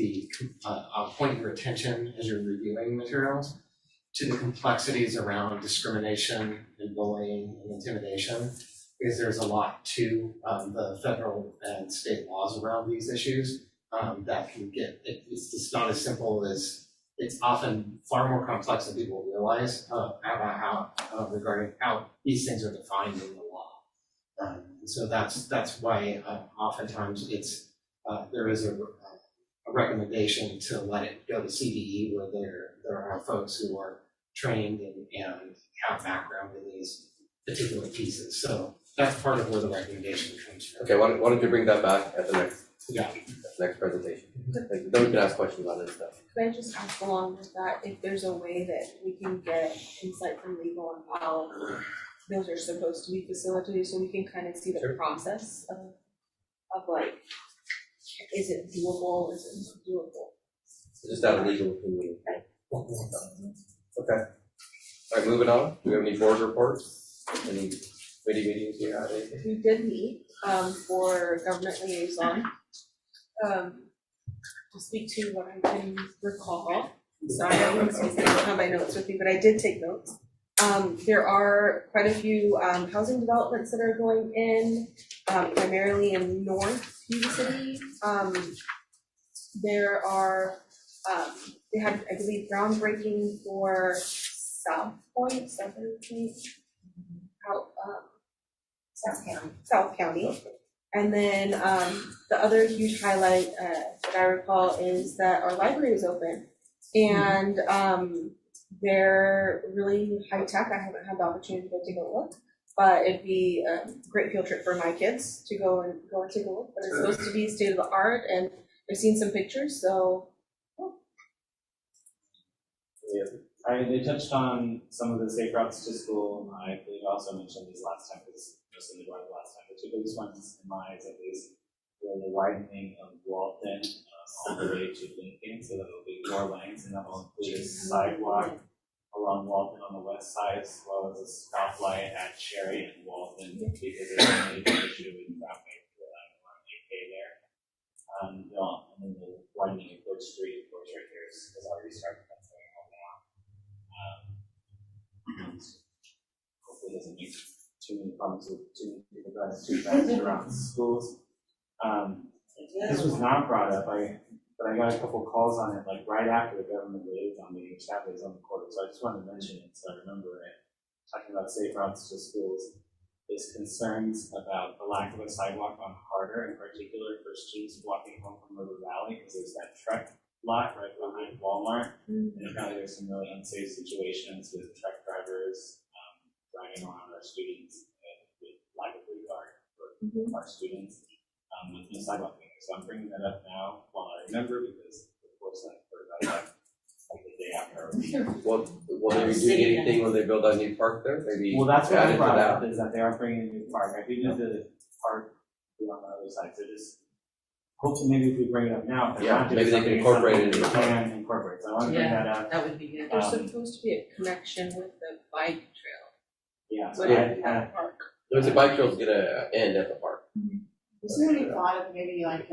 I'll point your attention as you're reviewing materials to the complexities around discrimination and bullying and intimidation, because there's a lot to the federal and state laws around these issues that can get, it's just not as simple as, it's often far more complex than people realize about how regarding how these things are defined in the law. And so that's why oftentimes it's there is a recommendation to let it go to CDE, where there are folks who are trained and have background in these particular pieces. So that's part of where the recommendation comes from. Okay, why don't you bring that back at the next next presentation? Then we can ask questions on this stuff. Could I just ask along with that, if there's a way that we can get insight from legal on how those are supposed to be facilitated, so we can kind of see the process of like, is it doable, is it not doable? Just out of legal opinion. Okay. All right, moving on. Do we have any board reports? Any committee meetings we had? Anything? We did meet for government liaison. To speak to what I can recall. Sorry, I don't have my notes with me, but I did take notes. There are quite a few housing developments that are going in, primarily in North Yuba City. There are, they had, I believe, groundbreaking for South Point, South County. And then the other huge highlight that I recall is that our library is open, and they're really high tech. I haven't had the opportunity to go take a look, but it'd be a great field trip for my kids to go and take a look. But it's supposed to be state of the art, and I've seen some pictures, so. They touched on some of the safe routes to school. I believe I also mentioned these last time, because mostly one of the last time. The two biggest ones in my eyes, at least, were the widening of Walton all the way to Lincoln, so that it'll be 4 lanes, and that will include a sidewalk along Walton on the west side, as well as a stoplight at Cherry and Walton, because there's a major issue with traffic around AK there. And then the widening of Birch Street, which right here is already started. That's going on now. Hopefully, doesn't make too many problems with too many people driving too fast around schools. This was not brought up, but I got a couple calls on it, like right after the government liaison meeting, which happened on the quarter. So I just wanted to mention it so I remember it. Talking about safe routes to schools, is concerns about the lack of a sidewalk on Harder, in particular for students walking home from River Valley, because there's that truck lot right behind Walmart. And apparently there's some really unsafe situations with truck drivers driving around our students with lack of regard for our students with no sidewalk there. So I'm bringing that up now while I remember, because of course I heard about that like the day after. Well, will they do anything when they build a new park there? Maybe. Well, that's what I add brought to up, is that they are bringing a new park. I do know the park on the other side, so just hopefully maybe if we bring it up now, if they're not doing maybe they can incorporate it in the park. Can incorporate. So I want to bring that up. That would be good. There's supposed to be a connection with the bike trail. Yeah. So at the park. There's a bike trail's gonna end at the park. Is there any thought of maybe like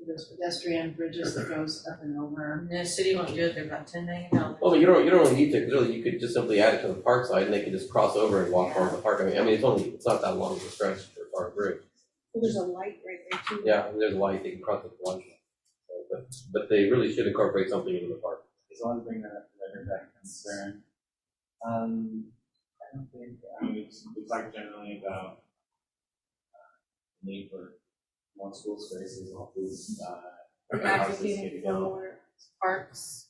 those pedestrian bridges that goes up and over? The city won't do it, they're about $10 million. Well, you don't really need to, really, you could just simply add it to the park side and they can just cross over and walk along the park. I mean, it's not that long of a stretch for a park bridge. Well, there's a light right there too. Yeah, and there's a light, they can cross the one. But they really should incorporate something into the park. I just want to bring that up, because I heard that concern. I don't think, we talked generally about the need for more school spaces, hopefully, Advocating for more parks,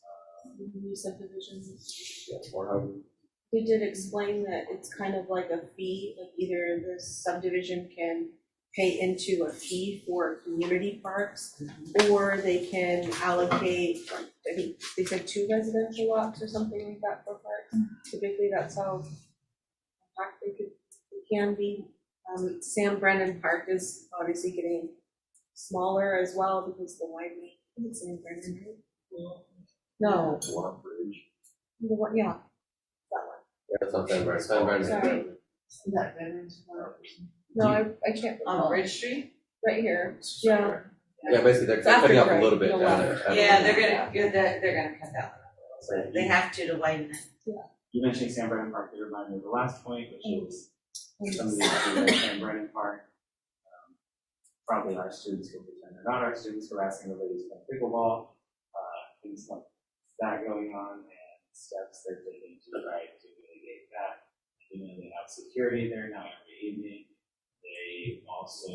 new subdivisions. Yeah, more housing. They did explain that it's kind of like a fee, like either the subdivision can pay into a fee for community parks, or they can allocate, I think they said 2 residential lots or something like that for parks. Typically, that's how it can be. Sam Brennan Park is obviously getting smaller as well because the widening. I think it's Sam Brennan, right? No. The one bridge. The one, yeah, that one. Yeah, it's on San Brennan. San Brennan. Sorry. Is that Veterans Park? No, I can't. On Bridge Street? Right here. Yeah. Yeah, basically they're cutting up a little bit. Yeah, they're gonna cut that one. So they have to widen it. You mentioned San Brennan Park, it reminded me of the last point, which is somebody at San Brennan Park. Probably our students will pretend they're not our students, harassing the ladies playing pickleball, things like that going on, and steps they're taking to try to mitigate that. You know, they have security there now every evening. They also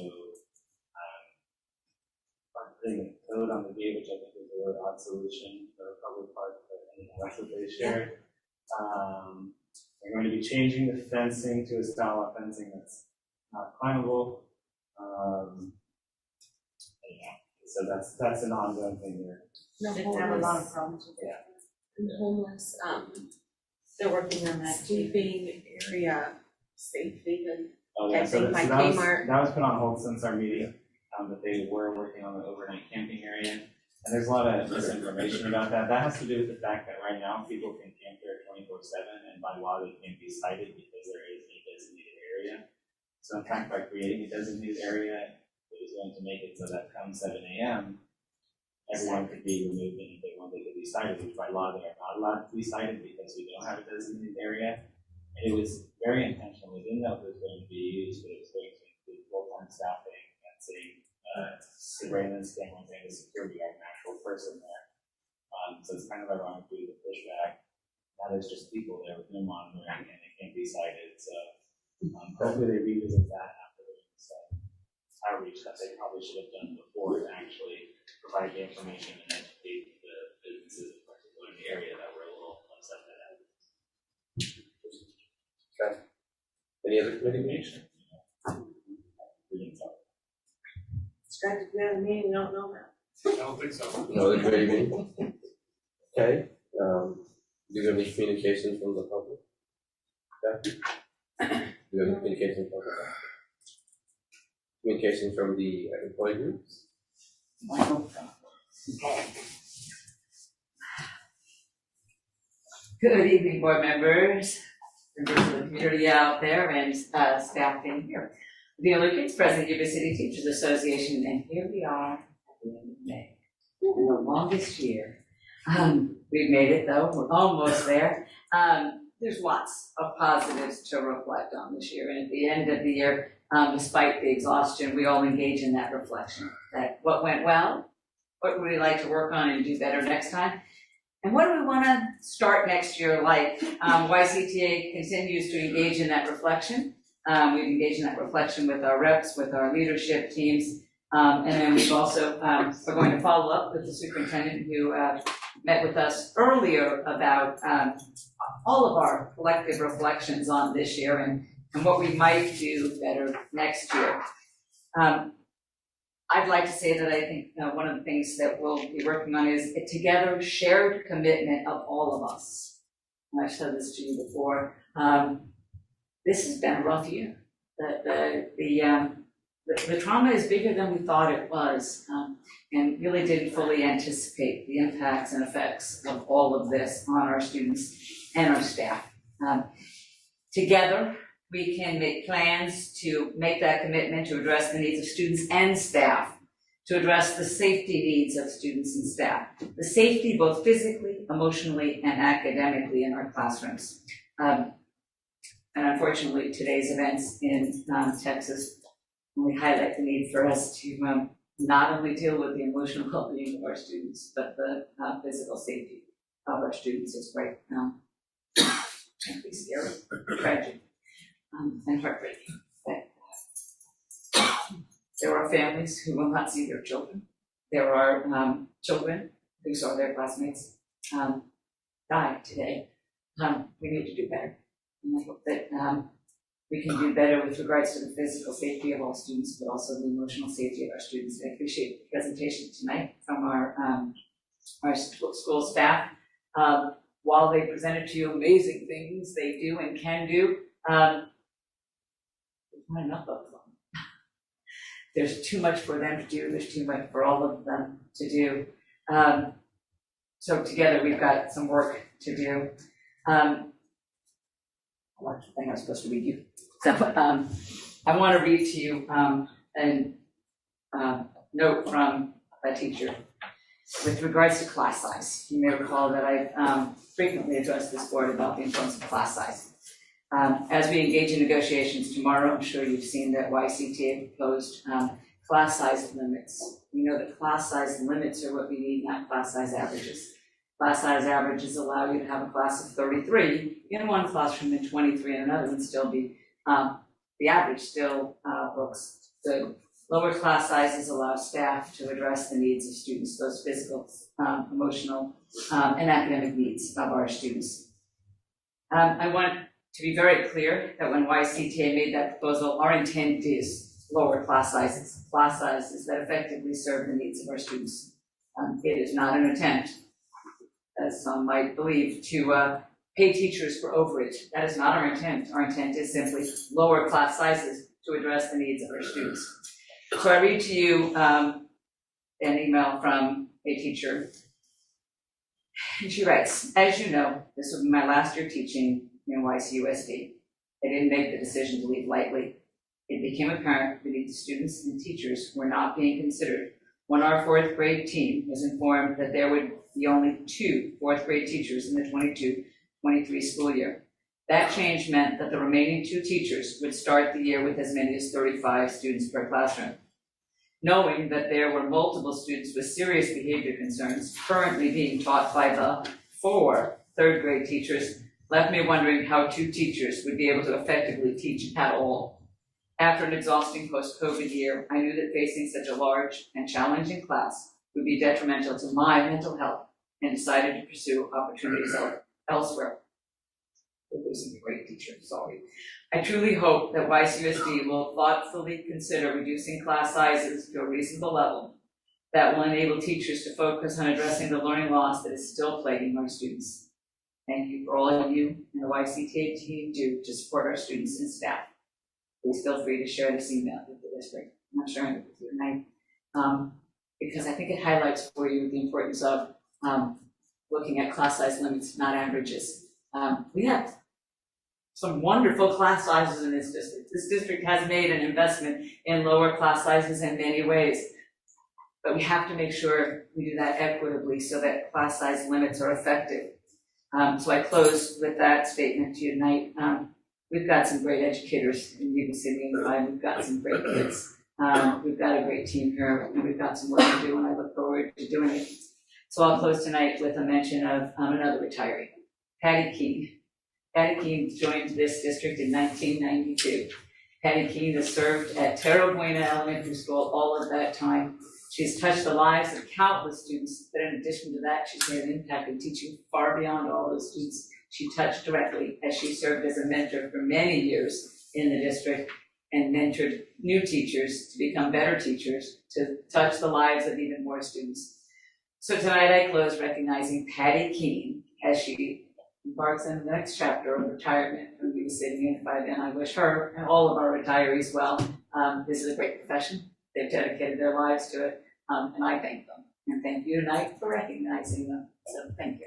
are putting a code on the gate, which I think is a really odd solution for a public park, but anyway, that's what they shared. They're going to be changing the fencing to a style of fencing that's not climbable. So that's an ongoing thing there. They have a lot of problems with it. And homeless, they're working on that too. sleeping area, safe haven. Oh yeah, so that was put on hold since our meeting, but they were working on the overnight camping area. And there's a lot of misinformation about that. That has to do with the fact that right now people can camp there 24/7, and by law they can't be cited because there is a designated area. So in fact, by creating a designated area, it was going to make it so that come 7 a.m., everyone could be removed, and if they wanted, they could be cited, which by law they are not allowed to be cited because we don't have a designated area. And it was very intentional. We didn't know if it was going to be used, but it was going to include full-time staffing and saying, surveillance cameras and a security guard, an actual person there. So it's kind of ironic due to the pushback. Now there's just people there with no monitoring and they can't be cited. So hopefully they revisit that after this outreach that they probably should have done before to actually provide the information and educate the businesses, in particular in the area that were a little upset by that. Okay. Any other committee meetings? Got to be at a meeting, we don't know that. I don't think so. No other committee meeting? Okay, do you have any communications from the public? Okay. Do you have any communications from the public? Communications from the employee groups? Good evening, board members, members of the community out there, and staff in here. The only kids present, Yuba City Teachers Association, and here we are at the end of May, in the longest year. We've made it though, we're almost there. There's lots of positives to reflect on this year, and at the end of the year, despite the exhaustion, we all engage in that reflection, that what went well, what would we like to work on and do better next time, and what do we want to start next year like? YCTA continues to engage in that reflection. We've engaged in that reflection with our reps, with our leadership teams, and then we've also, we're going to follow up with the superintendent who met with us earlier about all of our collective reflections on this year and what we might do better next year. I'd like to say that I think one of the things that we'll be working on is a together shared commitment of all of us. And I've said this to you before. This has been a rough year. The trauma is bigger than we thought it was, and really didn't fully anticipate the impacts and effects of all of this on our students and our staff. Together, we can make plans to make that commitment to address the needs of students and staff, to address the safety needs of students and staff, the safety both physically, emotionally, and academically in our classrooms. And unfortunately, today's events in Texas only highlight the need for us to not only deal with the emotional well-being of our students, but the physical safety of our students as frankly scary, tragic, and heartbreaking. But there are families who will not see their children. There are children who saw their classmates die today. We need to do better. And I hope that we can do better with regards to the physical safety of all students, but also the emotional safety of our students. I appreciate the presentation tonight from our school staff. While they presented to you amazing things they do and can do, there's not enough of them. There's too much for them to do. There's too much for all of them to do. So together we've got some work to do. I think I'm supposed to read you. So I want to read to you a note from a teacher with regards to class size. You may recall that I've frequently addressed this board about the importance of class size. As we engage in negotiations tomorrow, I'm sure you've seen that YCTA proposed class size limits. We know that class size limits are what we need, not class size averages. Class size averages allow you to have a class of 33 in one classroom and 23 in another and still be, the average still looks good. Lower class sizes allow staff to address the needs of students, those physical, emotional, and academic needs of our students. I want to be very clear that when YCTA made that proposal, our intent is lower class sizes that effectively serve the needs of our students. It is not an attempt, as some might believe, to pay teachers for overage. That is not our intent. Our intent is simply lower class sizes to address the needs of our students. So I read to you an email from a teacher. And she writes, as you know, this will be my last year teaching in YCUSD. I didn't make the decision to leave lightly. It became apparent that the students and teachers were not being considered when our fourth grade team was informed that there would be only 2 fourth grade teachers in the 22-23 school year. That change meant that the remaining 2 teachers would start the year with as many as 35 students per classroom. Knowing that there were multiple students with serious behavior concerns currently being taught by the 4 third grade teachers left me wondering how 2 teachers would be able to effectively teach at all. After an exhausting post-COVID year, I knew that facing such a large and challenging class would be detrimental to my mental health and decided to pursue opportunities elsewhere. We're losing a great teacher, sorry. I truly hope that YCUSD will thoughtfully consider reducing class sizes to a reasonable level that will enable teachers to focus on addressing the learning loss that is still plaguing our students. Thank you for all of you and the YCTA team do to support our students and staff. Please feel free to share this email with the district. I'm not sharing it with you tonight because I think it highlights for you the importance of looking at class size limits, not averages. We have some wonderful class sizes in this district. This district has made an investment in lower class sizes in many ways, but we have to make sure we do that equitably so that class size limits are effective. So I close with that statement to you tonight. We've got some great educators in Yuba City Unified. We've got some great kids. We've got a great team here, and we've got some work to do, and I look forward to doing it. So I'll close tonight with a mention of another retiree, Patty Keene. Patty Keene joined this district in 1992. Patty Keene has served at Terra Buena Elementary School all of that time. She's touched the lives of countless students, but in addition to that, she's made an impact in teaching far beyond all those students she touched directly, as she served as a mentor for many years in the district and mentored new teachers to become better teachers, to touch the lives of even more students. So tonight I close recognizing Patty Keene as she embarks on the next chapter of retirement from Yuba City Unified, and I wish her and all of our retirees well. This is a great profession. They've dedicated their lives to it, and I thank them. And thank you tonight for recognizing them. So thank you.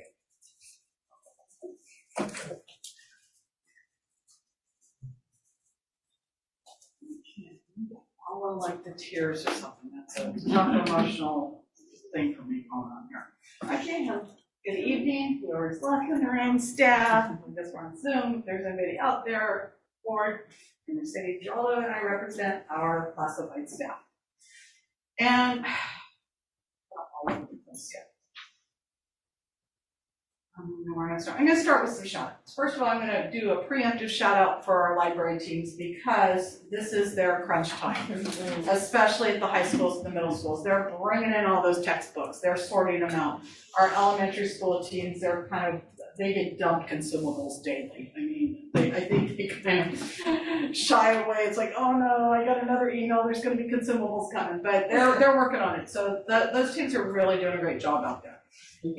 All like the tears or something. That's a tough emotional thing for me going on here. I can't help. Good evening. We always welcome our own staff. Because we're on Zoom, if there's anybody out there, board, in the city of Jolo, and I represent our classified staff. And not all of them yet. Where am I start? I'm gonna start with some shout outs. First of all, I'm gonna do a preemptive shout out for our library teams because this is their crunch time, especially at the high schools and the middle schools. They're bringing in all those textbooks, they're sorting them out. Our elementary school teams, they get dumped consumables daily. I mean, I think they kind of shy away. It's like, oh no, I got another email, there's gonna be consumables coming, but they're working on it. So those teams are really doing a great job out there.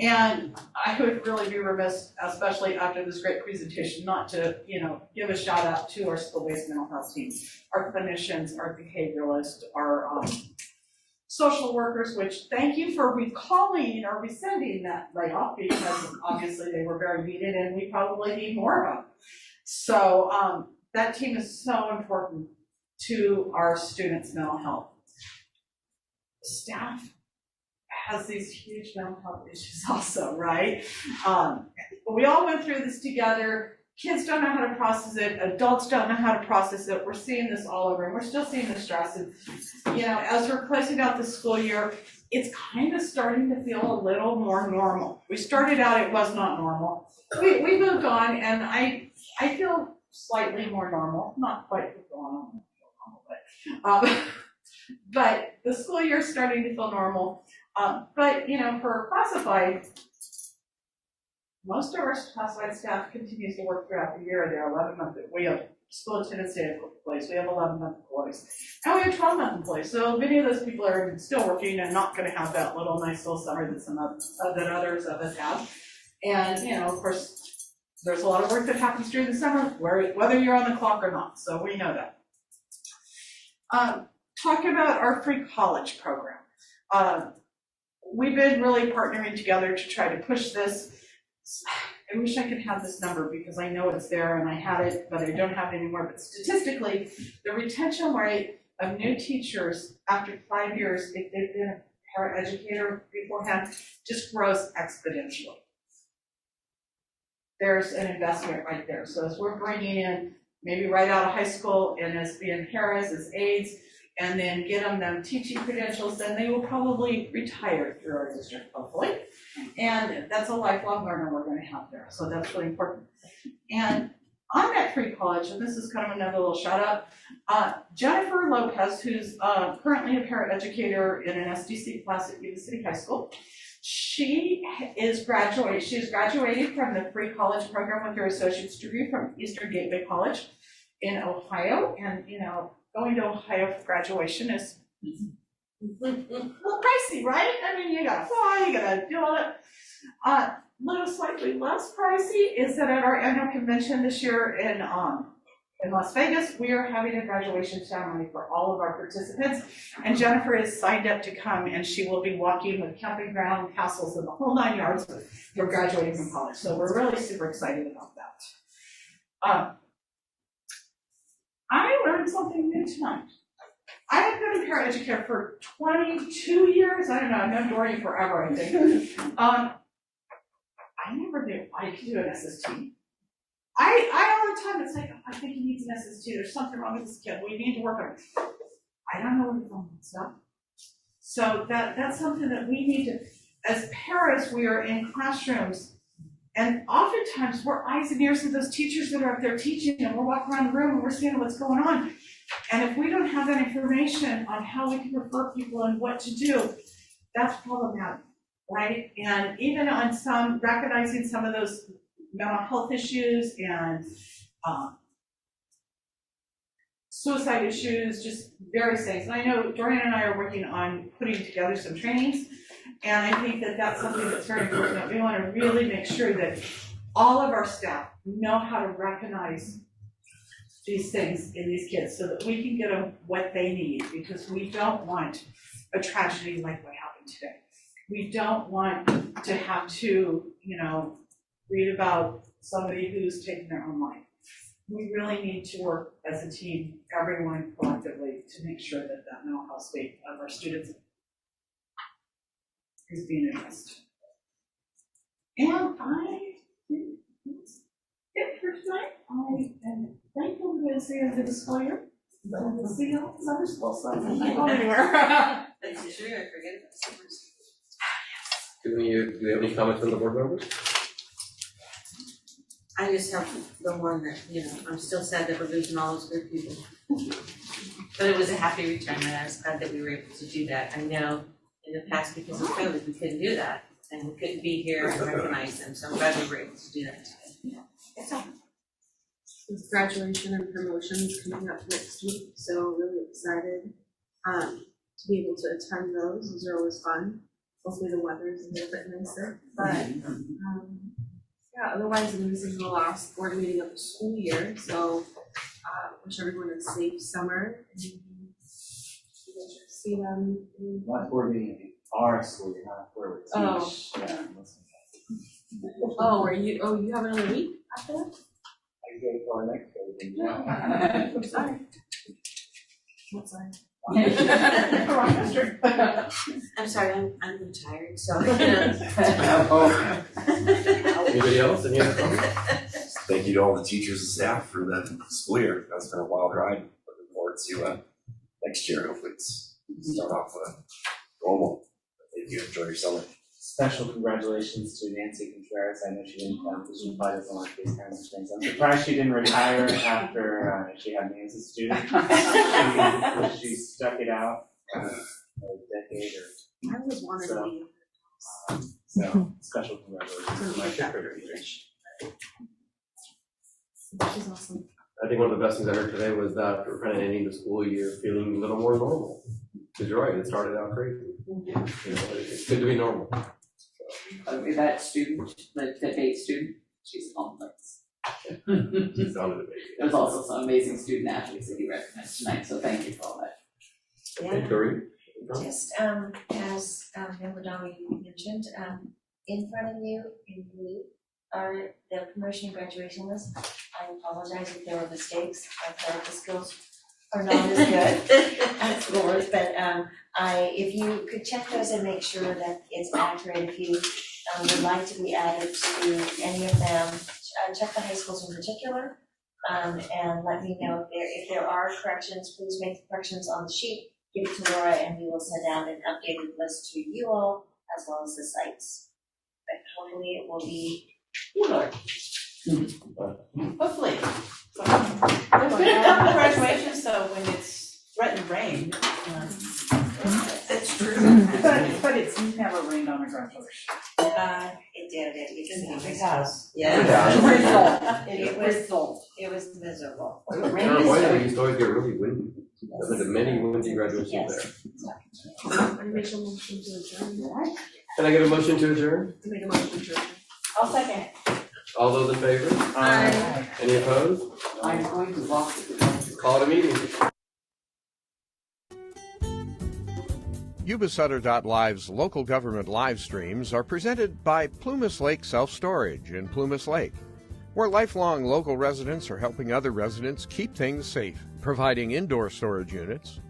And I would really be remiss, especially after this great presentation, not to, give a shout out to our school-based mental health team, our clinicians, our behavioralists, our social workers, which thank you for recalling or rescinding that layoff because obviously they were very needed and we probably need more of them. So that team is so important to our students' mental health. Staff has these huge mental health issues also, right? We all went through this together. Kids don't know how to process it. Adults don't know how to process it. We're seeing this all over, and we're still seeing the stress. And, as we're closing out the school year, it's kind of starting to feel a little more normal. We started out, it was not normal. We moved on, and I feel slightly more normal. Not quite normal, but the school year is starting to feel normal. But for classified, most of our classified staff continues to work throughout the year. They're 11-month. We have school attendance data employees. We have 11-month employees, and we have 12-month employees. So many of those people are still working and not going to have that nice little summer that others of us have. And of course, there's a lot of work that happens during the summer, whether you're on the clock or not. So we know that. Talk about our free college program. We've been really partnering together to try to push this. I wish I could have this number because I know it's there and I had it, but I don't have it anymore. But statistically, the retention rate of new teachers after 5 years, if they've been a paraeducator beforehand, just grows exponentially. There's an investment right there. So as we're bringing in maybe right out of high school and as being paras, as aides, and then get them teaching credentials, then they will probably retire through our district, hopefully. And that's a lifelong learner we're going to have there. So that's really important. And on that free college, and this is kind of another little shout out, Jennifer Lopez, who's currently a paraeducator in an SDC class at Yuba City High School, she is graduated from the free college program with her associate's degree from Eastern Gateway College in Ohio. And going to Ohio for graduation is a little pricey, right? I mean, you gotta fly, you gotta do all that. Little slightly less pricey is that at our annual convention this year in Las Vegas, we are having a graduation ceremony for all of our participants, and Jennifer is signed up to come, and she will be walking with camping ground, castles, and the whole 9 yards for graduating from college. So we're really super excited about that. I learned something new tonight. I have been a paraeducator for 22 years. I don't know, I've known Dory forever, I think. I never knew I could do an SST. I all the time, it's like, I think he needs an SST. There's something wrong with this kid. We need to work on it. I don't know what the phone stuff. So that's something that we need to, as paras, we are in classrooms. And oftentimes we're eyes and ears of those teachers that are up there teaching, and we're walking around the room and we're seeing what's going on. And if we don't have that information on how we can refer people and what to do, that's problematic, right? And even on recognizing some of those mental health issues and suicide issues, just various things. And I know Dorian and I are working on putting together some trainings. And I think that that's something that's very important. We want to really make sure that all of our staff know how to recognize these things in these kids so that we can get them what they need, because we don't want a tragedy like what happened today. We don't want to have to, read about somebody who's taken their own life. We really need to work as a team, everyone collectively, to make sure that that mental health state of our students is being addressed. And I think that's it for tonight. I am thankful to see you in the school year. We'll see you all in summer school, so I don't go anywhere. Sure, I forget about summers. Do we have any comments from the board members? I just have the one that, I'm still sad that we're losing all those good people. But it was a happy retirement. I was glad that we were able to do that. I know in the past, because of COVID, we couldn't do that. And we couldn't be here and recognize them. So I'm glad we were able to do that today. That's all. With graduation and promotions coming up next week, so really excited to be able to attend those. Those are always fun. Hopefully the weather is a little bit nicer. But yeah, otherwise this is the last board meeting of the school year, so wish everyone a safe summer and you guys should see them in Last board meeting of our school, you're not where we teach. You have another week after that? I go to our next board meeting. I'm sorry. I'm sorry. I'm sorry, I'm retired, so. Anybody else? Any other comments? Thank you to all the teachers and staff for the school year. That's been a wild ride. Looking forward to next year. Hopefully it's start off normal. Thank you. Enjoy your summer. Special congratulations to Nancy Contreras. I know she didn't come because she probably doesn't like these kinds of things. I'm surprised she didn't retire after she had me as a student. She stuck it out a decade or I always wanted to be. so special congratulations to my fifth grade teachers. She's awesome. I think one of the best things I heard today was that we're kind of ending the school year feeling a little more normal. Because you're right, it started out crazy. It's good to be normal. That student, the debate student, she's complex. She's on the debate. There's also some amazing student athletes that you recognized tonight, so thank you for all that. And Doreen? Just as Member Downey mentioned, in front of you in blue are the promotion and graduation list. I apologize if there were mistakes. My clerical skills are not as good as yours, but if you could check those and make sure that it's accurate. If you would like to be added to any of them, check the high schools in particular, and let me know if there are corrections. Please make the corrections on the sheet. Give it to Laura, and we will send out an updated list to you all as well as the sites. But hopefully it will be cooler. Hopefully. It's good enough for graduation, so when it's threatened rain. That's true. But it's never rained on a graduation. It did. It has. Yeah. It was miserable. I know, Carolina used to always get really windy. There been many windy graduations there. I make a motion to adjourn. Can I get a motion to adjourn? I make a motion to adjourn. I'll second. All those in favor? Aye. Any opposed? I'm going to walk to the Call it a meeting. Yuba-Sutter.live's local government live streams are presented by Plumas Lake Self-Storage in Plumas Lake, where lifelong local residents are helping other residents keep things safe, providing indoor storage units,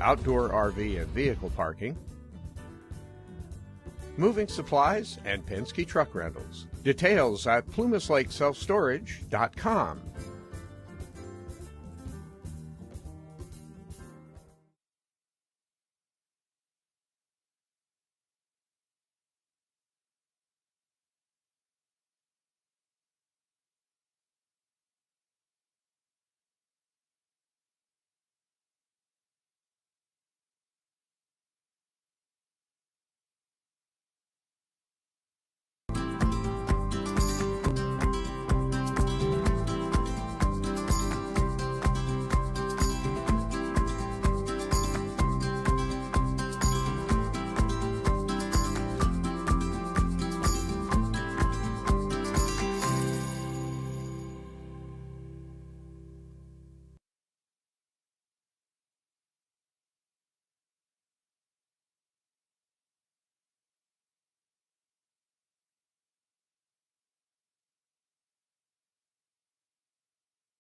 outdoor RV and vehicle parking, moving supplies, and Penske truck rentals. Details at plumaslakeselfstorage.com.